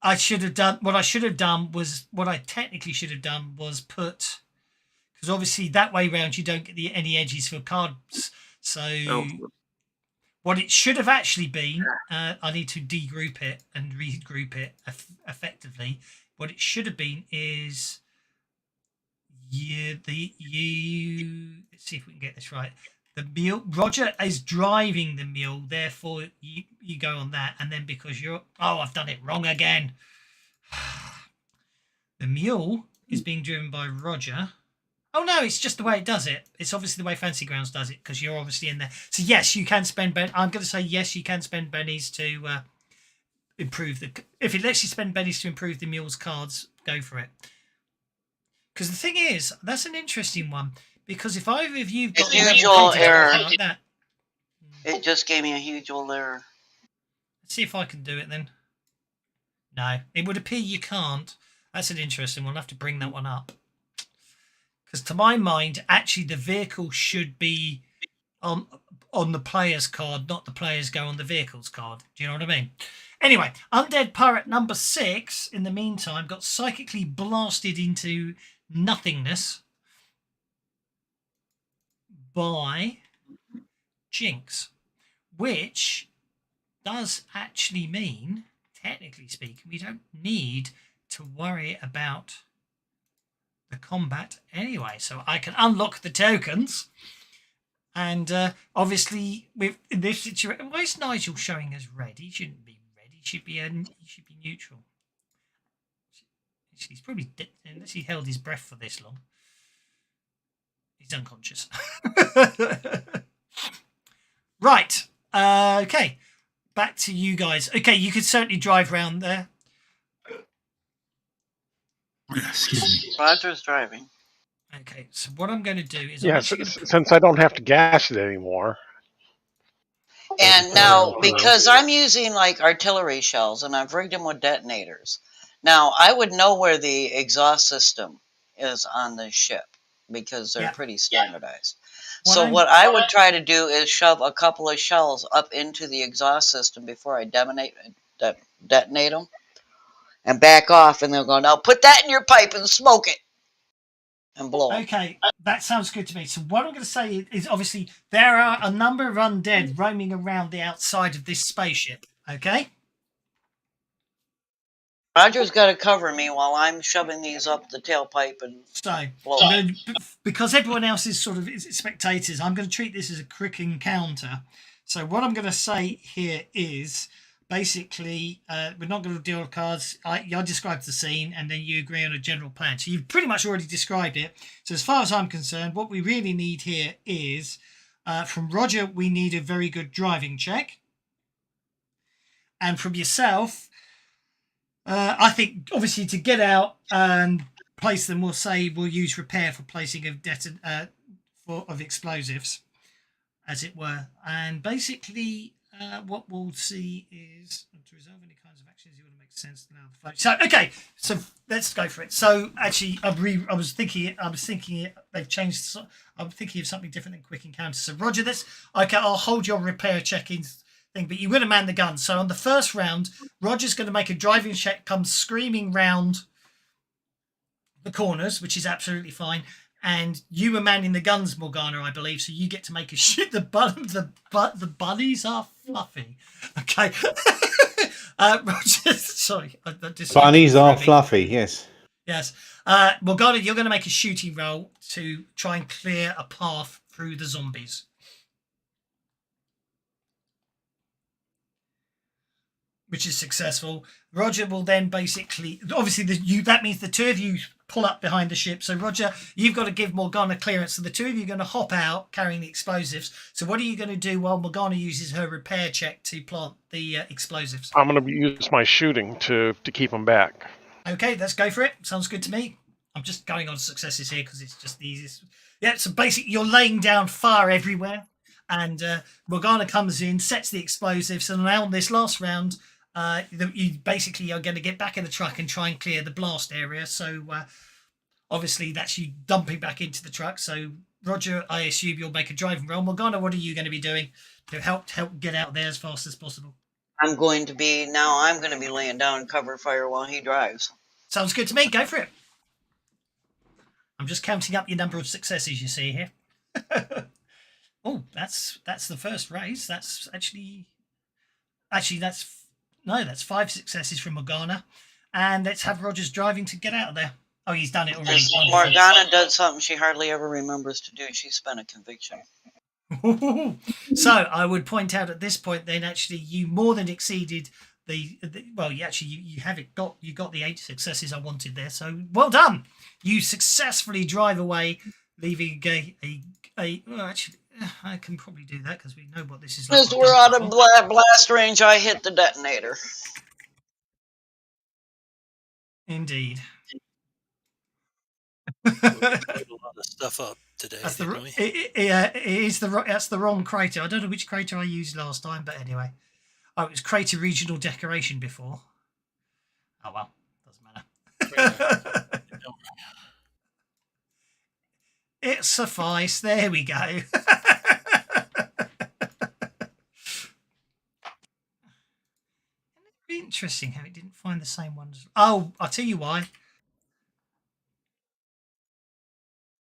I should have done what I should have done was what I technically should have done was put, because obviously that way round you don't get any edges for cards. So what it should have actually been, I need to degroup it and regroup it effectively. What it should have been is let's see if we can get this right. The mule, Roger is driving the mule, therefore you go on that, and then because I've done it wrong again. The mule is being driven by Roger. Oh no, it's just the way it does it. It's obviously the way Fancy Grounds does it because you're obviously in there. So yes, you can spend I'm going to say yes, you can spend bennies to improve the. If it lets you spend bennies to improve the mule's cards, go for it. Because the thing is, that's an interesting one. Because if either of you've got huge old error like that, it just gave me a huge old error. Let's see if I can do it then. No, it would appear you can't. That's an interesting one. I'll have to bring that one up. Because to my mind, actually, the vehicle should be on the player's card, not the players go on the vehicle's card. Do you know what I mean? Anyway, Undead Pirate number 6, in the meantime, got psychically blasted into nothingness by Jinx, which does actually mean, technically speaking, we don't need to worry about the combat anyway. So I can unlock the tokens, and obviously with in this situation, why is Nigel showing as red? He shouldn't be red. He should be neutral. He's probably unless he held his breath for this long. He's unconscious. Right. Okay. Back to you guys. Okay, you could certainly drive round there. Excuse me. Roger's driving. Okay, so what I'm going to do is Yeah, since I don't have to gas it anymore. And now, because I'm using like artillery shells and I've rigged them with detonators, now I would know where the exhaust system is on the ship because they're pretty standardized. So what I would try to do is shove a couple of shells up into the exhaust system before I detonate them and back off, and they'll go, now put that in your pipe and smoke it and blow them. Okay, that sounds good to me. So what I'm going to say is obviously there are a number of undead roaming around the outside of this spaceship, okay? Roger's got to cover me while I'm shoving these up the tailpipe and because everyone else is sort of spectators, I'm going to treat this as a quick encounter. So what I'm going to say here is basically we're not going to deal with cards. I described the scene and then you agree on a general plan. So you've pretty much already described it. So as far as I'm concerned, what we really need here is from Roger, we need a very good driving check. And from yourself, I think obviously to get out and place them, we'll use repair for placing of explosives, as it were. And basically, what we'll see is to resolve any kinds of actions you want to make sense now the flow. So okay, so let's go for it. So actually, I was thinking they've changed. I'm thinking of something different than quick encounter. So Roger, I'll hold your repair check-in thing, but you're going to man the gun. So on the first round, Roger's going to make a driving check, come screaming round the corners, which is absolutely fine. And you were manning the guns, Morgana, I believe. So you get to make a shoot. The bunnies are fluffy. Okay. Roger, sorry. Bunnies are fluffy. Yes. Yes. Morgana, you're going to make a shooting roll to try and clear a path through the zombies. Which is successful. Roger will then basically, obviously, that means the two of you pull up behind the ship. So Roger, you've got to give Morgana clearance. So the two of you are going to hop out carrying the explosives. So what are you going to do while Morgana uses her repair check to plant the explosives? I'm going to use my shooting to keep them back. Okay, let's go for it. Sounds good to me. I'm just going on successes here because it's just the easiest. Yeah, so basically you're laying down fire everywhere. And Morgana comes in, sets the explosives. And now on this last round, you basically are going to get back in the truck and try and clear the blast area. So obviously that's you dumping back into the truck. So Roger, I assume you'll make a driving roll. Morgana, what are you going to be doing to help get out there as fast as possible? I'm going to be laying down cover fire while he drives. Sounds good to me. Go for it. I'm just counting up your number of successes you see here. Oh, that's the first raise. That's that's 5 successes from Morgana. And let's have Roger's driving to get out of there. Oh, he's done it already. Morgana does something she hardly ever remembers to do. She spent a conviction. So I would point out at this point, then actually you more than exceeded you got the 8 successes I wanted there. So well done. You successfully drive away, leaving I can probably do that because we know what this is like. Because we're out of blast range, I hit the detonator. Indeed. We loaded a lot of stuff up today. That's the wrong crater. I don't know which crater I used last time, but anyway. Oh, it was crater regional decoration before. Oh well, doesn't matter. It sufficed. There we go. Interesting how it didn't find the same ones. Oh, I'll tell you why.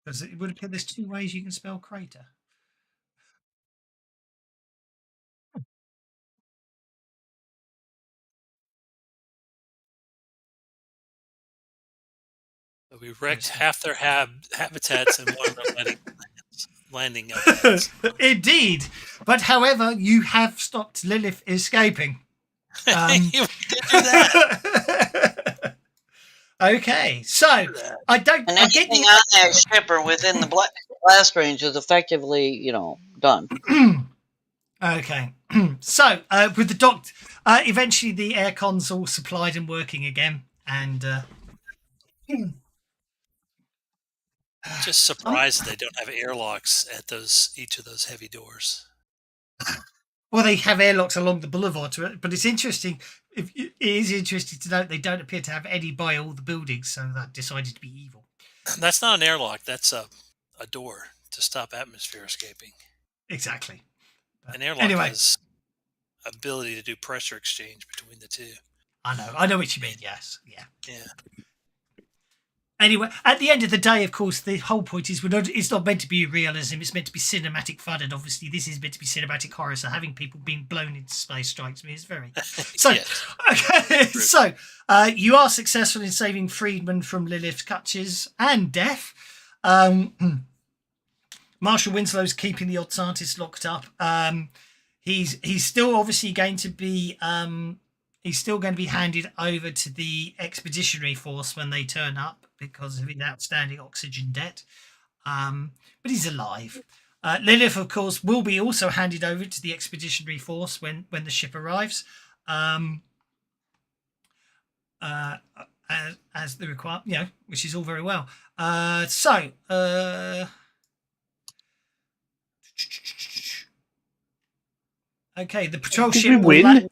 Because it would appear there's 2 ways you can spell crater. We wrecked half their habitats and one of their landing habitats. Indeed. But however, you have stopped Lilith escaping. You did do that. Okay, so I don't. And anything on that ship or within the blast range is effectively, done. Okay, so with the dock, eventually the aircon's all supplied and working again, and Just surprised that they don't have airlocks at each of those heavy doors. Well, they have airlocks along the boulevard to it, but it's interesting. It is interesting to note they don't appear to have any by all the buildings, so that decided to be evil. That's not an airlock. That's a door to stop atmosphere escaping. Exactly. But An airlock has ability to do pressure exchange between the two. I know what you mean. Yes, yeah. Anyway, at the end of the day, of course, the whole point is it's not meant to be realism. It's meant to be cinematic fun, and obviously, this is meant to be cinematic horror. So having people being blown into space strikes me as very. So, Yes. okay, so you are successful in saving Friedman from Lilith's clutches and death. Marshal Winslow's keeping the odd scientist locked up. He's still obviously going to be handed over to the expeditionary force when they turn up because of his outstanding oxygen debt. But he's alive. Lilith, of course, will be also handed over to the expeditionary force when the ship arrives. As the requirement, which is all very well. Okay, the patrol ship win.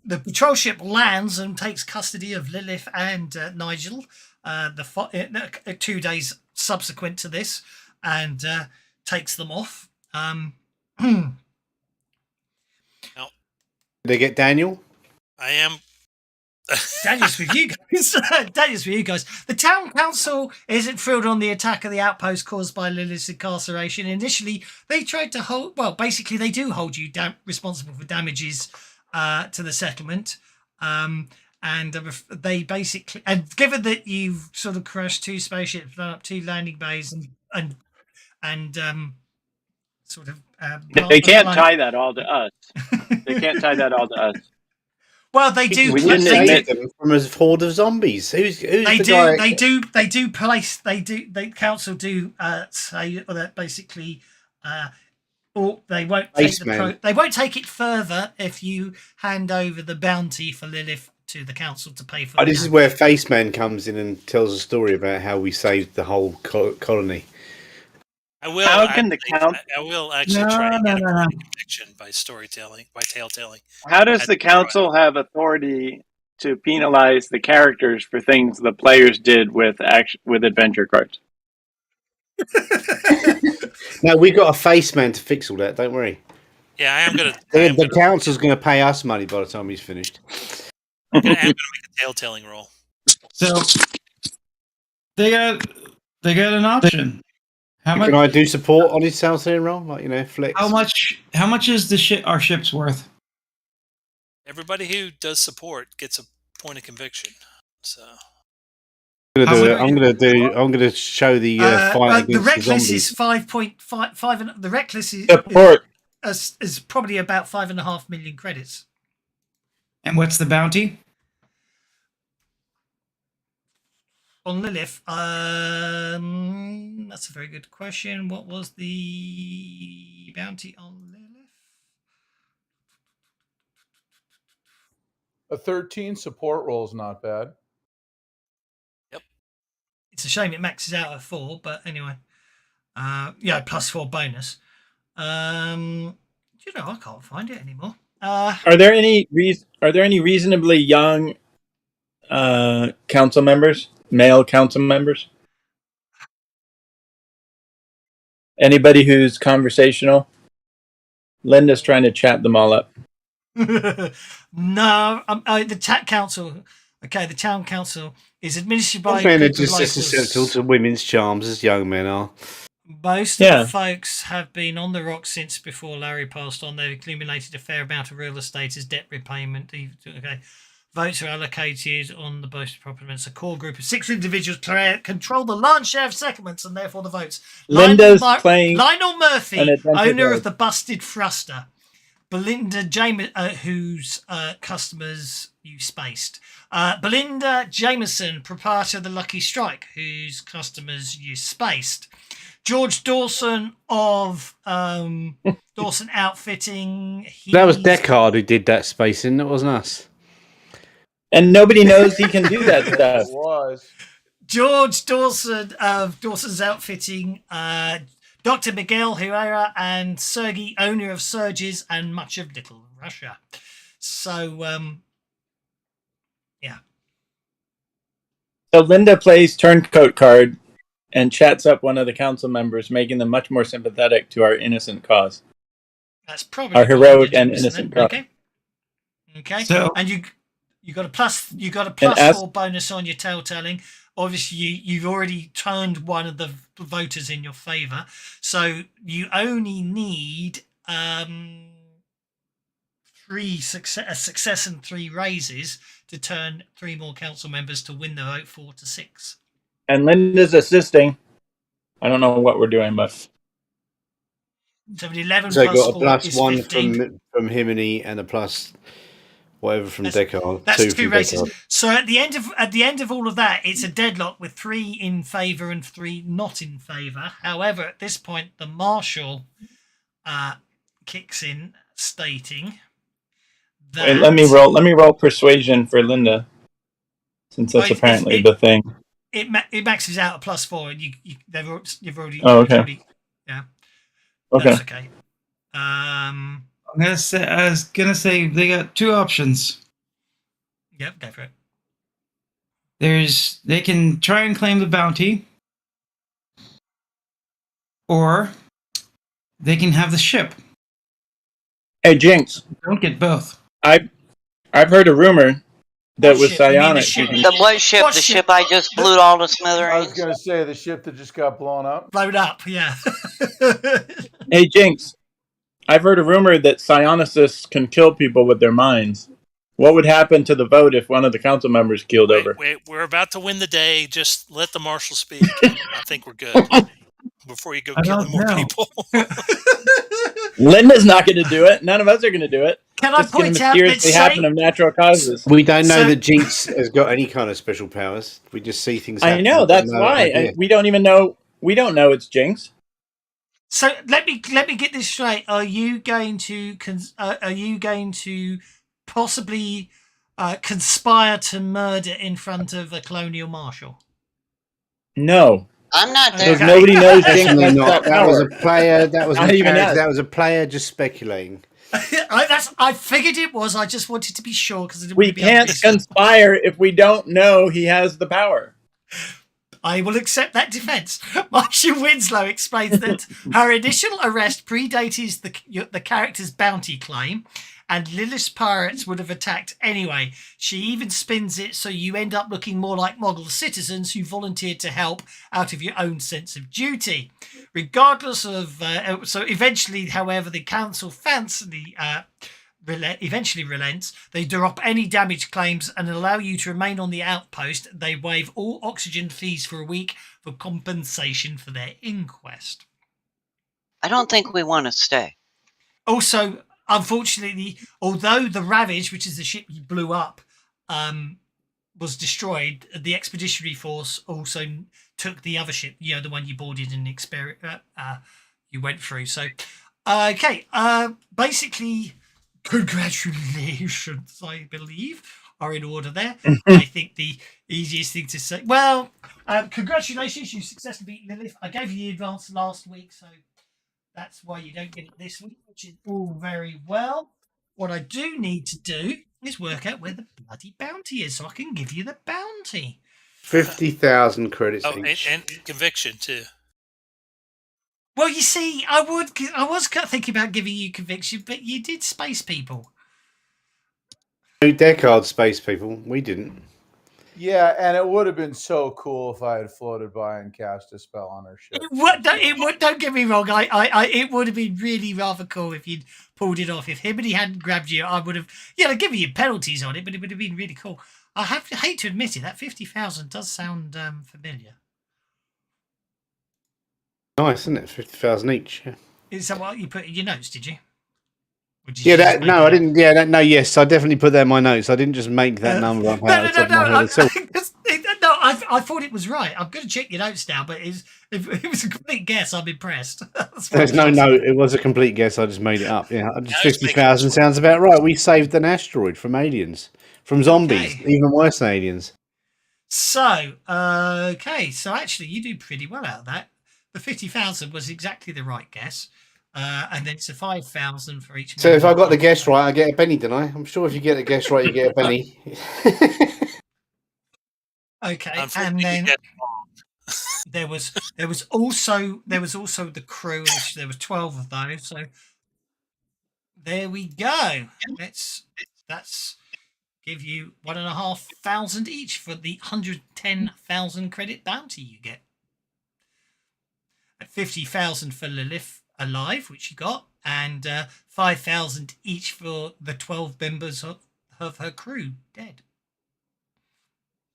The patrol ship lands and takes custody of Lilith and Nigel 2 days subsequent to this, and takes them off. Did they get Daniel? I am. Daniel's with you guys. Daniel's with you guys. The town council isn't thrilled on the attack of the outpost caused by Lilith's incarceration. Initially, they tried to hold. Well, basically, they do hold you responsible for damages to the settlement. And they basically, and given that you've sort of crashed 2 spaceships, blown up 2 landing bays, and sort of they can't tie that all to us. They can't tie that all to us. Well, they do. We didn't admit them from a horde of zombies. Who's they the do. guy? The council do say that basically, or they won't take they won't take it further if you hand over the bounty for Lilith to the council to pay for. This is where Faceman comes in and tells a story about how we saved the whole colony. I will. How can the council? I will actually try to get a conviction by storytelling, by tale telling. How does the council have authority to penalize the characters for things the players did with adventure cards? No, we got a Faceman to fix all that. Don't worry. Yeah, I am gonna. The council's going to pay us money by the time he's finished. I'm gonna make a tale telling roll. So they got an option. How much? Can I do support on his tale telling roll? Like flex. How much is our ship's worth? Everybody who does support gets a point of conviction. So I'm going to show the fight against the reckless the is 5.5, and the reckless is probably about 5.5 million credits. And what's the bounty? On Lilith, that's a very good question. What was the bounty on Lilith? A 13 support roll is not bad. Yep. It's a shame it maxes out at 4, but anyway. +4 bonus. I can't find it anymore. Are there any reasonably young council members? Male council members? Anybody who's conversational? Linda's trying to chat them all up. No, the town council. Okay, the town council is administered by. Men are just as susceptible to women's charms as young men are. Most of the folks have been on the rocks since before Larry passed on. They've accumulated a fair amount of real estate as debt repayment. Okay. Votes are allocated on the boasted properties. A core group of 6 individuals control the lion's share of settlements and therefore the votes. Linda's playing Lionel Murphy, owner of the Busted Thruster. Belinda whose customers you spaced. Belinda Jameson, proprietor of the Lucky Strike, whose customers you spaced. George Dawson of Dawson Outfitting. That was Deckard who did that spacing. That wasn't us. And nobody knows he can do that stuff. It was. George Dawson of Dawson's Outfitting, Dr. Miguel Herrera, and Sergey, owner of Surges and much of Little Russia. So, yeah. So Linda plays turncoat card and chats up one of the council members, making them much more sympathetic to our innocent cause. That's probably Our heroic good, and isn't innocent it? cause. Okay. So- and you got a plus 4 bonus on your telltelling. Obviously, you've already turned one of the voters in your favour, so you only need a success and 3 raises to turn 3 more council members to win the vote 4 to 6. And Linda's assisting. I don't know what we're doing, but So 11 So plus got a 4 plus is 1 15. from Himini and a plus whatever from Deckard. That's 2 from races. Deckard. So at the end of all of that, it's a deadlock with 3 in favour and 3 not in favour. However, at this point, the marshal kicks in, stating that. wait, let me roll persuasion for Linda, since that's apparently the thing. It maxes out a plus 4, and you've already. Oh, okay. Yeah. Okay. That's okay. I was gonna say they got 2 options. Yep, go for it. They can try and claim the bounty, or they can have the ship. Hey, Jinx. Don't get both. I've heard a rumor that What with ship? You mean the psionics, ship? you can The what ship? What The ship? ship I just blew all the I was smithereens? going to say the ship that just got blown up. Blown up, yeah. Hey, Jinx, I've heard a rumor that psionicists can kill people with their minds. What would happen to the vote if one of the council members keeled over? Wait, we're about to win the day. Just let the marshal speak. I think we're good. Before you go killing more people. Linda's not going to do it. None of us are going to do it. Can I It's going point to out that mysteriously happen of natural causes. We don't know So- that Jinx has got any kind of special powers. We just see things happen. I know, that's why. We don't even know. We don't know it's Jinx. So let me get this straight. Are you going to possibly conspire to murder in front of a colonial marshal? No. I'm not Because there. nobody knows Jinx Definitely has not. that That was power. a player. That was Not even us. that was a player just speculating. I figured it was. I just wanted to be sure because We can't conspire if we don't know he has the power. I will accept that defence. Marcia Winslow explains that her initial arrest predated the character's bounty claim, and Lilith's pirates would have attacked anyway. She even spins it so you end up looking more like Mogul citizens who volunteered to help out of your own sense of duty. Regardless of... so eventually, however, the council eventually relents. They drop any damage claims and allow you to remain on the outpost. They waive all oxygen fees for a week for compensation for their inquest. I don't think we want to stay. Also, unfortunately, although the Ravage, which is the ship you blew up, was destroyed, the Expeditionary Force also took the other ship, the one you boarded and you went through. So, okay, basically, congratulations, I believe, are in order there. I think the easiest thing to say, well, congratulations, you successfully beat Lilith. I gave you the advance last week, so that's why you don't get it this week, which is all very well. What I do need to do is work out where the bloody bounty is so I can give you the bounty. 50,000 credits Oh, each. and conviction too. Well, you see, I was thinking about giving you conviction, but you did space people. Deckard space people. We didn't. Yeah, and it would have been so cool if I had floated by and cast a spell on her ship. Don't get me wrong. It would have been really rather cool if you'd pulled it off. If Himini hadn't grabbed you, I would have, given you penalties on it, but it would have been really cool. I hate to admit it, that 50,000 does sound familiar. Nice, isn't it? 50,000 each. Yeah. Is that what you put in your notes? Did you? I didn't. Yeah, no. Yes, I definitely put that in my notes. I didn't just make that number up. No. I thought it was right. I'm going to check your notes now, but if it was a complete guess, I'm impressed. There's no note. It was a complete guess. I just made it up. Yeah, was 50,000 sounds about right. We saved an asteroid from aliens, from zombies, Okay. even worse than aliens. So, okay. So actually, you do pretty well out of that. The 50,000 was exactly the right guess. And then it's a 5,000 for each. So if I member got the of- guess right, I get a penny, don't I? I'm sure if you get the guess right, you get a penny. Okay, and Unfortunately, then you get- there was also the crew, which there were 12 of those. So there we go. That's give you 1,500 each for the 110,000 credit bounty you get. At 50,000 for Lilith alive, which you got, and 5,000 each for the 12 members of her crew dead.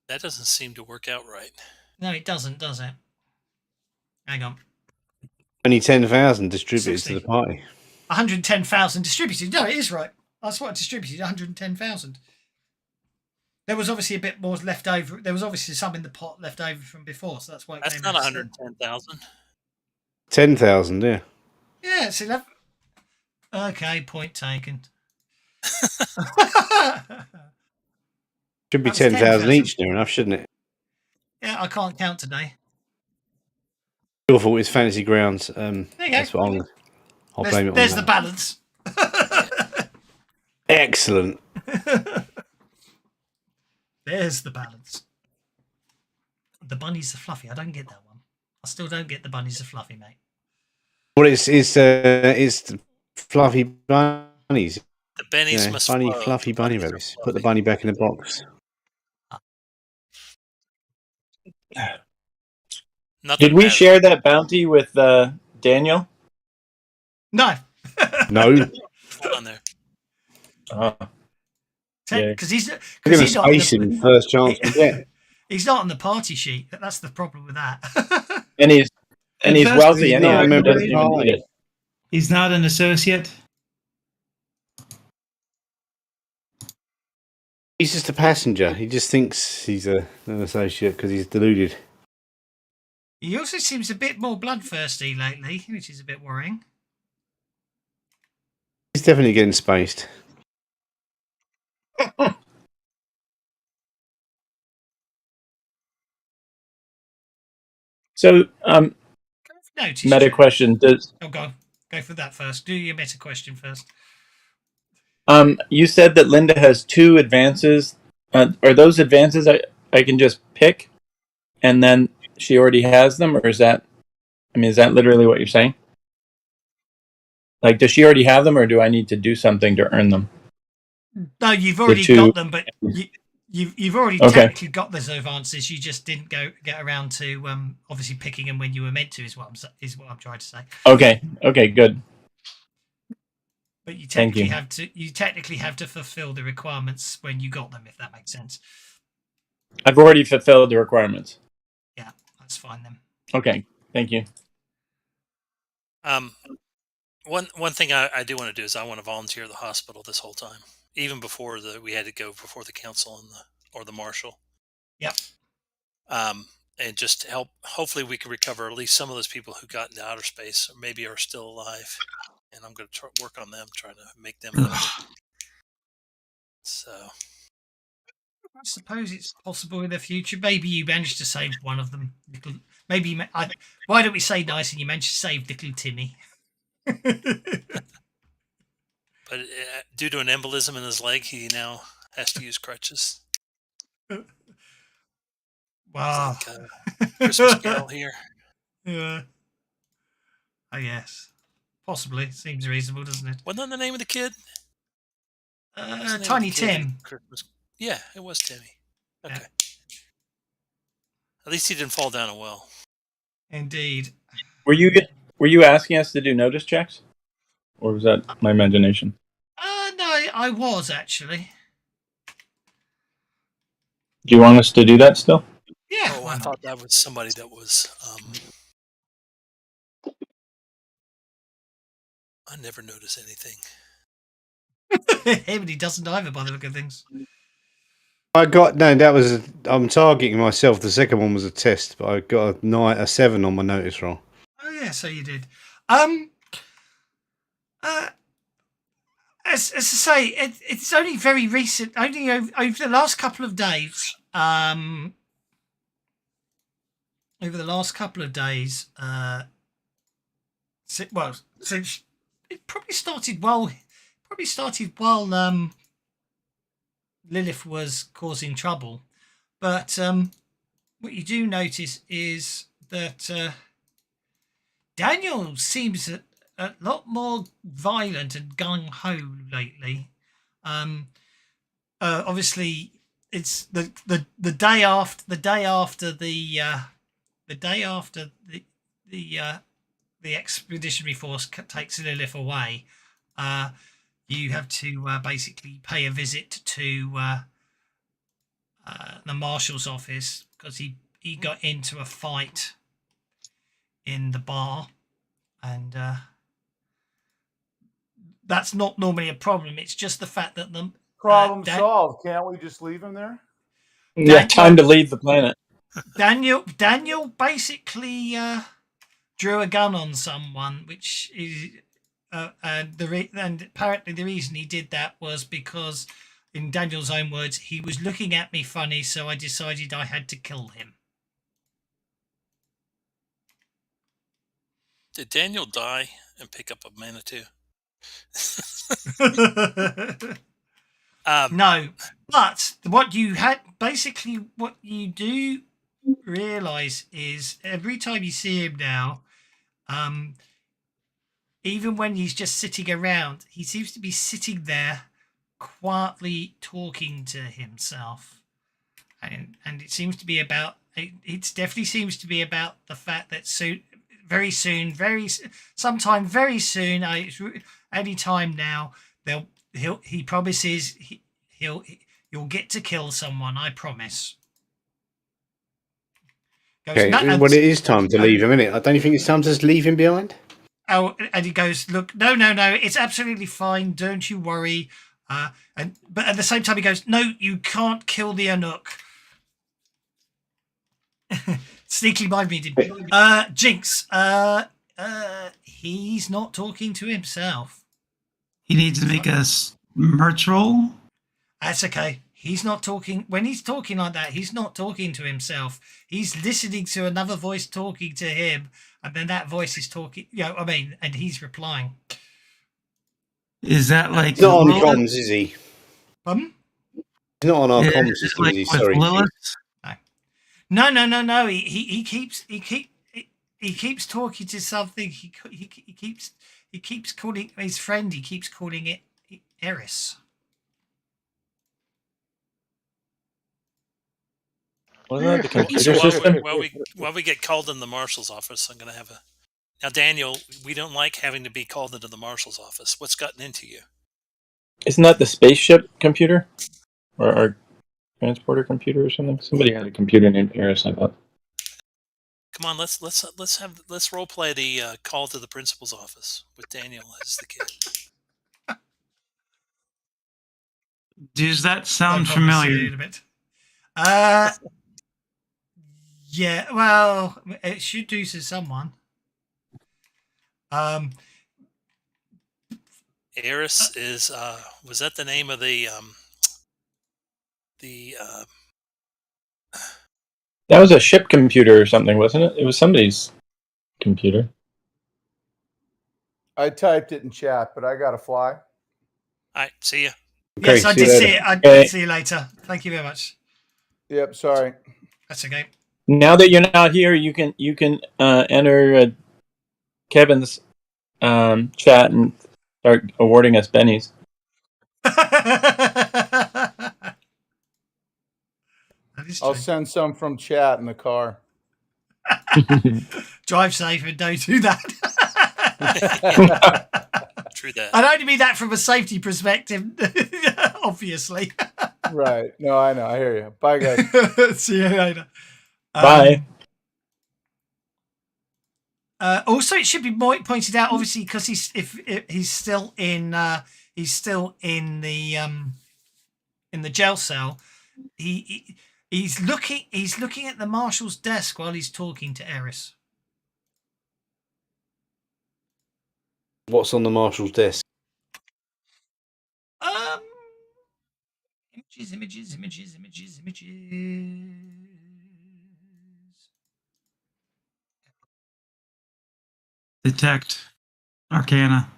that doesn't seem to work out right. No, it doesn't, does it? Hang on. Only 10,000 distributed 60. to the party. 110,000 distributed. No, it is right. That's what I distributed. 110,000. There was obviously a bit more left over. There was obviously some in the pot left over from before, so that's why it That's came not out. 110,000. 10,000, yeah. Yeah, it's 11. Okay, point taken. Should be That was 10,000 10,000. each near enough, shouldn't it? Yeah, I can't count today. Your fault is Fantasy Grounds. There you go. That's what I'll blame it on There's the that. balance. Excellent. There's the balance. The bunnies are fluffy. I don't get that one. I still don't get the bunnies are fluffy, mate. Well, it's fluffy bunnies. The bennies Yeah, must funny, flow. fluffy bunny Bunnies are rabbits. Put the fluffy. bunny back in the box. Nothing Did we bad. share that bounty with Daniel? No. No. Put on there. Yeah. Because he's We're going to not on space him first chance we get. he's not on the party sheet. That's the problem with that. And he's Best wealthy he's anyhow. not a He member of doesn't the even party. need it. He's not an associate. He's just a passenger. He just thinks he's an associate because he's deluded. He also seems a bit more bloodthirsty lately, which is a bit worrying. He's definitely getting spaced. So, Notice meta check. question: Oh, go for that first. Do your meta question first. You said that Linda has 2 advances. Are those advances I can just pick, and then she already has them, or is that? I mean, is that literally what you're saying? Like, does she already have them, or do I need to do something to earn them? No, you've already two- got them, but you've already Okay. technically got those advances. You just didn't get around to obviously picking them when you were meant to. Is what I'm trying to say. Okay, good. But you Thank technically you. technically have to fulfill the requirements when you got them, if that makes sense. I've already fulfilled the requirements. Yeah, that's fine then. Okay, thank you. One thing I do want to do is I want to volunteer at the hospital this whole time, even before we had to go before the council or the marshal. Yep. And just help. Hopefully, we can recover at least some of those people who got into outer space, or maybe are still alive. And I'm going to work on them, trying to make them better. So I suppose it's possible in the future. Maybe you managed to save one of them. Maybe why don't we say nice and you managed to save little Timmy? But due to an embolism in his leg, he now has to use crutches. Wow. It's like Christmas Carol here. Yeah. Oh yes. Possibly. Seems reasonable, doesn't it? Wasn't that the name of the kid? What's the name of Tiny the kid in Tim. Christmas? Yeah, it was Timmy. Okay. Yeah. At least he didn't fall down a well. Indeed. Were you asking us to do notice checks, or was that my imagination? No, I was actually. Do you want us to do that still? Yeah. Oh, why I not? thought that was somebody that was. I never notice anything. Him, and he doesn't either by the look of things. That was I'm targeting myself. The second one was a test, but I got a 7 on my notice roll. Oh yeah, so you did. As I say, it's only very recent. Only over the last couple of days, over the last couple of days, since it probably started while Lilith was causing trouble, but what you do notice is that Daniel seems a lot more violent and gung ho lately. Obviously, it's the day after the day after the expeditionary force takes Lilith away. You have to basically pay a visit to the marshal's office because he got into a fight in the bar, and that's not normally a problem. It's just the fact that the Problem solved. Can't we just leave him there? Yeah, time to leave the planet. Daniel basically drew a gun on someone, which is and apparently the reason he did that was because, in Daniel's own words, he was looking at me funny, so I decided I had to kill him. Did Daniel die and pick up a Manitou? No, but what you do realize is every time you see him now, even when he's just sitting around, he seems to be sitting there quietly talking to himself, and it seems to be about it definitely seems to be about the fact that sometime very soon, any time now, he promises you'll get to kill someone, I promise. Okay, well, it is time to leave him, isn't it? Don't you think it's time to just leave him behind? Oh, and he goes, look, no, it's absolutely fine. Don't you worry. But at the same time, he goes, no, you can't kill the Anouk. Sneaky mind reading. Jinx. He's not talking to himself. He needs to make a merch roll. That's okay. He's not talking. When he's talking like that, he's not talking to himself. He's listening to another voice talking to him, and then that voice is talking. And he's replying. Is that like He's not on comms, is he? Pardon? He's not on our comms system, is he? Sorry. No. He keeps talking to something. He keeps calling his friend. He keeps calling it Eris. Wasn't that the computer So system? while we get called in the marshal's office, I'm going to have Now, Daniel, we don't like having to be called into the marshal's office. What's gotten into you? Isn't that the spaceship computer? Or our transporter computer or something? Somebody had a computer named Eris, I thought. Come on, let's role play the call to the principal's office with Daniel as the kid. Does that sound familiar? A bit. Yeah. Well, it should do to someone. Eris is was that the name of the That was a ship computer or something, wasn't it? It was somebody's computer. I typed it in chat, but I gotta fly. All right, see ya. Okay, yes, I did see it. I'll see you later. Thank you very much. Yep, sorry. That's okay. Now that you're not here, you can enter Kevin's chat and start awarding us bennies. I'll send some from chat in the car. Drive safe and don't do that. True that. I'd only mean that from a safety perspective, obviously. Right. No, I know. I hear you. Bye, guys. See you later. Bye. Also, it should be pointed out, obviously, because he's still in the jail cell. He's looking at the marshal's desk while he's talking to Eris. What's on the marshal's desk? Images. detect Arcana.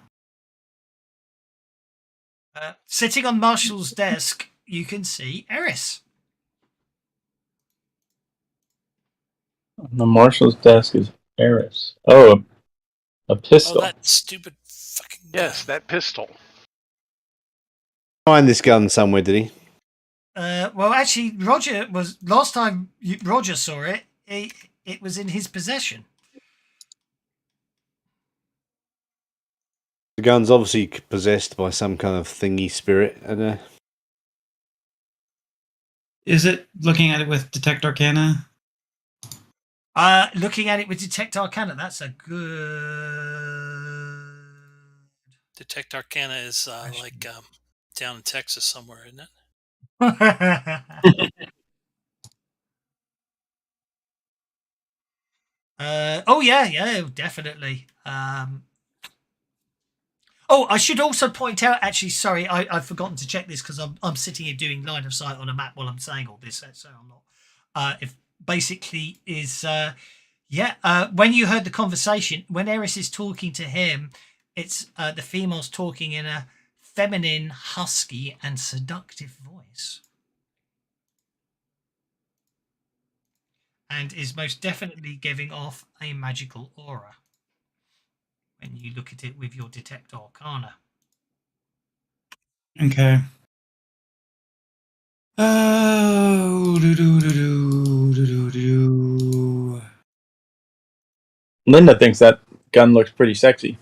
Sitting on Marshall's desk, you can see Eris. On the marshal's desk is Eris. Oh, a pistol. Oh, that stupid fucking Yes, gun. that pistol. Find this gun somewhere, did he? Well, actually, Roger was last time Roger saw it. It was in his possession. The gun's obviously possessed by some kind of thingy spirit. And Is it looking at it with detect Arcana? Looking at it with detect Arcana, that's a good. Detect Arcana is like down in Texas somewhere, isn't it? Oh yeah, definitely. Oh, I should also point out. Actually, sorry, I've forgotten to check this because I'm sitting here doing line of sight on a map while I'm saying all this, so I'm not. If basically is when you heard the conversation when Eris is talking to him, it's the female's talking in a feminine, husky, and seductive voice. And is most definitely giving off a magical aura when you look at it with your detect arcana. Okay. Oh, do. Linda thinks that gun looks pretty sexy.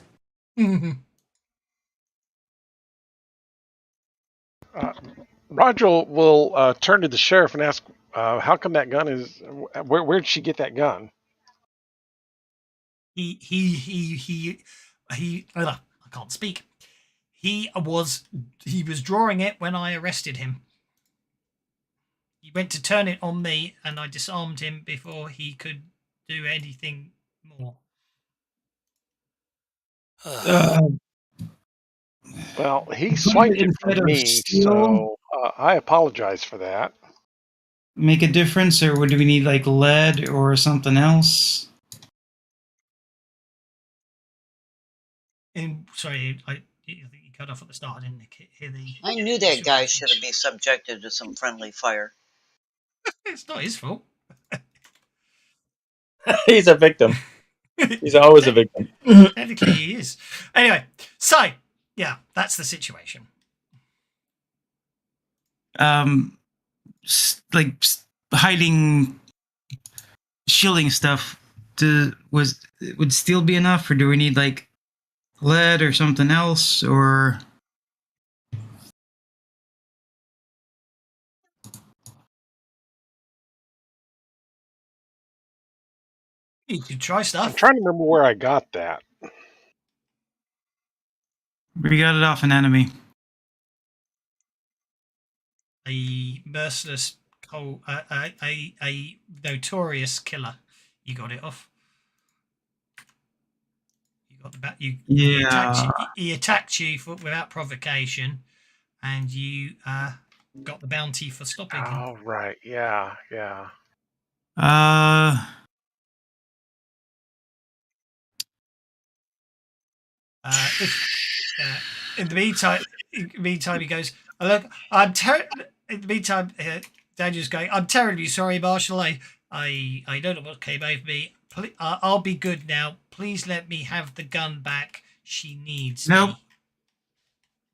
Roger will turn to the sheriff and ask, "How come that gun is? Where'd she get that gun?" I can't speak. He was drawing it when I arrested him. He went to turn it on me, and I disarmed him before he could do anything more. Well, he Put swiped it it instead from of me, steel. so I apologize for that. Make a difference, or do we need like lead or something else? Sorry, I think you cut off at the start. I didn't hear the. I knew that guy should have been subjected to some friendly fire. It's not his fault. He's a victim. He's always a victim. Technically, he is. Anyway, so yeah, that's the situation. Like hiding, shielding stuff. Would steel be enough, or do we need like lead or something else, or? You could try stuff. I'm trying to remember where I got that. We got it off an enemy. A merciless, a notorious killer. You got it off. You got the bat. He attacked you without provocation, and you got the bounty for stopping him. Oh, right. Yeah. In the meantime, he goes, "Look, I'm in the meantime, Daniel's going, I'm terribly sorry, Marshall. I don't know what came over me. I'll be good now. Please let me have the gun back. She needs me."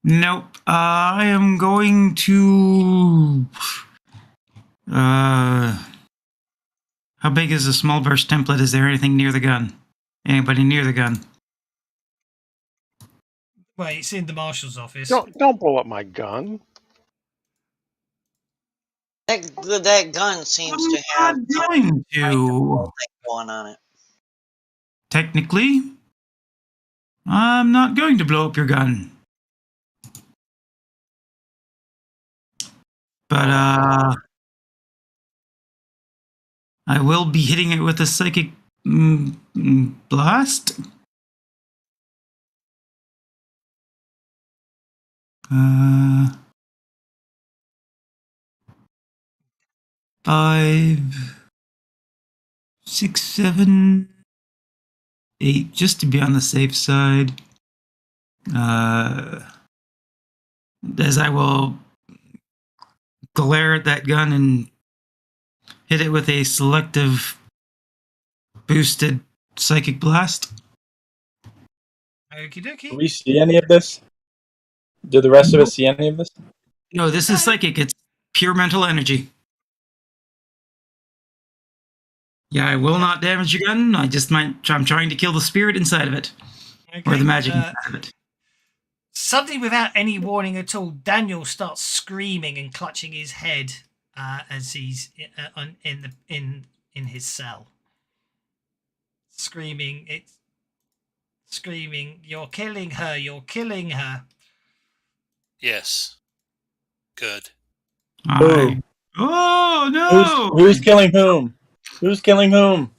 Nope. I am going to. How big is the small burst template? Is there anything near the gun? Anybody near the gun? Well, it's in the marshal's office. Don't blow up my gun. That gun seems to have I'm not going to. going on it. Technically, I'm not going to blow up your gun. But I will be hitting it with a psychic blast. 5, 6, 7. 8 just to be on the safe side. As I will glare at that gun and hit it with a selective boosted psychic blast. Okie Do dokie. we see any of this? Do the rest of us see any of this? No, this is psychic. It's pure mental energy. Yeah, I will not damage your gun. I'm trying to kill the spirit inside of it. Okay. Or the magic inside of it. Suddenly, without any warning at all, Daniel starts screaming and clutching his head as he's in his cell. Screaming, "You're killing her! You're killing her!" Yes. Good. Oh no! Who's killing whom? Who's killing whom?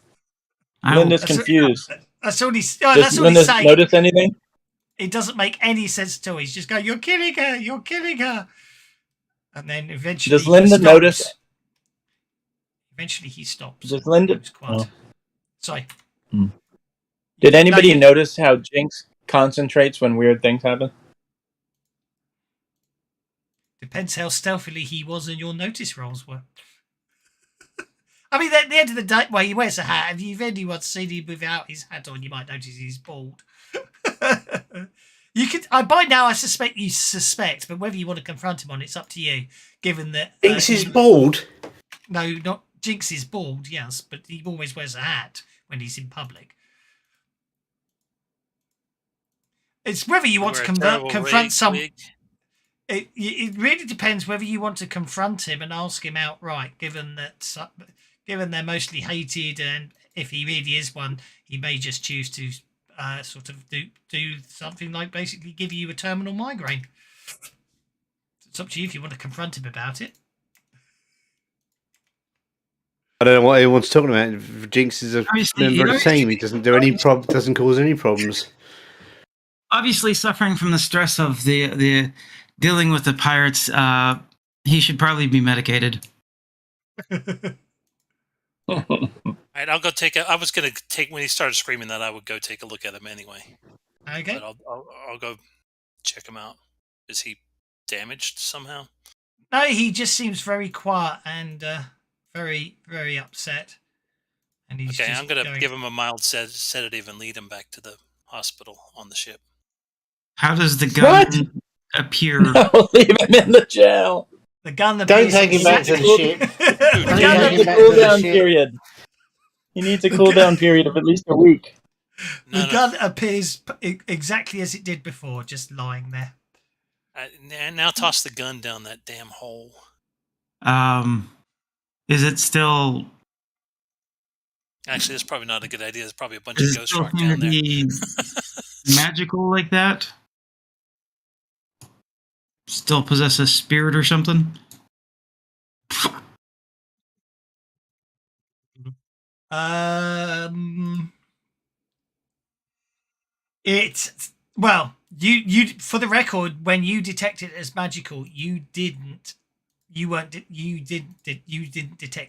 Linda's That's- confused. That's all he's. Does That's all Linda he's saying. notice anything? It doesn't make any sense at all. He's just going, "You're killing her! You're killing her!" And then eventually, Does Linda he stops. notice? Eventually, he stops. Does Linda? Goes quiet. Sorry. Did anybody No, notice how Jinx concentrates when weird things happen? Depends how stealthily he was and your notice rolls were. I mean, at the end of the day, well, he wears a hat. If you've anyone seen him without his hat on, you might notice he's bald. You could. By now, I suspect you suspect, but whether you want to confront him on, it's up to you. Given that Jinx is bald. No, not Jinx is bald. Yes, but he always wears a hat when he's in public. It's whether you want to confront some. It really depends whether you want to confront him and ask him outright, given they're mostly hated, and if he really is one, he may just choose to sort of do something like basically give you a terminal migraine. It's up to you if you want to confront him about it. I don't know what anyone's talking about. Jinx is a member of the team. He doesn't do any doesn't cause any problems. Obviously, suffering from the stress of the dealing with the pirates, he should probably be medicated. All right, I'll go take I was going to take when he started screaming that I would go take a look at him anyway. Okay. But I'll go check him out. Is he damaged somehow? No, he just seems very quiet and very, very upset. And he's Okay, just I'm going to give him a mild sedative and lead him back to the hospital on the ship. How does the gun appear? No, leave him in the jail. The gun Don't take him back to the ship. He needs a cooldown period. He needs a cooldown period of at least a week. The gun appears exactly as it did before, just lying there. Now toss the gun down that damn hole. Is it still? Actually, that's probably not a good idea. There's probably a bunch of ghost rock going down to there. be magical like that? Still possess a spirit or something? Well, you for the record, when you detect it as magical, you didn't detect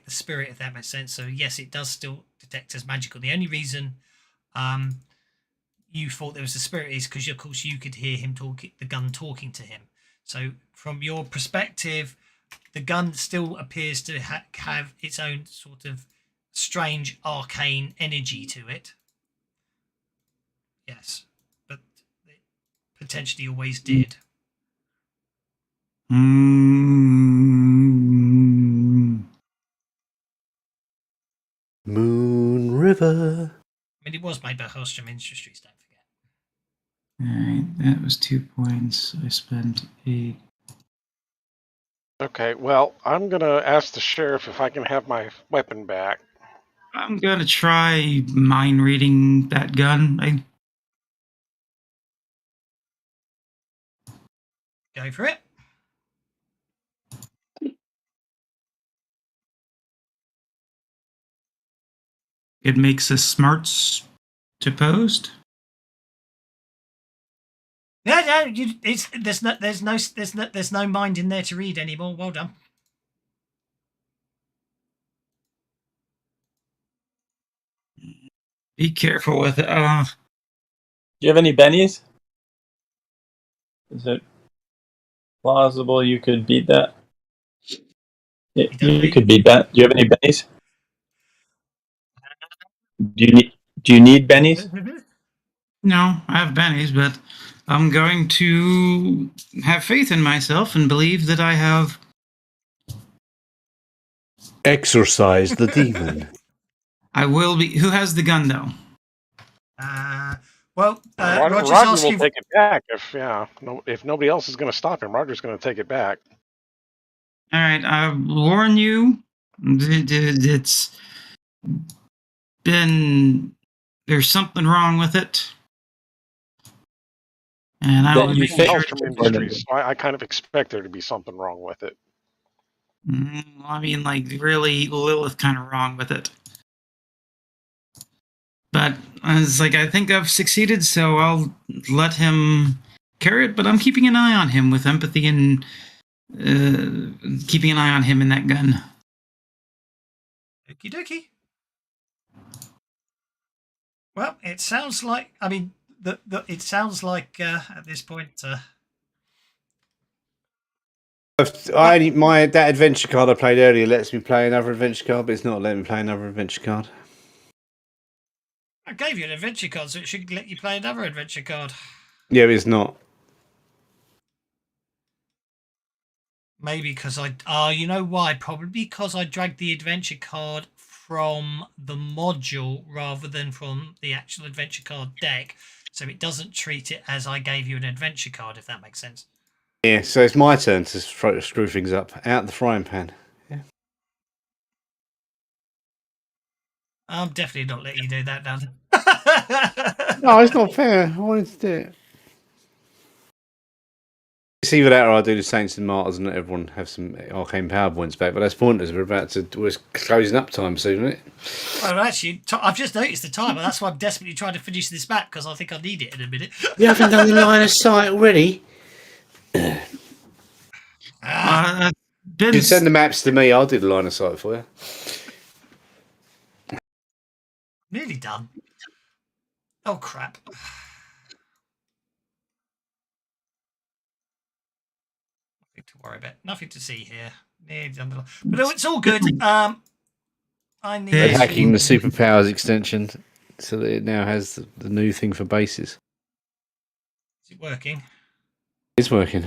the spirit, if that makes sense. So yes, it does still detect as magical. The only reason you thought there was a spirit is because of course you could hear him the gun talking to him. So from your perspective, the gun still appears to have its own sort of strange arcane energy to it. Yes, but it potentially always did. Moon River. I mean, it was made by Hellstrom Industries, don't forget. Alright, that was 2 points. I spent 8. Okay, well, I'm going to ask the sheriff if I can have my weapon back. I'm gonna try mind reading that gun. Go for it. It makes a smarts to post. No, there's no mind in there to read anymore. Well done. Be careful with it. Do you have any bennies? Is it plausible you could beat that? Yeah, you could beat that. Do you have any bennies? Do you need bennies? No, I have bennies, but I'm going to have faith in myself and believe that I have. Exorcise the demon. I will be. Who has the gun, though? Well, Roger's Roger will asking. take it back if nobody else is going to stop him. Roger's going to take it back. All right, I warn you. It's been. There's something wrong with it. And I That will you make think- sure. From Industries, so I kind of expect there to be something wrong with it. I mean, like, really, Lilith kind of wrong with it. But it's like, I think I've succeeded, so I'll let him carry it, but I'm keeping an eye on him with empathy and keeping an eye on him in that gun. Okie dokie. Well, it sounds like. I mean, it sounds like at this point. That adventure card I played earlier lets me play another adventure card, but it's not letting me play another adventure card. I gave you an adventure card, so it should let you play another adventure card. Yeah, it's not. Maybe because you know why? Probably because I dragged the adventure card from the module rather than from the actual adventure card deck, so it doesn't treat it as I gave you an adventure card, if that makes sense. Yeah, so it's my turn to screw things up. Out the frying pan. Yeah. I'm definitely not letting you do that, Dan. No, it's not fair. I wanted to do it. It's either that or I'll do the Saints and Martyrs and let everyone have some arcane power points back, but that's pointless. We're closing up time soon, isn't it? Well, actually, I've just noticed the time, and that's why I'm desperately trying to finish this back because I think I need it in a minute. You haven't done the line of sight already? Ben, You can send the maps to me. I'll do the line of sight for you. Nearly done. Oh, crap. Nothing to worry about. Nothing to see here. Nearly done the... But no, it's all good. I need They're to... hacking the superpowers extension so that it now has the new thing for bases. Is it working? It's working.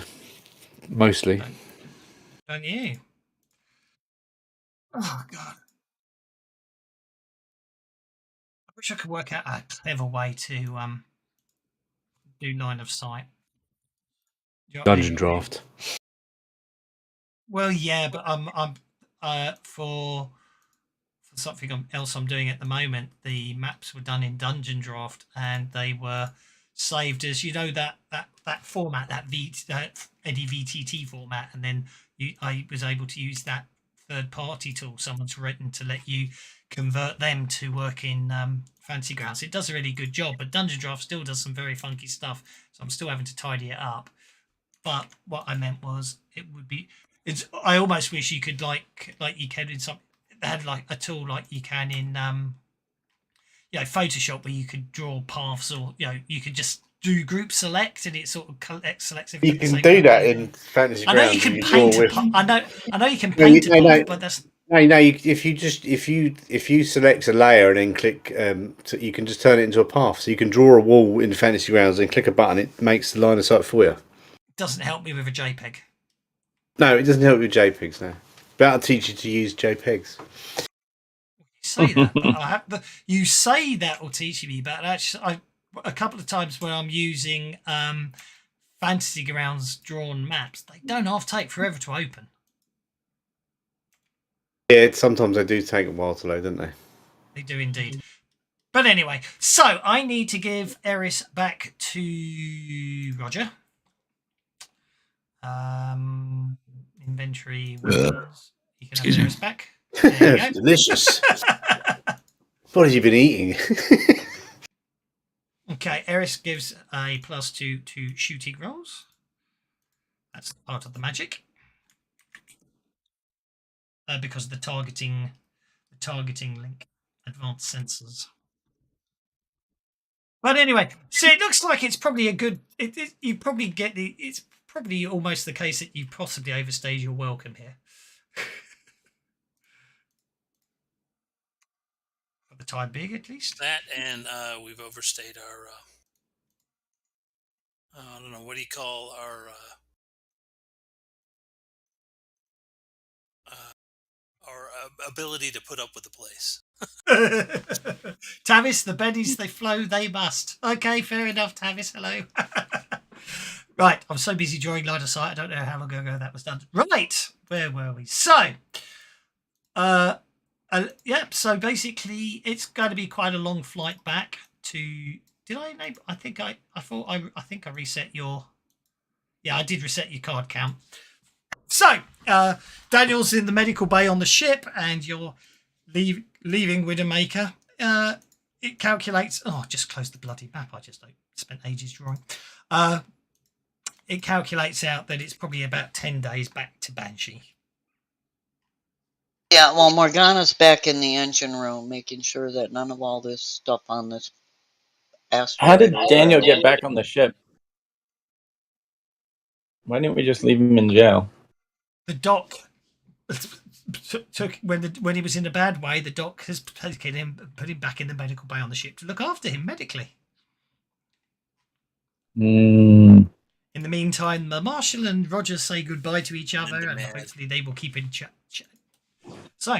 Mostly. Don't you? Oh, God. I wish I could work out a clever way to do line of sight. You know what I Dungeon mean? draft. Well, yeah, but I'm for something else I'm doing at the moment. The maps were done in Dungeon Draft, and they were saved as that format, that Eddie VTT format, and then I was able to use that third-party tool someone's written to let you convert them to work in Fantasy Grounds. It does a really good job, but Dungeon Draft still does some very funky stuff, so I'm still having to tidy it up. But what I meant was I almost wish you could like you can in some had like a tool like you can in Photoshop, where you could draw paths, or you could just do group select and it sort of selects everything. You can do that in Fantasy I Grounds. know you can paint I know you can paint a path, but that's if you select a layer and then click, you can just turn it into a path. So you can draw a wall in Fantasy Grounds and click a button. It makes the line of sight for you. Doesn't help me with a JPEG. No, it doesn't help with JPEGs. No, but I'll teach you to use JPEGs. You say that, but you say that will teach me, but actually, a couple of times when I'm using Fantasy Grounds drawn maps, they don't half take forever to open. Yeah, sometimes they do take a while to load, don't they? They do indeed. But anyway, so I need to give Eris back to Roger. Inventory weapons. You can have Eris back. There you go. Delicious. What have you been eating? Okay, Eris gives a +2 to shooting rolls. That's part of the magic. Because of the targeting link, advanced sensors. But anyway, so it looks like it's probably a good. You probably get the. It's probably almost the case that you possibly overstayed your welcome here. For the time being, at least. That and we've overstayed our. I don't know, what do you call our ability to put up with the place. Tavis, the bennies, they flow, they must. Okay, fair enough, Tavis. Hello. Right, I'm so busy drawing line of sight. I don't know how long ago that was done. Right, where were we? So, yep. So basically, it's going to be quite a long flight back to. Did I enable? I think I thought I think I reset your. Yeah, I did reset your card count. So, Daniel's in the medical bay on the ship, and you're leaving Widowmaker. It calculates. Oh, just close the bloody map. I just spent ages drawing. It calculates out that it's probably about 10 days back to Banshee. Yeah, well, Morgana's back in the engine room, making sure that none of all this stuff on this asteroid. How did Daniel get back on the ship? Why didn't we just leave him in jail? The doc took when he was in a bad way. The doc has taken him, put him back in the medical bay on the ship to look after him medically. Mm. In the meantime, the Marshal and Roger say goodbye to each other, and hopefully they will keep in chat. So,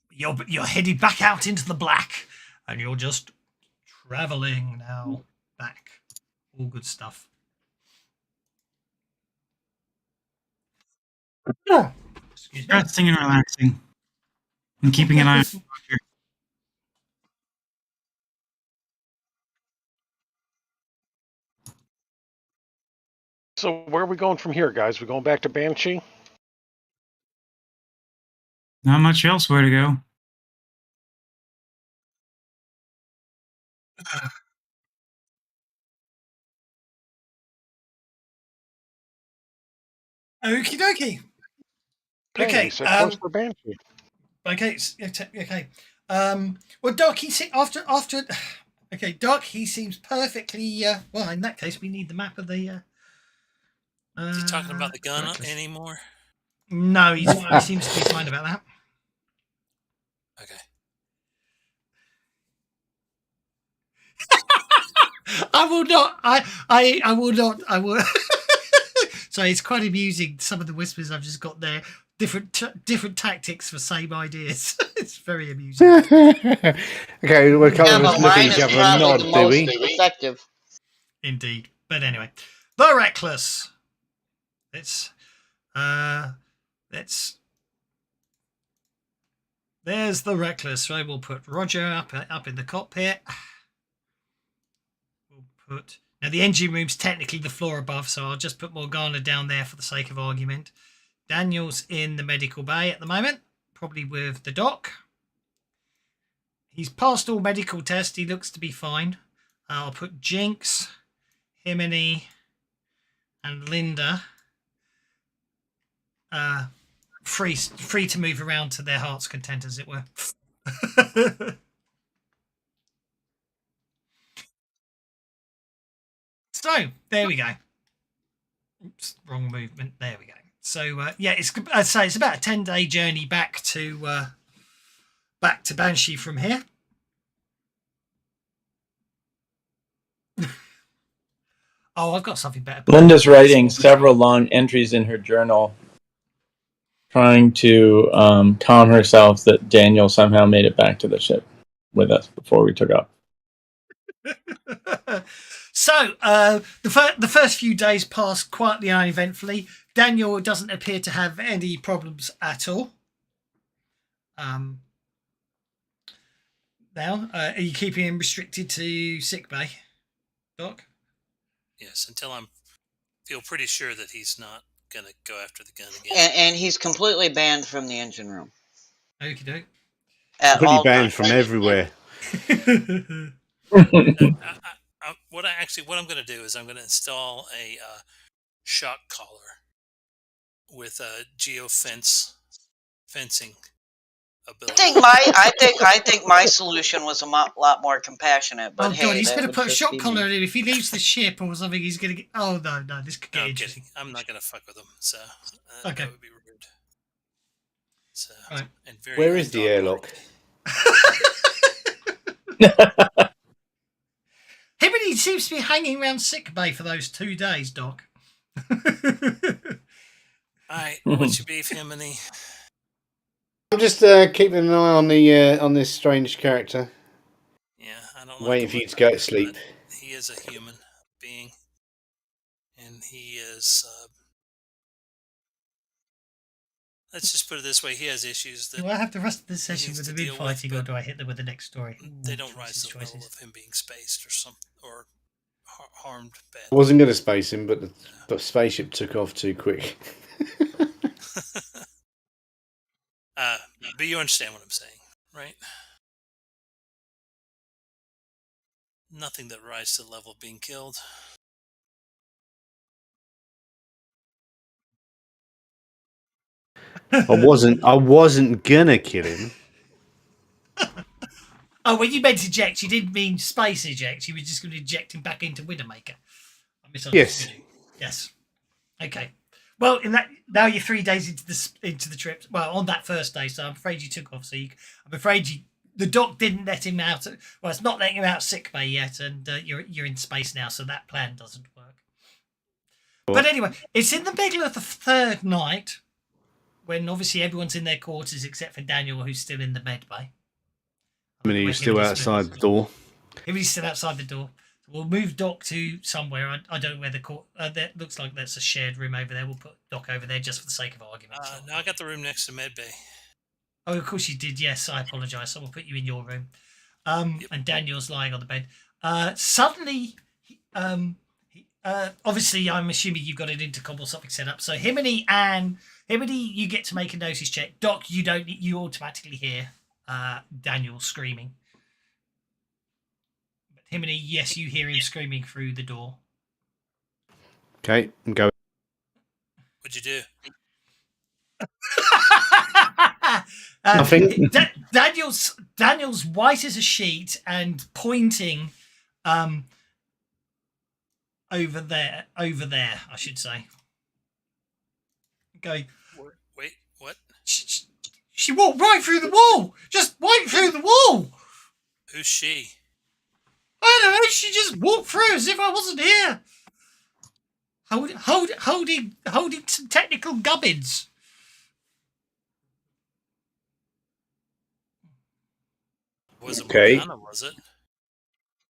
you're headed back out into the black, and you're just traveling now back. All good stuff. Excuse me. Resting and relaxing. And keeping an eye on Roger. So where are we going from here, guys? We going back to Banshee? Not much else where to go. Okie dokie. Okay, we said close for Banshee. Okay. Well, Doc, after. Okay, Doc, he seems perfectly. Well, in that case, we need the map of the. Is he talking about the gun reckless. anymore? No, he seems to be fine about that. Okay. I will not. I will not. I will. So it's quite amusing. Some of the whispers I've just got there. Different tactics for same ideas. It's very amusing. Okay, we're kind of but look at mine each is other and probably nod, the do most we? effective. Indeed. But anyway, the Reckless. There's the Reckless. Right, we'll put Roger up in the cockpit. We'll put. Now, the engine room's technically the floor above, so I'll just put Morgana down there for the sake of argument. Daniel's in the medical bay at the moment, probably with the doc. He's passed all medical tests. He looks to be fine. I'll put Jinx, Himini, and Linda free to move around to their heart's content, as it were. So there we go. Oops, wrong movement. There we go. So yeah, I'd say it's about a 10-day journey back to Banshee from here. Oh, I've got something better. Linda's writing several long entries in her journal, trying to calm herself that Daniel somehow made it back to the ship with us before we took off. So the first few days pass quietly and uneventfully. Daniel doesn't appear to have any problems at all. Now, are you keeping him restricted to sickbay, Doc? Yes, until I feel pretty sure that he's not going to go after the gun again. And he's completely banned from the engine room. Okie doke. Pretty banned from everywhere. What I'm going to do is I'm going to install a shock collar with a fencing ability. I think my solution was a lot more compassionate. But Oh hey, God, he's that going to would put a just shock be collar me. in. If he leaves the ship or something, he's going to get. Oh no, this could No, get I'm interesting. kidding. I'm not going to fuck with him. So Okay. that would be rude. So Right. and very Where is the undog-like. airlock? Himiny seems to be hanging around sick bay for those 2 days, Doc. All right, what's your beef, Himiny? I'm just keeping an eye on this strange character. Yeah, I don't Waiting like for him you to go to either, sleep. but he is a human being, and he is. Let's just put it this way: he has issues that Do I have the rest of the session needs with the to deal with, mid-fighting, or but do I hit them with the next story? they Ooh, don't rise to the level of him being spaced or harmed I badly. wasn't going to space him, but the spaceship took off too quick. But you understand what I'm saying, right? Nothing that rises to the level of being killed. I wasn't gonna kill him. Oh, when you meant eject, you didn't mean space eject. You were just going to eject him back into Widowmaker. I misunderstood Yes. you. Yes. Okay. Well, in that now you're 3 days into the trip. Well, on that first day, so I'm afraid you took off. I'm afraid the doc didn't let him out. Well, it's not letting him out sick bay yet, and you're in space now, so that plan doesn't work. But anyway, it's in the middle of the third night, when obviously everyone's in their quarters except for Daniel, who's still in the med bay. I mean, he's still outside the door. He's still outside the door. We'll move Doc to somewhere. I don't know where the court. That looks like that's a shared room over there. We'll put Doc over there just for the sake of argument. No, I got the room next to Medbay. Oh, of course you did. Yes, I apologise. So we'll put you in your room. And Daniel's lying on the bed. Suddenly, obviously, I'm assuming you've got an intercom or something set up. So Himiny, you get to make a notice check. Doc, you don't. You automatically hear Daniel screaming. Himiny, yes, you hear him screaming through the door. Okay, I'm going. What'd you do? Nothing. Daniel's white as a sheet and pointing over there, I should say. Going, wait, what? She walked right through the wall, just right through the wall. Who's she? I don't know, she just walked through as if I wasn't here. Holding some technical gubbins. Wasn't Okay. Morgana, was it?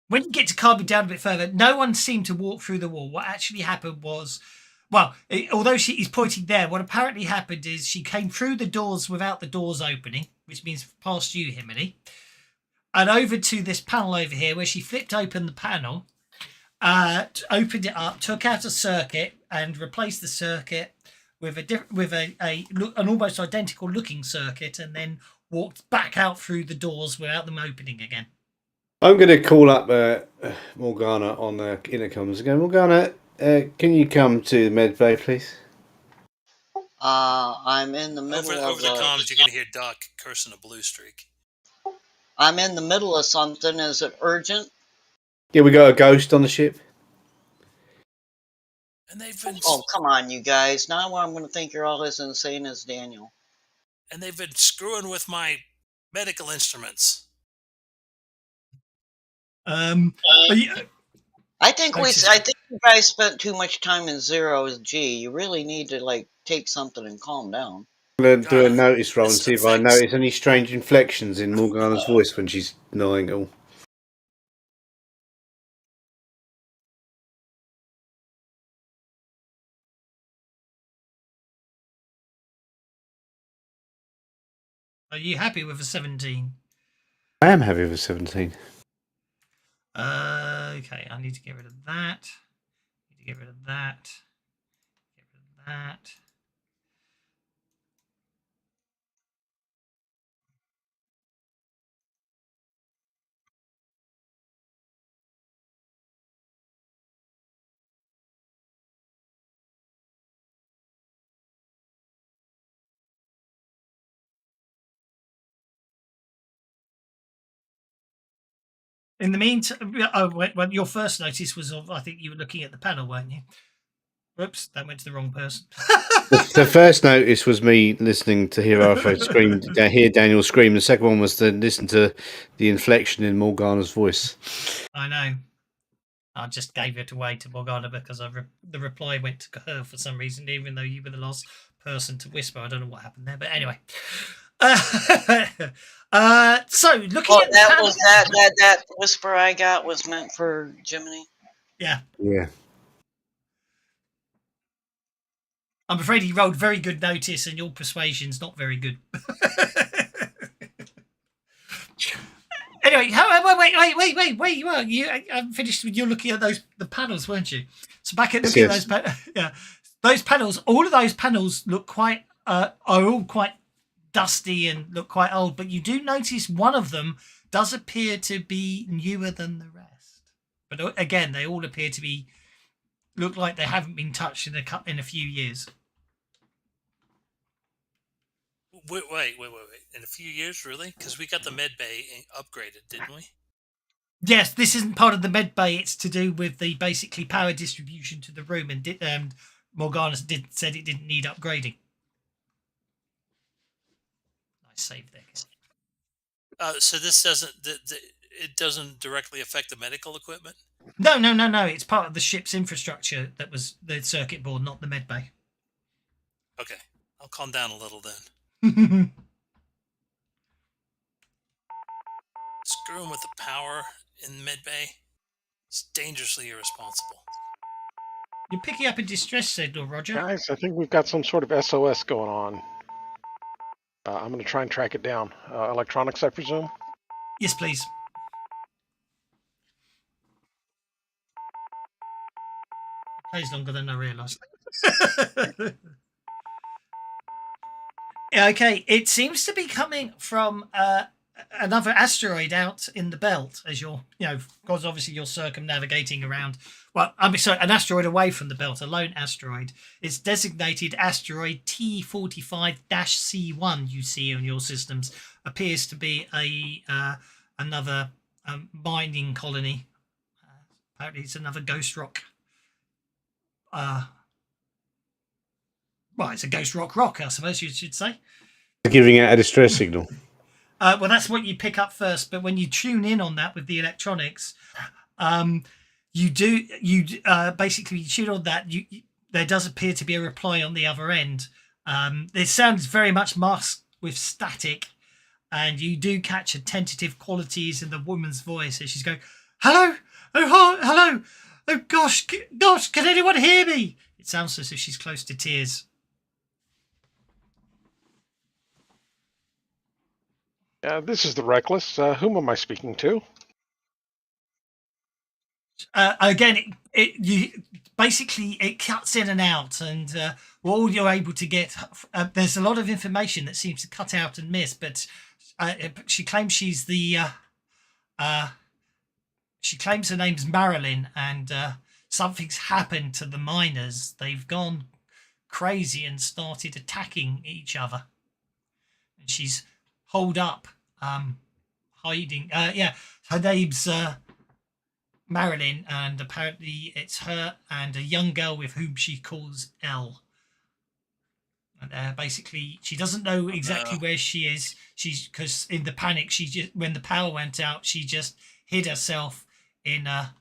When you get to calm it down a bit further, no one seemed to walk through the wall. What actually happened was, although she is pointing there, what apparently happened is she came through the doors without the doors opening, which means past you, Himiny, and over to this panel over here where she flipped open the panel, opened it up, took out a circuit, and replaced the circuit with an almost identical looking circuit, and then walked back out through the doors without them opening again. I'm going to call up Morgana on the intercoms again. Morgana, can you come to the med bay, please? I'm in the middle over the comms. You're gonna hear Doc cursing a blue streak. I'm in the middle of something. Is it urgent? Yeah, we got a ghost on the ship. And they've been. Oh, come on, you guys! Now I'm going to think you're all as insane as Daniel. And they've been screwing with my medical instruments. I think you guys spent too much time in 0G. You really need to take something and calm down. I'm going to do a notice roll and see if I notice any strange inflections in Morgana's voice when she's lying all. Are you happy with a 17? I am happy with a 17. Okay, I need to get rid of that. Get rid of that. Get rid of that. In the meantime, well, your first notice was of, I think you were looking at the panel, weren't you? Whoops, that went to the wrong person. The first notice was me listening to hear Arthur scream, hear Daniel scream. The second one was to listen to the inflection in Morgana's voice. I know. I just gave it away to Morgana because the reply went to her for some reason, even though you were the last person to whisper. I don't know what happened there, but anyway. So looking at that was that whisper I got was meant for Jiminy. Yeah. Yeah. I'm afraid he rolled very good notice, and your persuasion's not very good. Anyway, wait! You haven't finished. You're looking at the panels, weren't you? So back at looking at those, those panels. All of those panels look quite are all quite dusty and look quite old. But you do notice one of them does appear to be newer than the rest. But again, they all appear to be look like they haven't been touched in a few years. Wait. In a few years, really? Because we got the med bay upgraded, didn't we? Yes, this isn't part of the med bay. It's to do with the basically power distribution to the room, and Morgana said it didn't need upgrading. Nice save there. So this doesn't it doesn't directly affect the medical equipment? No. It's part of the ship's infrastructure that was the circuit board, not the med bay. Okay, I'll calm down a little then. Screwing with the power in the med bay is dangerously irresponsible. You're picking up a distress signal, Roger. Guys, I think we've got some sort of SOS going on. I'm going to try and track it down. Electronics, I presume? Yes, please. It plays longer than I realised. Okay, it seems to be coming from another asteroid out in the belt, as because obviously you're circumnavigating around. Well, I'm sorry, an asteroid away from the belt, a lone asteroid. It's designated asteroid T45-C1. You see on your systems appears to be another mining colony. Apparently, it's another ghost rock. Well, it's a ghost rock, I suppose you should say. Giving out a distress signal. Well, that's what you pick up first. But when you tune in on that with the electronics, you basically tune on that. There does appear to be a reply on the other end. It sounds very much masked with static, and you do catch a tentative qualities in the woman's voice as she's going, "Hello, oh, hello, oh gosh, can anyone hear me?" It sounds as if she's close to tears. This is the Reckless. Whom am I speaking to? Again, it cuts in and out, and all you're able to get, there's a lot of information that seems to cut out and miss. But she claims she's she claims her name's Marilyn, and something's happened to the miners. They've gone crazy and started attacking each other, and she's holed up, hiding. Her name's Marilyn, and apparently it's her and a young girl with whom she calls Elle. And basically, she doesn't know exactly where she is. Because in the panic, when the power went out, she just hid herself in a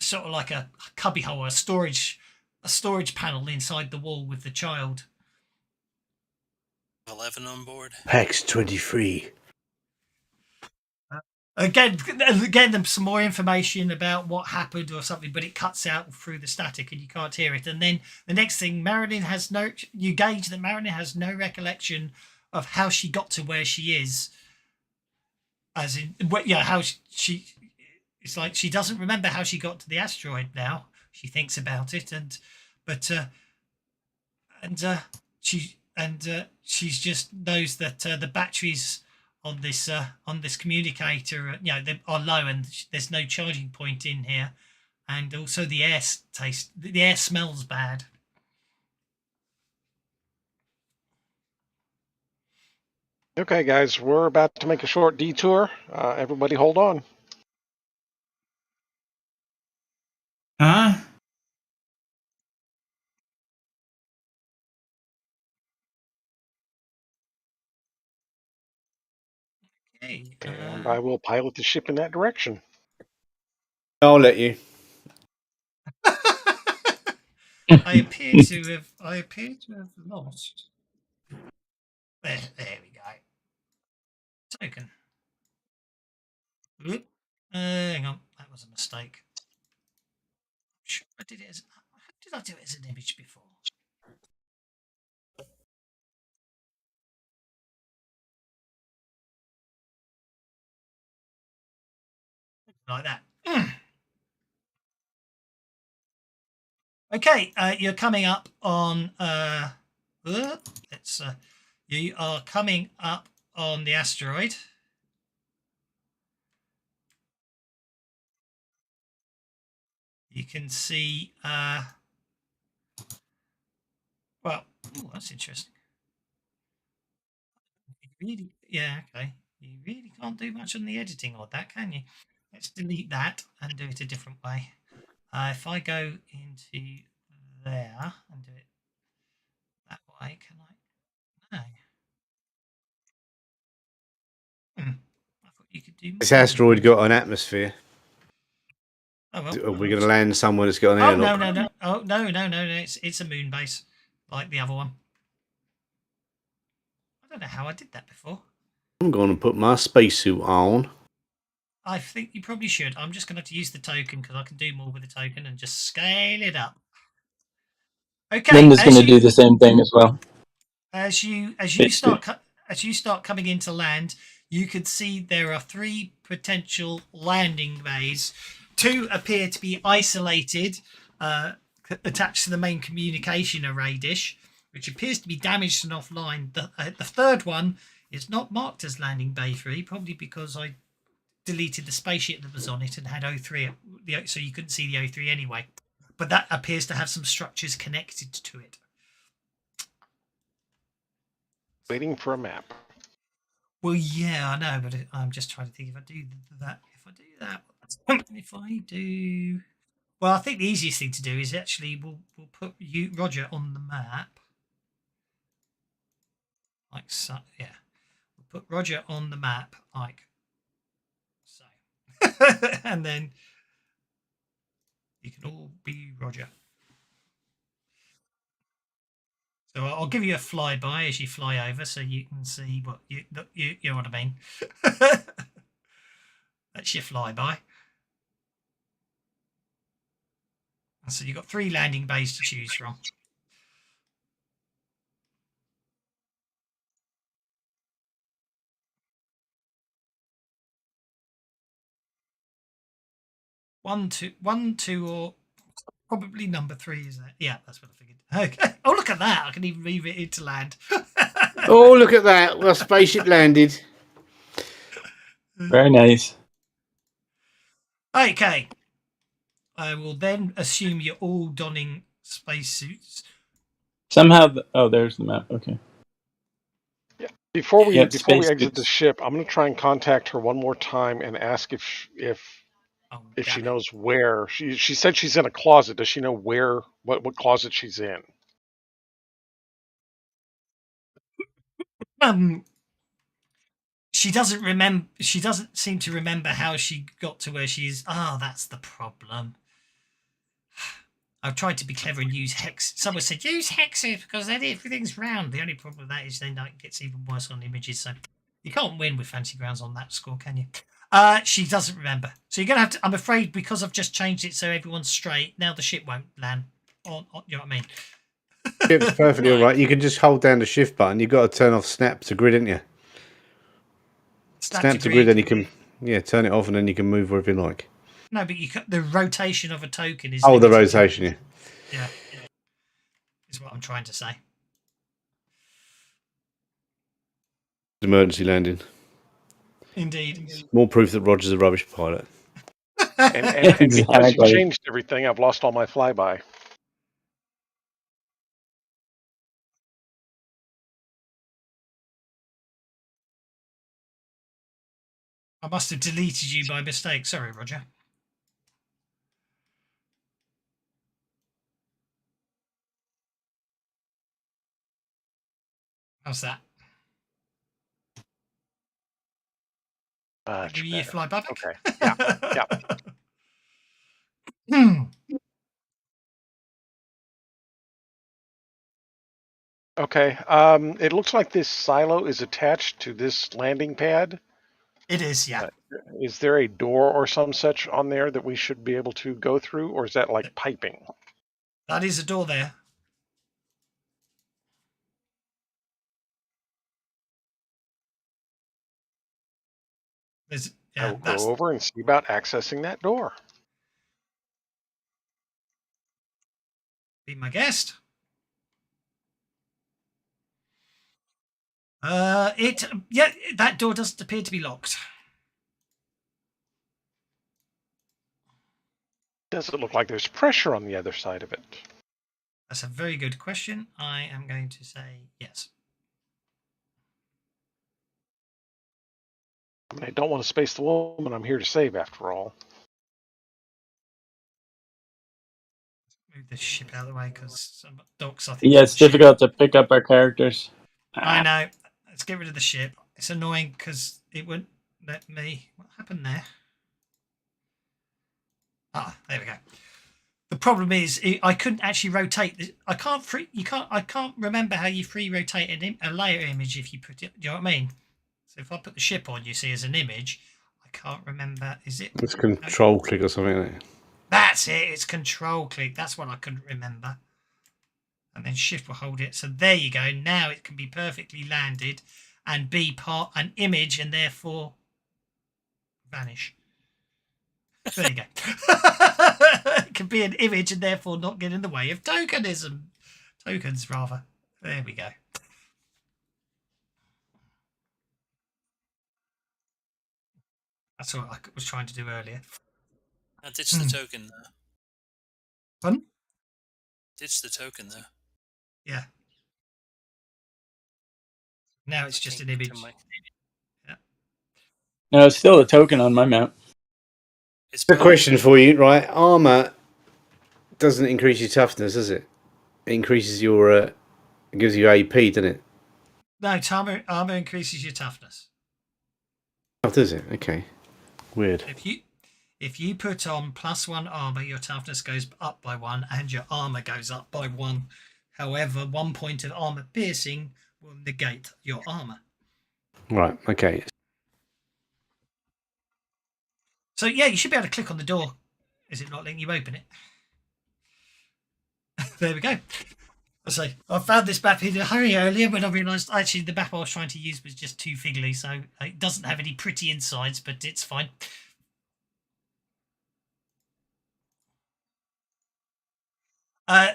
sort of like a cubbyhole, a storage panel inside the wall with the child. 11 on board. PAX 23. Again, there's some more information about what happened or something, but it cuts out through the static and you can't hear it. And then the next thing, you gauge that Marilyn has no recollection of how she got to where she is. As in, how she it's like she doesn't remember how she got to the asteroid now. She thinks about it, she just knows that the batteries on this communicator, they are low, and there's no charging point in here, and also the air smells bad. Okay, guys, we're about to make a short detour. Everybody hold on. Huh? Okay. And I will pilot the ship in that direction. I'll let you. I appear to have lost. There we go. Token. Oop. Hang on, that was a mistake. I'm sure I did it as. How did I do it as an image before? Like that. Okay, you're coming up on. It's you are coming up on the asteroid. You can see. Well, ooh, that's interesting. You really, yeah, okay. You really can't do much on the editing of that, can you? Let's delete that and do it a different way. If I go into there and do it that way, can I? No. I thought you could do. This asteroid got an atmosphere. Oh well. Are we going to land somewhere that's got an Oh airlock? no! Oh no! It's a moon base, like the other one. I don't know how I did that before. I'm going to put my spacesuit on. I think you probably should. I'm just going to have to use the token because I can do more with the token and just scale it up. Okay. Linda's going to do the same thing as well. As you start coming into land, you can see there are 3 potential landing bays. 2 appear to be isolated, attached to the main communication array dish, which appears to be damaged and offline. The third one is not marked as landing bay 3, probably because I deleted the spaceship that was on it and had O3, so you couldn't see the O3 anyway. But that appears to have some structures connected to it. Waiting for a map. Well, yeah, I know, but I'm just trying to think if I do that. Well, I think the easiest thing to do is actually we'll put Roger on the map, like so. Yeah, we'll put Roger on the map like so, and then you can all be Roger. So I'll give you a flyby as you fly over, so you can see what you know what I mean. That's your flyby. So you've got 3 landing bays to choose from. One, two, or probably number 3 is that? Yeah, that's what I figured. Okay. Oh, look at that! I can even move it into land. Oh, look at that! Well, spaceship landed. Very nice. Okay. I will then assume you're all donning spacesuits. Somehow, there's the map. Okay. Yeah. Before we exit spacesuits. the ship, I'm going to try and contact her one more time and ask if she knows where she said she's in a closet. Does she know what closet she's in? She doesn't remember. She doesn't seem to remember how she got to where she is. Ah, that's the problem. I've tried to be clever and use hex. Someone said use hexes because then everything's round. The only problem with that is then it gets even worse on images. So you can't win with Fancy Grounds on that score, can you? She doesn't remember. So you're gonna have to. I'm afraid because I've just changed it so everyone's straight. Now the ship won't land. On you know what I mean? It's perfectly all right. You can just hold down the shift button. You've got to turn off snap to grid, haven't you? Snap to grid, then you can turn it off, and then you can move wherever you like. No, but the rotation of a token is. Oh, the rotation, yeah, is what I'm trying to say. Emergency landing. Indeed. More proof that Roger's a rubbish pilot. And because you changed everything, I've lost all my flyby. I must have deleted you by mistake. Sorry, Roger. How's that? Much Do you better. fly back? Okay. Yeah. Yeah. Okay. It looks like this silo is attached to this landing pad. It is, yeah. Is there a door or some such on there that we should be able to go through, or is that like piping? That is a door there. I will go over and see about accessing that door. Be my guest. That door doesn't appear to be locked. Does it look like there's pressure on the other side of it? That's a very good question. I am going to say yes. I mean, I don't want to space the woman I'm here to save, after all. Move this ship out of the way because some docks, I think. Yeah, it's difficult to pick up our characters. I know. Let's get rid of the ship. It's annoying because it wouldn't let me. What happened there? Ah, there we go. The problem is I couldn't actually rotate this. I can't remember how you free rotate a layer image if you put it. Do you know what I mean? So if I put the ship on, you see as an image. I can't remember. Is it? It's control click or something like that. That's it. It's control click. That's what I couldn't remember. And then shift will hold it. So there you go. Now it can be perfectly landed and be an image and therefore vanish. There you go. It can be an image and therefore not get in the way of tokenism. Tokens, rather. There we go. That's what I was trying to do earlier. Now ditch the token, though. Pardon? Ditch the token, though. Yeah. Now it's just an image. Yeah. No, it's still a token on my map. It's a question for you, right? Armor doesn't increase your toughness, does it? It increases your, it gives you AP, doesn't it? No, armor increases your toughness. Oh, does it? Okay. Weird. If you put on +1 armor, your toughness goes up by 1 and your armor goes up by 1. However, 1 point of armor piercing will negate your armor. Right, okay. So yeah, you should be able to click on the door. Is it not letting you open it? There we go. I found this map in a hurry earlier when I realised actually the map I was trying to use was just too fiddly, so it doesn't have any pretty insides, but it's fine.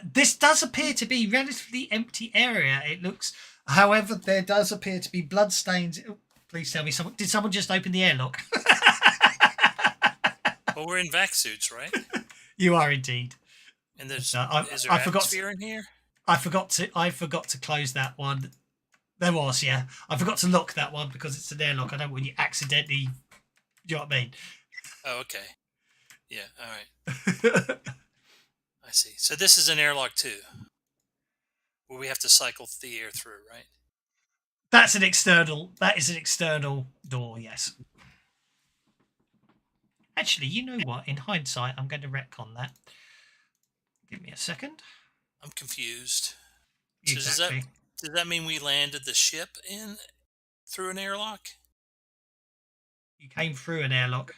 This does appear to be a relatively empty area. It looks, however, there does appear to be bloodstains. Oh, please tell me did someone just open the airlock? Well, we're in vac suits, right? You are indeed. And is there atmosphere in here? I forgot to close that one. There was, yeah. I forgot to lock that one because it's an airlock. I don't want you accidentally. Do you know what I mean? Oh, okay. Yeah. All right. I see. So this is an airlock too, where we have to cycle the air through, right? That is an external door, yes. Actually, you know what? In hindsight, I'm going to retcon that. Give me a second. I'm confused. Exactly. So does that mean we landed the ship through an airlock? You came through an airlock.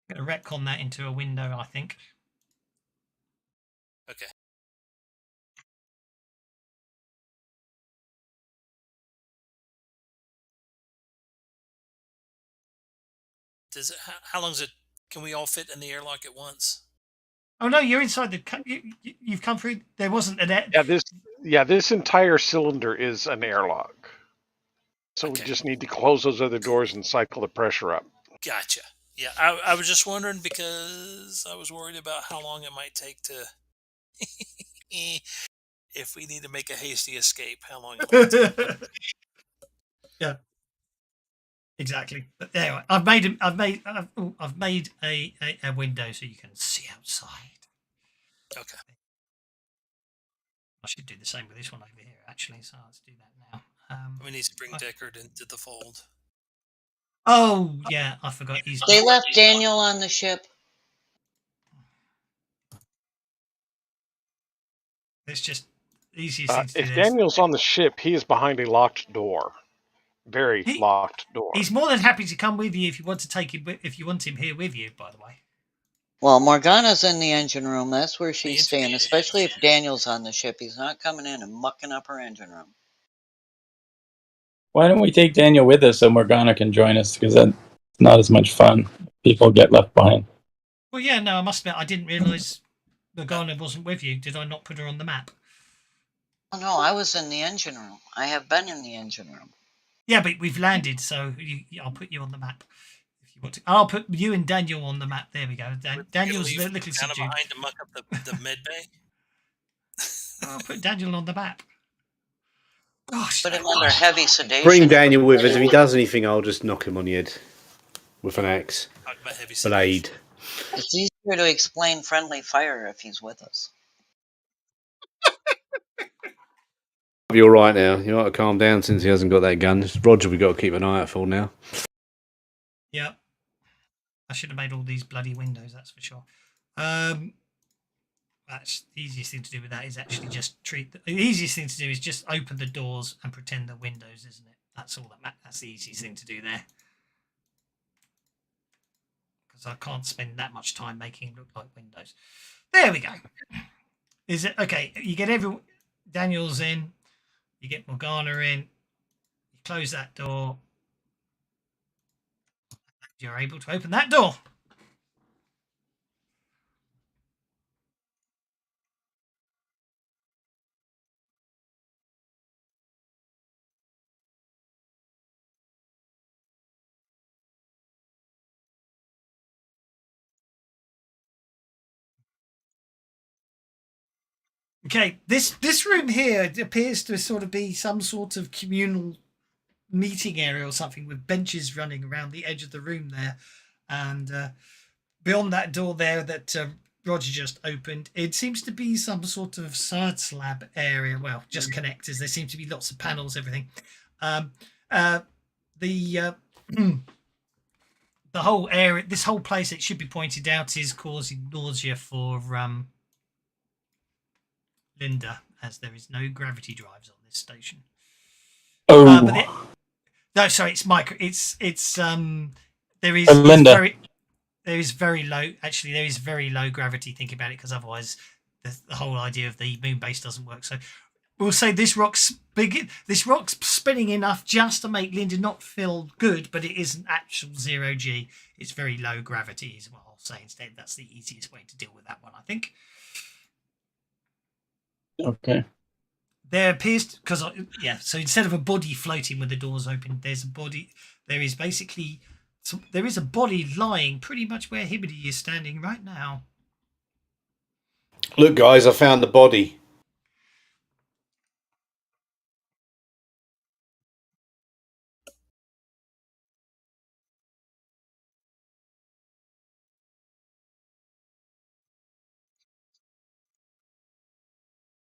I'm going to retcon that into a window, I think. Okay. How long is it? Can we all fit in the airlock at once? Oh no, you're inside the. You've come through. There wasn't an air. This entire cylinder is an airlock. So we just need to close those other doors and cycle the pressure up. Gotcha. Yeah, I was just wondering because I was worried about how long it might take to. If we need to make a hasty escape, how long it might take. Yeah. Exactly. But anyway, I've made a window so you can see outside. Okay. I should do the same with this one over here, actually. So let's do that now. We need to bring Deckard into the fold. Oh yeah, I forgot. They left Daniel on the ship. It's just easiest thing to do. If Daniel's on the ship, he is behind a locked door. Very locked door. He's more than happy to come with you if you want to take him. If you want him here with you, by the way. Well, Morgana's in the engine room. That's where she's staying, especially if Daniel's on the ship. He's not coming in and mucking up her engine room. Why don't we take Daniel with us so Morgana can join us? Because that's not as much fun. People get left behind. Well, yeah, no, I must admit, I didn't realise Morgana wasn't with you. Did I not put her on the map? Oh, no, I was in the engine room. I have been in the engine room. Yeah, but we've landed, so I'll put you on the map. I'll put you and Daniel on the map. There we go. Daniel's a little subdued. Behind to muck up the med bay. I'll put Daniel on the map. Gosh, put him under heavy sedation. Bring Daniel with us. If he does anything, I'll just knock him on the head with an axe. Blade. It's easier to explain friendly fire if he's with us. You're all right now. You ought to calm down since he hasn't got that gun. It's Roger, we've got to keep an eye out for now. Yep. I should have made all these bloody windows, that's for sure. That's the easiest thing to do with that is actually just treat the easiest thing to do is just open the doors and pretend they're windows, isn't it? That's all that's the easiest thing to do there. Because I can't spend that much time making it look like windows. There we go. Is it okay? You get Daniel's in, you get Morgana in, you close that door. You're able to open that door. Okay, this room here appears to sort of be some sort of communal meeting area or something with benches running around the edge of the room there, and beyond that door there that Roger just opened, it seems to be some sort of science slab area. Well, just connectors. There seem to be lots of panels, everything. The whole area, this whole place, it should be pointed out, is causing nausea for Linda, as there is no gravity drives on this station. Oh, no, sorry, it's micro. It's there is Linda. There is very low. Actually, there is very low gravity. Think about it, because otherwise, the whole idea of the moon base doesn't work. So, we'll say this rock's big. This rock's spinning enough just to make Linda not feel good, but it isn't actual 0G. It's very low gravity, is what I'll say instead. That's the easiest way to deal with that one, I think. Okay. There appears because so instead of a body floating with the doors open, there's a body. There is basically there is a body lying pretty much where Hibity is standing right now. Look, guys, I found the body.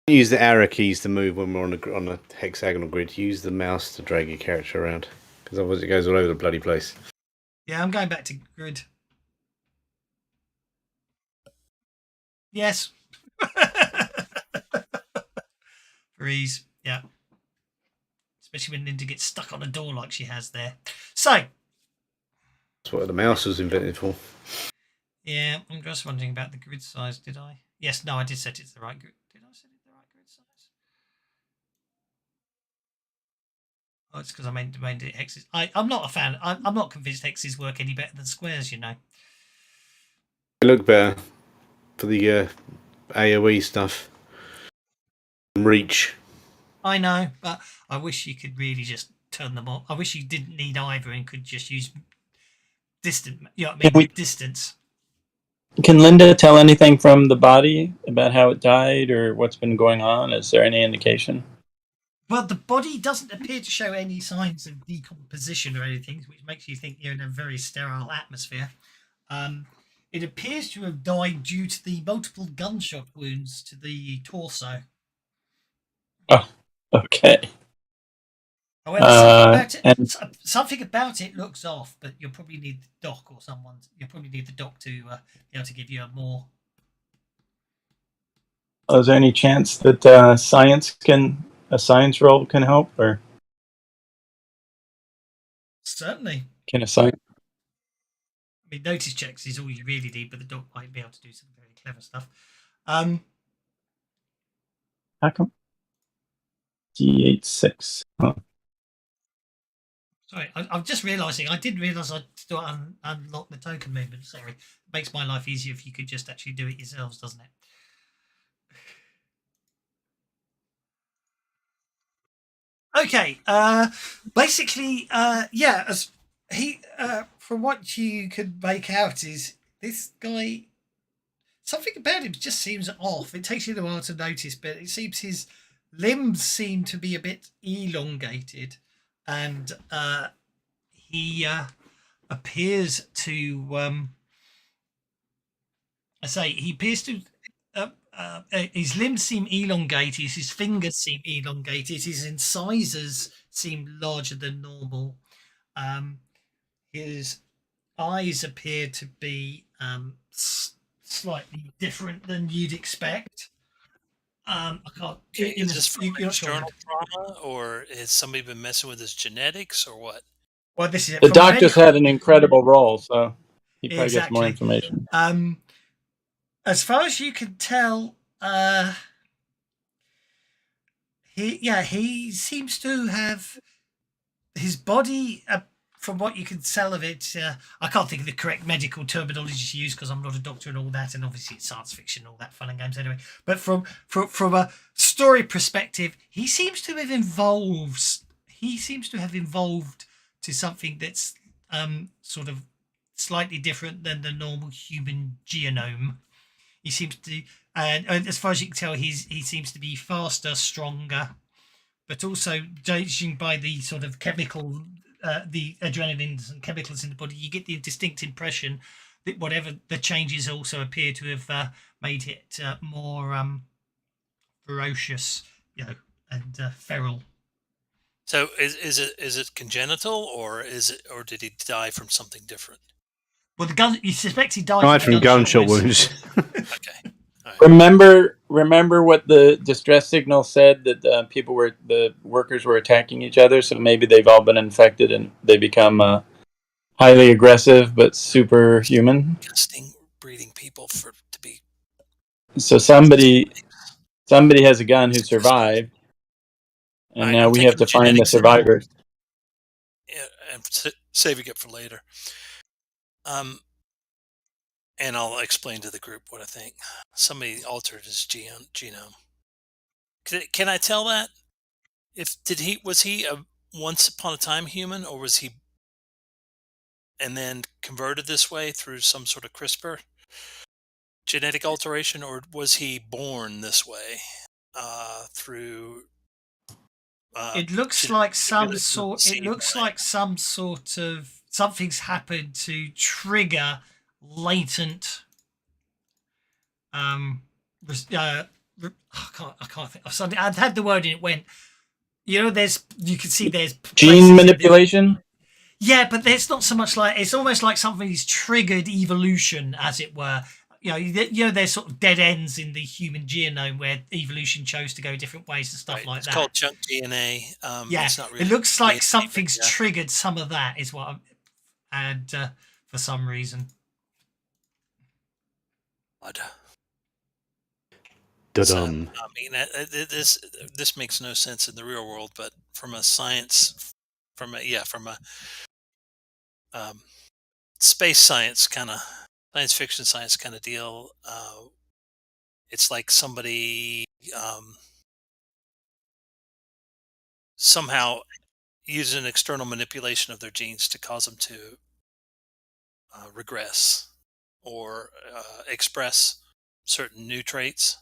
Use the arrow keys to move when we're on a hexagonal grid. Use the mouse to drag your character around, because otherwise it goes all over the bloody place. Yeah, I'm going back to grid. Yes. Freeze. Yeah. Especially when Linda gets stuck on a door like she has there. So. That's what the mouse was invented for. Yeah, I'm just wondering about the grid size. Did I? Yes, no, I did set it to the right grid. Did I set it to the right grid size? Oh, it's because I made it hexes. I'm not a fan. I'm not convinced hexes work any better than squares, you know. They look better for the AoE stuff. Reach. I know, but I wish you could really just turn them off. I wish you didn't need either and could just use distant. You know what I mean? Distance. Can Linda tell anything from the body about how it died or what's been going on? Is there any indication? Well, the body doesn't appear to show any signs of decomposition or anything, which makes you think you're in a very sterile atmosphere. It appears to have died due to the multiple gunshot wounds to the torso. Oh, okay. However, And something about it looks off, but you'll probably need the doc or someone. You'll probably need the doc to be able to give you a more. is there any chance that a science role can help, or Certainly. can a science? I mean, notice checks is all you really need, but the doc might be able to do some very clever stuff. How come? D86. Huh. Sorry, I'm just realising. I didn't realise I'd still unlock the token movement. Sorry. It makes my life easier if you could just actually do it yourselves, doesn't it? Okay. Basically, yeah. As he, from what you could make out, is this guy. Something about him just seems off. It takes you a while to notice, but it seems his limbs seem to be a bit elongated, and he appears to. I say he appears to. His limbs seem elongated. His fingers seem elongated. His incisors seem larger than normal. His eyes appear to be slightly different than you'd expect. I can't. Okay, is this from external trauma, or has somebody been messing with his genetics, or what? Well, this is it. The doc just had an incredible role, so he probably gets more information. As far as you can tell, he seems to have his body. From what you can tell of it, I can't think of the correct medical terminology to use because I'm not a doctor and all that, and obviously it's science fiction and all that fun and games anyway. But from a story perspective, he seems to have evolved. He seems to have evolved to something that's sort of slightly different than the normal human genome. He seems to, and as far as you can tell, he seems to be faster, stronger, but also judging by the sort of chemical, the adrenalines and chemicals in the body, you get the distinct impression that whatever the changes also appear to have made it more ferocious, and feral. So is it congenital, or did he die from something different? Well, you suspect he died from gunshot wounds. Okay. Right. Remember what the distress signal said, that the workers were attacking each other. So maybe they've all been infected and they become highly aggressive but superhuman. Disgusting breeding people to be. So somebody has a gun who survived, and now we have to find the survivors. Yeah, and saving it for later. And I'll explain to the group what I think. Somebody altered his genome. Can I tell that? Was he a once upon a time human, or was he and then converted this way through some sort of CRISPR genetic alteration, or was he born this way through? It looks like some sort. It looks like some sort of something's happened to trigger latent. I can't think of something. I'd had the word and it went. You can see there's gene manipulation. Yeah, but there's not so much like it's almost like something's triggered evolution, as it were. There's sort of dead ends in the human genome where evolution chose to go different ways and stuff like that. It's called junk DNA. It's not really it looks like something's triggered some of that, is what and for some reason. Odd. So, I mean, this makes no sense in the real world, but from a space science kind of science fiction science kind of deal, it's like somebody somehow used an external manipulation of their genes to cause them to regress or express certain new traits.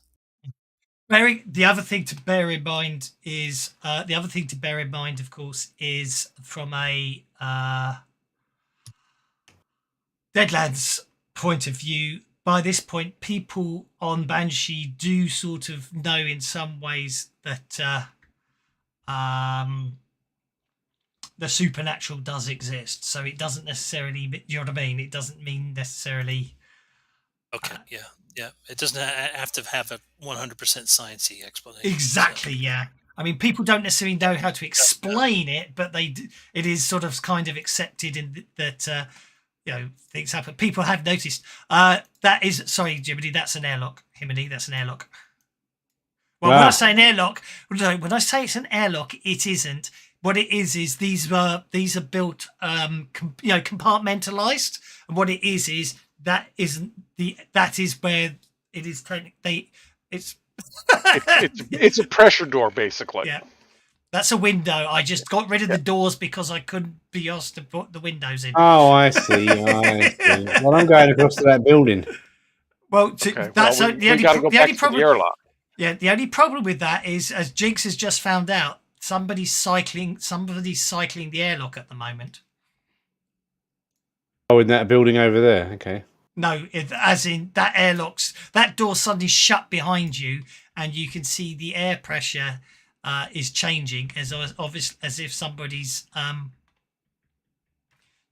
The other thing to bear in mind is of course, is from a Deadlands point of view. By this point, people on Banshee do sort of know in some ways that the supernatural does exist. So it doesn't necessarily, you know what I mean? It doesn't mean necessarily. Okay, yeah. It doesn't have to have a 100% sciencey explanation. Exactly, so. Yeah. I mean, people don't necessarily know how to explain it, but it is sort of kind of accepted in that, things happen. People have noticed. That is, sorry, Jiminy, that's an airlock. Himiny, that's an airlock. Well, when I say an airlock, when I say it's an airlock, it isn't. What it is these are built, compartmentalized, and what it is that is where it is technically it's a pressure door, basically. Yeah, that's a window. I just got rid of the doors because I couldn't be asked to put the windows in. Oh, I see. Well, I'm going across to that building. Well, that's the only problem. The airlock. Yeah, the only problem with that is, as Jinx has just found out, somebody's cycling the airlock at the moment. Oh, in that building over there. Okay. No, as in that door suddenly shut behind you, and you can see the air pressure is changing as if somebody's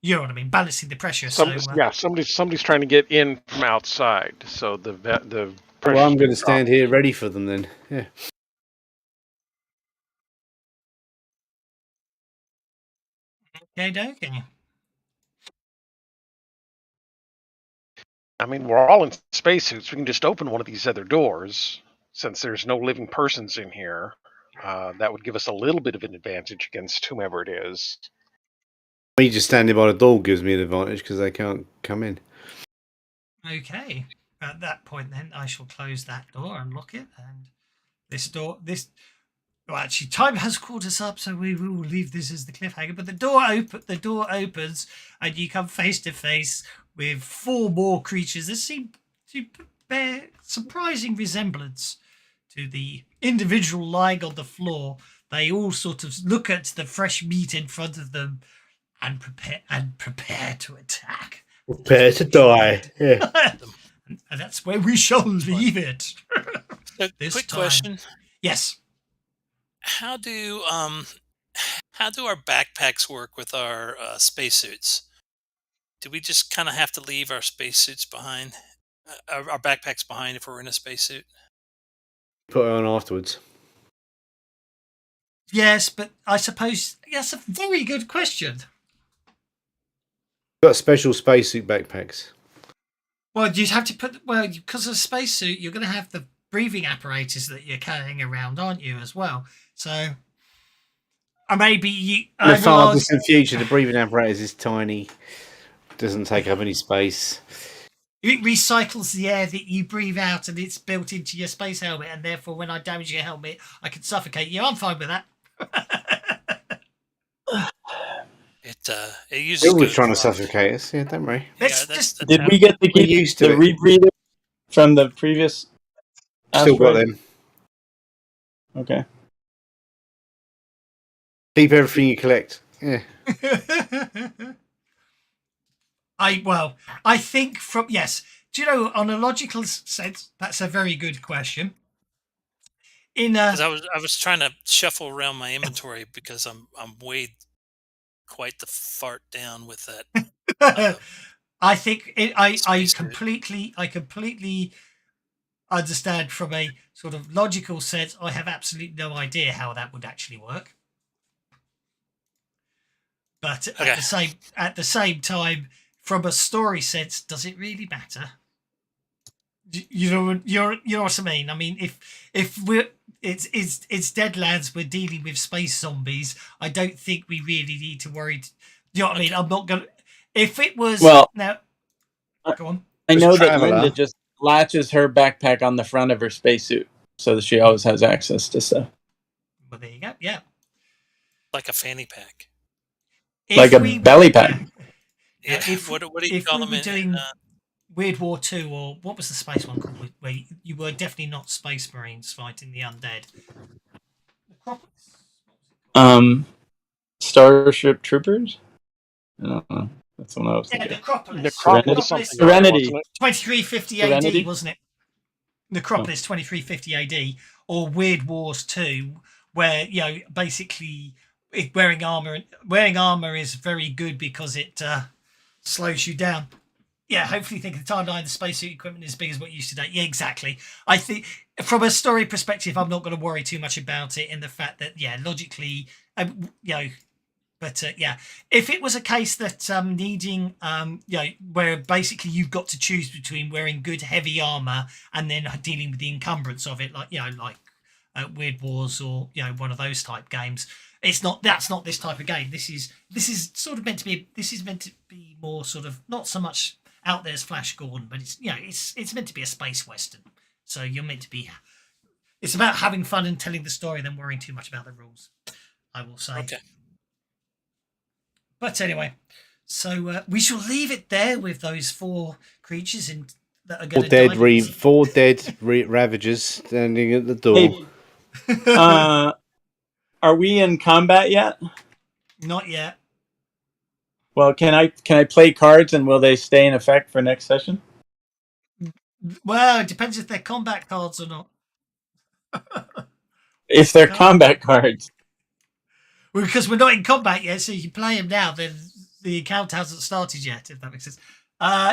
you know what I mean, balancing the pressure. Somebody's trying to get in from outside. So the pressure. Well, I'm going to stand here ready for them then. Yeah. Okay. I mean, we're all in spacesuits. We can just open one of these other doors. Since there's no living persons in here, that would give us a little bit of an advantage against whomever it is. Me just standing by the door gives me an advantage because they can't come in. Okay. At that point, then I shall close that door and lock it. And well, actually, time has caught us up, so we will leave this as the cliffhanger. But the door opens, and you come face to face with 4 more creatures that seem to bear surprising resemblance to the individual lying on the floor. They all sort of look at the fresh meat in front of them and prepare to attack. Prepare to die. Yeah. And that's where we shall leave it. Quick question. Yes. How do our backpacks work with our spacesuits? Do we just kind of have to leave our spacesuits behind, our backpacks behind, if we're in a spacesuit? Put it on afterwards. Yes, but I suppose that's a very good question. Got special spacesuit backpacks. Well, you'd have to because of the spacesuit, you're going to have the breathing apparatus that you're carrying around, aren't you, as well? So, maybe you. In the far distant future, the breathing apparatus is tiny, doesn't take up any space. It recycles the air that you breathe out, and it's built into your space helmet, and therefore, when I damage your helmet, I can suffocate you. I'm fine with that. It uses. They're always trying to suffocate us. Yeah, don't worry. Did we get to keep the rebreather from the previous? Still got them. Okay. Keep everything you collect. Yeah. I think yes. Do you know, on a logical sense, that's a very good question. Because I was trying to shuffle around my inventory because I'm weighed quite the fart down with that. I think I completely understand from a sort of logical sense. I have absolutely no idea how that would actually work. But at the same time, from a story sense, does it really matter? You know what I mean? I mean, if it's Deadlands, we're dealing with space zombies. I don't think we really need to worry. You know what I mean? I'm not gonna. If it was go on. I know that Linda just latches her backpack on the front of her spacesuit so that she always has access to stuff. Well, there you go. Yeah, like a fanny pack, like a belly pack. Yeah. What do you call them? Weird War 2, or what was the space one called? Where you were definitely not Space Marines fighting the undead. Starship Troopers. I don't know. That's what I was thinking. Necropolis. Necropolis something or other, Serenity. wasn't it? 2350 Serenity? AD, wasn't it? Necropolis 2350 AD, or Weird Wars 2, where basically wearing armor is very good because it slows you down. Yeah, hopefully think of the timeline, the spacesuit equipment is as big as what you used today. Yeah, exactly. I think from a story perspective, I'm not going to worry too much about it in the fact that, logically, but if it was a case that needing, where basically you've got to choose between wearing good heavy armor and then dealing with the encumbrance of it, like Weird Wars or one of those type games. That's not this type of game. This is sort of meant to be. This is meant to be more sort of not so much out there as Flash Gordon, but it's meant to be a space western. So you're meant to be. It's about having fun and telling the story, than worrying too much about the rules, I will say. Okay. But anyway, so we shall leave it there with those 4 creatures that are going to die. 4 dead Ravagers standing at the door. Hey, are we in combat yet? Not yet. Well, can I play cards and will they stay in effect for next session? Well, it depends if they're combat cards or not. If they're combat cards. Well, because we're not in combat yet, so you can play them now. Then the account hasn't started yet, if that makes sense.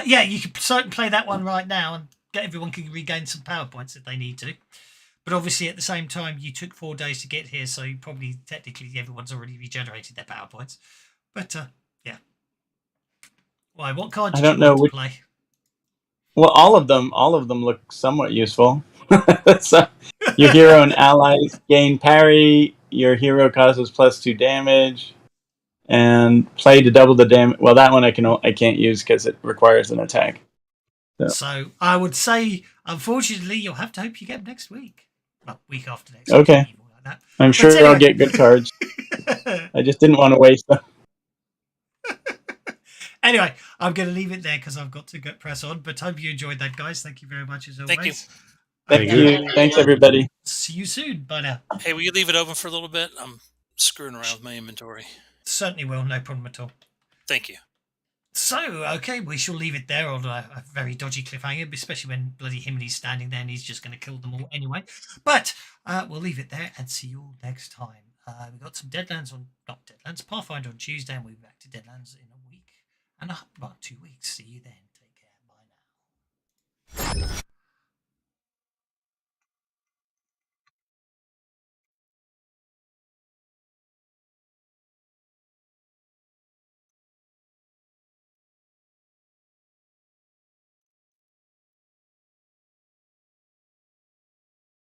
You can certainly play that one right now, and everyone can regain some power points if they need to. But obviously, at the same time, you took 4 days to get here, so probably technically everyone's already regenerated their power points. But yeah. Why? What card did you want to play? Well, all of them look somewhat useful. So, your hero and allies gain parry. Your hero causes +2 damage, and play to double the damage. Well, that one I can't use because it requires an attack. So I would say, unfortunately, you'll have to hope you get them next week. Well, week after next. Okay. Like that. I'm sure I'll get good cards. I just didn't want to waste them. Anyway, I'm going to leave it there because I've got to press on. But hope you enjoyed that, guys. Thank you very much as always. Thank you. Thank you. Thanks, everybody. See you soon. Bye now. Hey, will you leave it open for a little bit? I'm screwing around with my inventory. Certainly will. No problem at all. Thank you. So, okay, we shall leave it there on a very dodgy cliffhanger, especially when bloody Himley's standing there and he's just going to kill them all anyway. But we'll leave it there and see you all next time. We've got some Pathfinder on Tuesday, and we'll be back to Deadlands in a week and about 2 weeks. See you then.